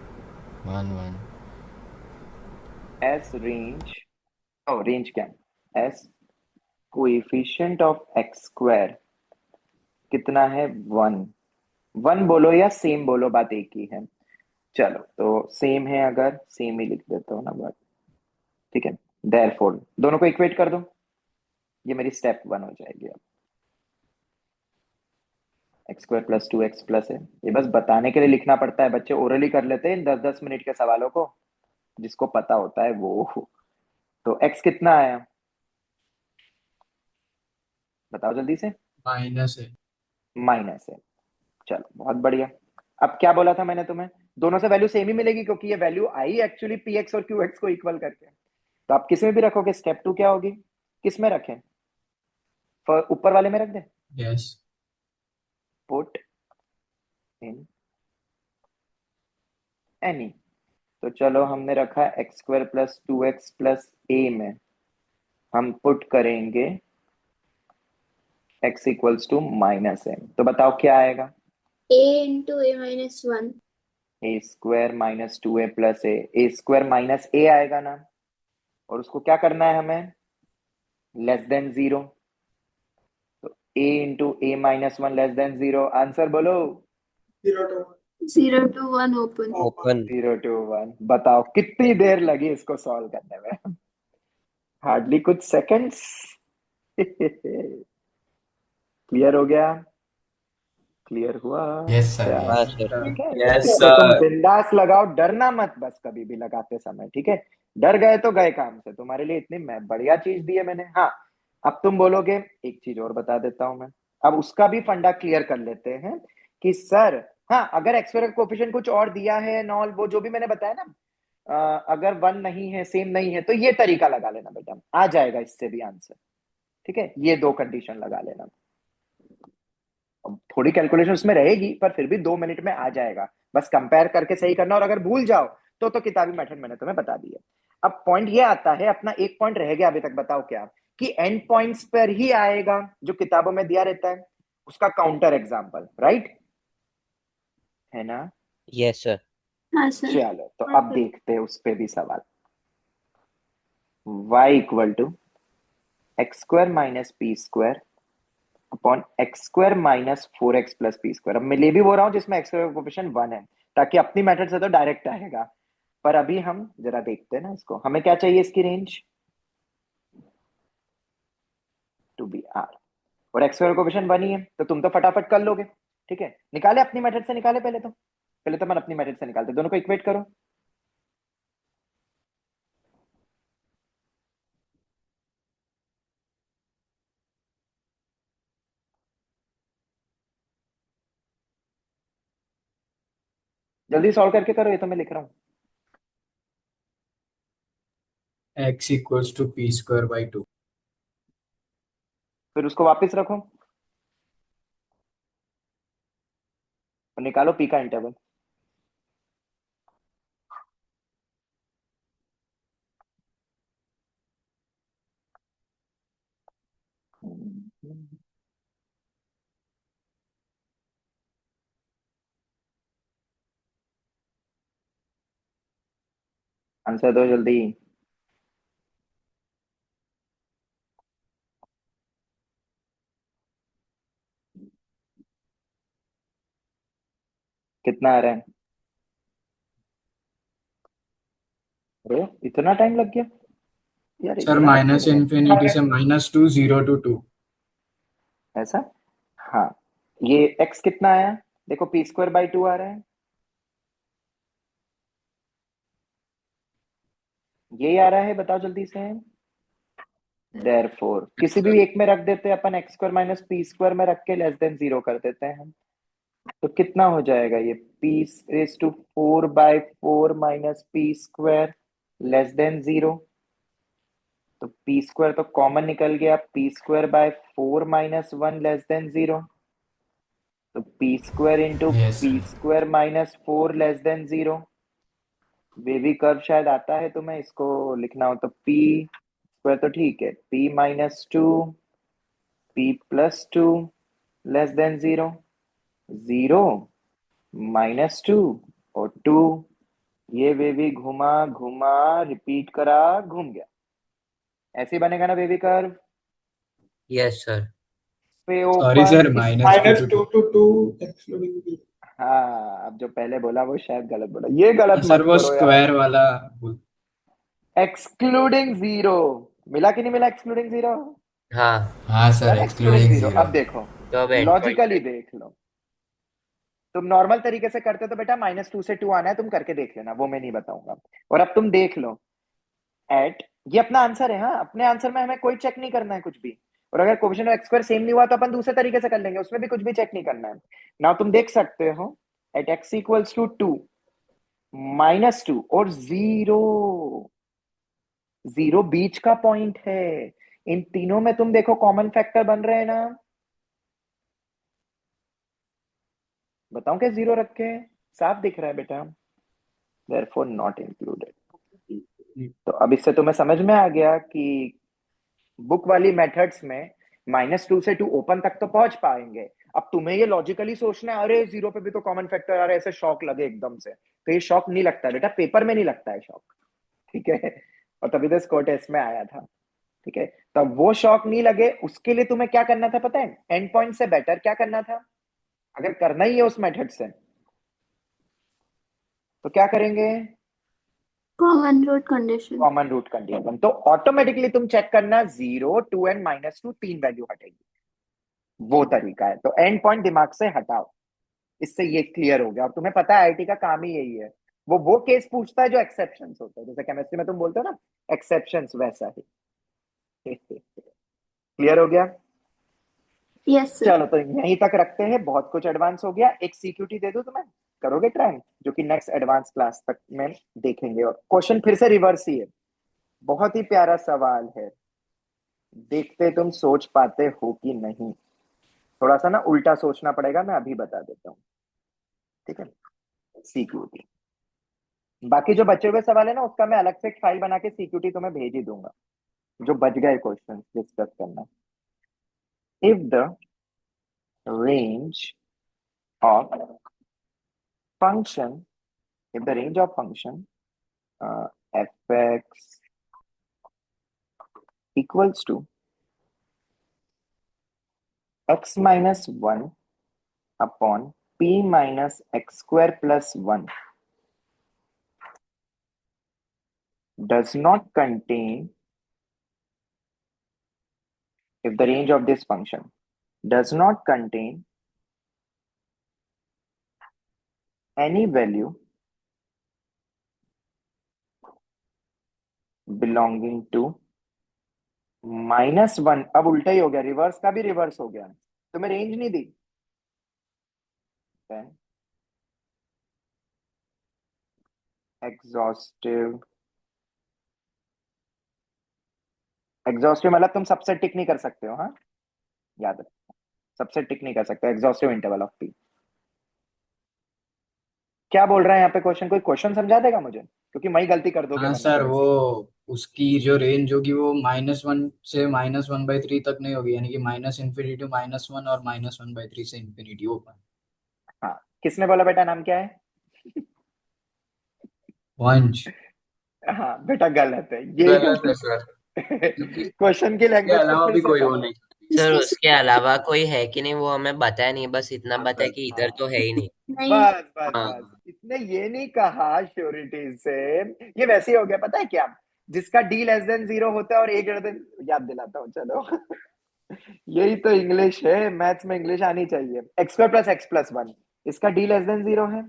1 1 एस रेंज, ओ रेंज क्या, S coefficient of x square कितना है? 1। 1 बोलो या सेम बोलो, बात एक ही है। चलो, तो सेम है, अगर सेम ही लिख देता हूँ ना बात, ठीक है। देयरफॉर दोनों को इक्वेट कर दो, ये मेरी स्टेप 1 हो जाएगी। अब x square plus 2x plus है, ये बस बताने के लिए लिखना पड़ता है, बच्चे ओरली कर लेते हैं इन 10-10 मिनट के सवालों को, जिसको पता होता है वो। तो x कितना आया, बताओ जल्दी से। माइनस है। माइनस है, चलो बहुत बढ़िया। अब क्या बोला था मैंने तुम्हें? दोनों से वैल्यू सेम ही मिलेगी, क्योंकि ये value I actually P x और क्यू एक्स को इक्वल करके। तो आप किस में भी रखोगे, स्टेप 2 क्या होगी, किस में रखें? ऊपर वाले में रख दें, यस पुट इन एनी, तो चलो हमने रखा x square plus 2x plus a में हम पुट करेंगे x equals to minus a, तो बताओ क्या आएगा? a into a minus 1। A square minus 2a plus a square minus a आएगा ना, और उसको क्या करना है हमें? लेस देन 0, तो a into A minus 1 less than 0, answer बोलो। 0 to 1 open। ओपन 0 to 1, बताओ कितनी देर लगी इसको सॉल्व करने में? हार्डली कुछ सेकंड्स। क्लियर हो गया? क्लियर हुआ? यस सर क्या? हाँ यस सर ठीक है, यस इसको तुम सर बिंदास लगाओ, डरना मत बस कभी भी लगाते समय, ठीक है। डर गए तो गए काम से, तुम्हारे लिए इतनी बढ़िया चीज दी है मैंने। हाँ, अब तुम बोलोगे, एक चीज और बता देता हूं मैं, अब उसका भी फंडा क्लियर कर लेते हैं कि सर, हाँ, अगर एक्स स्क्वायर का कोफिशिएंट कुछ और दिया है नॉल, वो जो भी मैंने बताया ना, अगर 1 नहीं है, सेम नहीं है, तो ये तरीका लगा लेना बेटा, आ जाएगा इससे भी आंसर, ठीक है। ये दो कंडीशन लगा लेना, थोड़ी कैलकुलेशन उसमें रहेगी पर फिर भी 2 मिनट में आ जाएगा, बस कंपेयर करके सही करना, और अगर भूल जाओ तो किताबी मेथड मैंने तुम्हें बता दी है। अब पॉइंट ये आता है, अपना एक पॉइंट रह गया अभी तक, बताओ क्या, कि एंड पॉइंट्स पर ही आएगा जो किताबों में दिया रहता है, उसका काउंटर एग्जाम्पल, राइट है ना? Yes sir. हाँ सर। चलो तो अब देखते हैं उस पे भी सवाल। y equal to X square minus P square upon X square minus 4x plus P square. अब मैं ले भी बोल रहा हूं जिसमें एक्स स्क्वायर कोएफिशिएंट 1 है, ताकि अपनी मेथड से तो डायरेक्ट आएगा, पर अभी हम जरा देखते हैं ना इसको, हमें क्या चाहिए, इसकी रेंज टू बी आर, और एक्स स्क्वायर कोएफिशिएंट 1 ही है, तो तुम तो फटाफट कर लोगे। ठीक है, निकाले अपनी मेथड से, निकाले पहले तो मैं अपनी मेथड से निकालते, दोनों को इक्वेट करो। जल्दी सॉल्व करके करो, ये तो मैं लिख रहा हूँ। x equals to P square by 2। फिर उसको वापस रखो और निकालो पी का इंटरवल। आंसर दो जल्दी। कितना आ रहा है? अरे इतना टाइम लग गया यार, सर याद माइनस करो इन्फिनिटी से -2 0 to 2। ऐसा। हाँ, ये x कितना आया, देखो पी स्क्वायर बाई 2 आ रहा है, ये आ रहा है, बताओ जल्दी से। देयरफॉर किसी भी एक में रख देते हैं अपन, x square minus P square में रख के लेस देन 0 कर देते हैं हम, तो कितना हो जाएगा ये, P raise to 4/4 minus P square less than 0। तो पी स्क्वायर तो कॉमन निकल गया, P square by 4 minus 1 less than 0, तो P square into yes P square minus 4 less than 0। Baby curve शायद आता है तुम्हें, इसको लिखना हो तो पी स्क्वायर तो ठीक है, P minus 2 P plus 2 less than 0, 0 minus 2 और 2, ये बेबी घुमा घुमा रिपीट करा घूम गया, ऐसे ही बनेगा ना बेबी कर्व यस सर। पे सॉरी सर, ओपन इस माइनस 2 to 2 एक्सक्लूडिंग बी। हाँ, अब जो पहले बोला वो शायद गलत बोला, ये गलत सर मत वो करो यार। स्क्वायर वाला एक्सक्लूडिंग 0 मिला कि नहीं मिला, एक्सक्लूडिंग 0 हाँ हाँ सर, एक्सक्लूडिंग एक्सक्लूडिंग 0। 0। अब देखो तो अब एंड पॉइंट लॉजिकली देख लो, तुम नॉर्मल तरीके से करते तो बेटा -2 से 2 आना है, तुम करके देख लेना, वो मैं नहीं बताऊंगा। और अब तुम देख लो एट, ये अपना आंसर है, हाँ अपने आंसर में हमें कोई चेक नहीं करना है कुछ भी, और अगर coefficient of x square same नहीं हुआ तो अपन दूसरे तरीके से कर लेंगे, उसमें भी कुछ भी चेक नहीं करना है। नाउ तुम देख सकते हो एट एक्स इक्वल्स टू 2 -2 और 0, 0 बीच का पॉइंट है, इन तीनों में तुम देखो कॉमन फैक्टर बन रहे हैं ना, बताऊं क्या 0 रखे, साफ दिख रहा है बेटा, देयरफॉर नॉट इंक्लूडेड। तो अब इससे तुम्हें समझ में आ गया कि बुक वाली मेथड्स में -2 से 2 ओपन तक तो पहुंच पाएंगे। अब तुम्हें ये लॉजिकली सोचना है, अरे 0 पे भी तो कॉमन फैक्टर आ रहा है, ऐसे शॉक लगे एकदम से, तो ये शॉक नहीं लगता है बेटा, पेपर में नहीं लगता है शॉक, ठीक है, और तभी तो स्कोर टेस्ट में आया था, ठीक है। तब वो शॉक नहीं लगे उसके लिए तुम्हें क्या करना था पता है, एंड पॉइंट से बेटर क्या करना था, अगर करना ही है उस मेथड से तो क्या करेंगे, common root condition. Common root condition. तो ऑटोमेटिकली तुम चेक करना 0 2 एंड -2 तीन वैल्यू हटेगी, वो तरीका है। तो एंड पॉइंट दिमाग से हटाओ, इससे ये क्लियर हो गया, और तुम्हें पता है आईआईटी का काम ही यही है, वो केस पूछता है जो एक्सेप्शंस होते हैं, जैसे केमिस्ट्री में तुम बोलते हो ना एक्सेप्शंस, वैसा ही। क्लियर हो गया? Yes sir. चलो तो यहीं तक रखते हैं, बहुत कुछ एडवांस हो गया। एक सीक्यूटी दे दूं तुम्हें, करोगे ट्राई, जो कि नेक्स्ट एडवांस क्लास तक में देखेंगे, और क्वेश्चन फिर से रिवर्स ही है, बहुत ही प्यारा सवाल है, देखते तुम सोच पाते हो कि नहीं। थोड़ा सा ना उल्टा सोचना पड़ेगा, मैं अभी बता देता हूँ, ठीक है। सीक्यूटी, बाकी जो बचे हुए सवाल है ना उसका मैं अलग से एक फाइल बना के सीक्यूटी तुम्हें भेज ही दूंगा, जो बच गए क्वेश्चन डिस्कस करना। If the range of function, if the range of function fx equals to x minus 1 upon p minus x square plus 1 does not contain, if the range of this function does not contain any value belonging to -1, अब उल्टा ही हो गया, रिवर्स का भी रिवर्स हो गया, तुम्हें रेंज नहीं दी। एग्जॉस्टिव, एग्जॉस्टिव मतलब तुम सबसे टिक नहीं कर सकते हो, हाँ याद रखना, सबसे टिक नहीं कर सकते, एग्जॉस्टिव इंटरवल ऑफ पी। क्या बोल रहा है यहाँ पे क्वेश्चन, कोई क्वेश्चन समझा देगा मुझे, क्योंकि मैं ही गलती कर दोगे हाँ वरना सर, फिर। वो उसकी जो रेंज होगी वो -1 से -1/3 तक नहीं होगी, यानी कि -∞ to -1 और -1/3 से इंफिनिटी होगा। हाँ, किसने बोला बेटा, नाम क्या है? वंश। हाँ बेटा गलत है ये गलत है सर, क्योंकि क्वेश्चन की इसके लैंग्वेज को अलावा फिर भी से कोई हो पढ़ो। नहीं। सर उसके अलावा कोई है कि नहीं वो हमें बताया नहीं, बस इतना बताया कि इधर तो है ही नहीं। नहीं। बस बस हाँ बस, इसने ये नहीं कहा श्योरिटी से, ये वैसे ही हो गया, पता है क्या, जिसका डी लेस देन 0 होता है और ए ग्रेटर देन, याद दिलाता हूँ चलो यही तो इंग्लिश है, मैथ्स में इंग्लिश आनी चाहिए। X square plus x plus 1, इसका डी लेस देन 0 है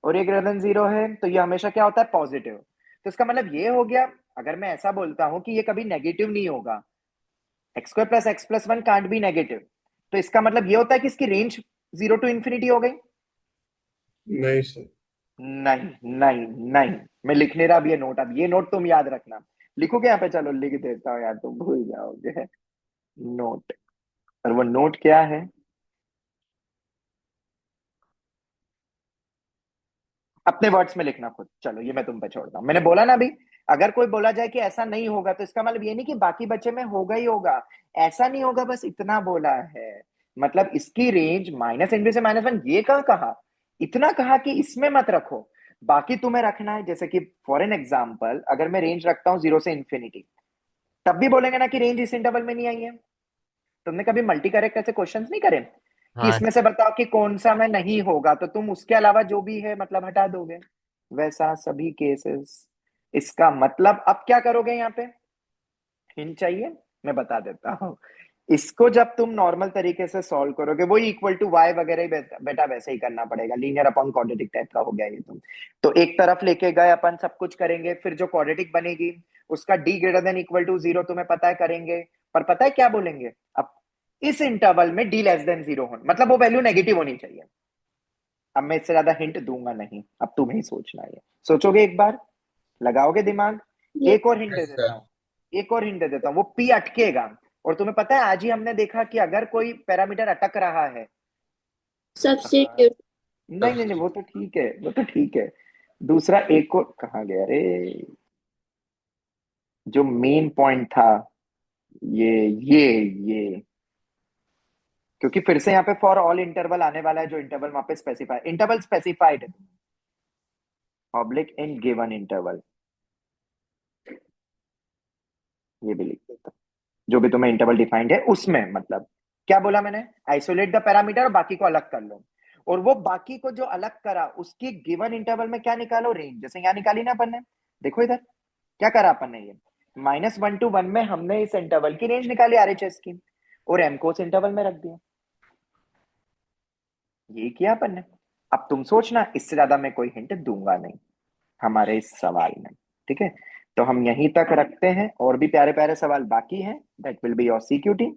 और ए ग्रेटर देन 0 है, तो ये हमेशा क्या होता है, पॉजिटिव। तो इसका मतलब ये हो गया, अगर मैं ऐसा बोलता हूं कि ये कभी नेगेटिव नहीं होगा, x square plus x plus 1 can't be negative, तो इसका मतलब ये होता है कि इसकी रेंज 0 टू इंफिनिटी हो गई। नहीं सर। नहीं नहीं नहीं, मैं लिख नहीं रहा अब ये नोट, अब ये नोट तुम याद रखना, लिखोगे यहाँ पे, चलो लिख देता हूँ यार, तुम भूल जाओगे। नोट, और वो नोट क्या है, अपने वर्ड्स में लिखना खुद, चलो ये मैं तुम पे छोड़ता हूँ। मैंने बोला ना अभी, अगर कोई बोला जाए कि ऐसा नहीं होगा, तो इसका मतलब ये नहीं कि बाकी बच्चे में होगा ही होगा, ऐसा नहीं होगा, बस इतना बोला है। मतलब इसकी रेंज -∞ से -1, ये कहा, इतना कहा कि इसमें मत रखो, बाकी तुम्हें रखना है। जैसे कि फॉर एन एग्जाम्पल, अगर मैं रेंज रखता हूँ 0 से इंफिनिटी, तब भी बोलेंगे ना कि रेंज इस इंटरवल में नहीं आई है। तुमने कभी मल्टी करेक्ट ऐसे क्वेश्चंस नहीं करे कि हाँ इसमें से बताओ कि कौन सा में नहीं होगा, तो तुम उसके अलावा जो भी है मतलब हटा दोगे, वैसा सभी केसेस। इसका मतलब अब क्या करोगे, यहाँ पे हिंट चाहिए, मैं बता देता हूँ। इसको जब तुम नॉर्मल तरीके से सॉल्व करोगे, वही इक्वल टू y वगैरह ही बेटा वैसे ही करना पड़ेगा, लीनियर अपॉन क्वाड्रेटिक टाइप का हो गया ये तुम। तो एक तरफ लेके गए अपन, सब कुछ करेंगे, फिर जो क्वाड्रेटिक बनेगी उसका d greater than equal to 0 तुम्हें पता है करेंगे, पर पता है क्या बोलेंगे, अब इस इंटरवल में d लेस देन 0 होना, मतलब वो वैल्यू नेगेटिव होनी चाहिए। अब मैं इससे ज्यादा हिंट दूंगा नहीं, अब तुम्हें ही सोचना है, सोचोगे एक बार, लगाओगे दिमाग। एक और हिंट दे यस देता सर। हूँ, एक और हिंट दे देता हूँ, वो पी अटकेगा, और तुम्हें पता है आज ही हमने देखा कि अगर कोई पैरामीटर अटक रहा है, सब्स्टिट्यूट। नहीं नहीं नहीं, वो तो ठीक है, वो तो ठीक है, दूसरा एक और कहाँ गया रे, जो मेन पॉइंट था, ये क्योंकि फिर से यहाँ पे फॉर ऑल इंटरवल आने वाला है, जो इंटरवल वहां पे specified, interval specified oblique in given interval, ये भी लिख देता हूं। जो भी तुम्हें इंटरवल डिफाइंड है उसमें, मतलब क्या बोला मैंने, आइसोलेट द पैरामीटर और बाकी को अलग कर लो, और वो बाकी को जो अलग करा उसकी गिवन इंटरवल में क्या निकालो, रेंज। जैसे यहाँ निकाली ना अपन ने, देखो इधर क्या करा अपन ने, ये -1 to 1 में हमने इस इंटरवल की रेंज निकाली आरएचएस की, और एम को उस इंटरवल में रख दिया, यही किया अपन ने। अब तुम सोचना, इससे ज्यादा मैं कोई हिंट दूंगा नहीं हमारे इस सवाल में, ठीक है। तो हम यहीं तक रखते हैं, और भी प्यारे प्यारे सवाल बाकी हैं, दैट विल बी योर सीक्यूटी।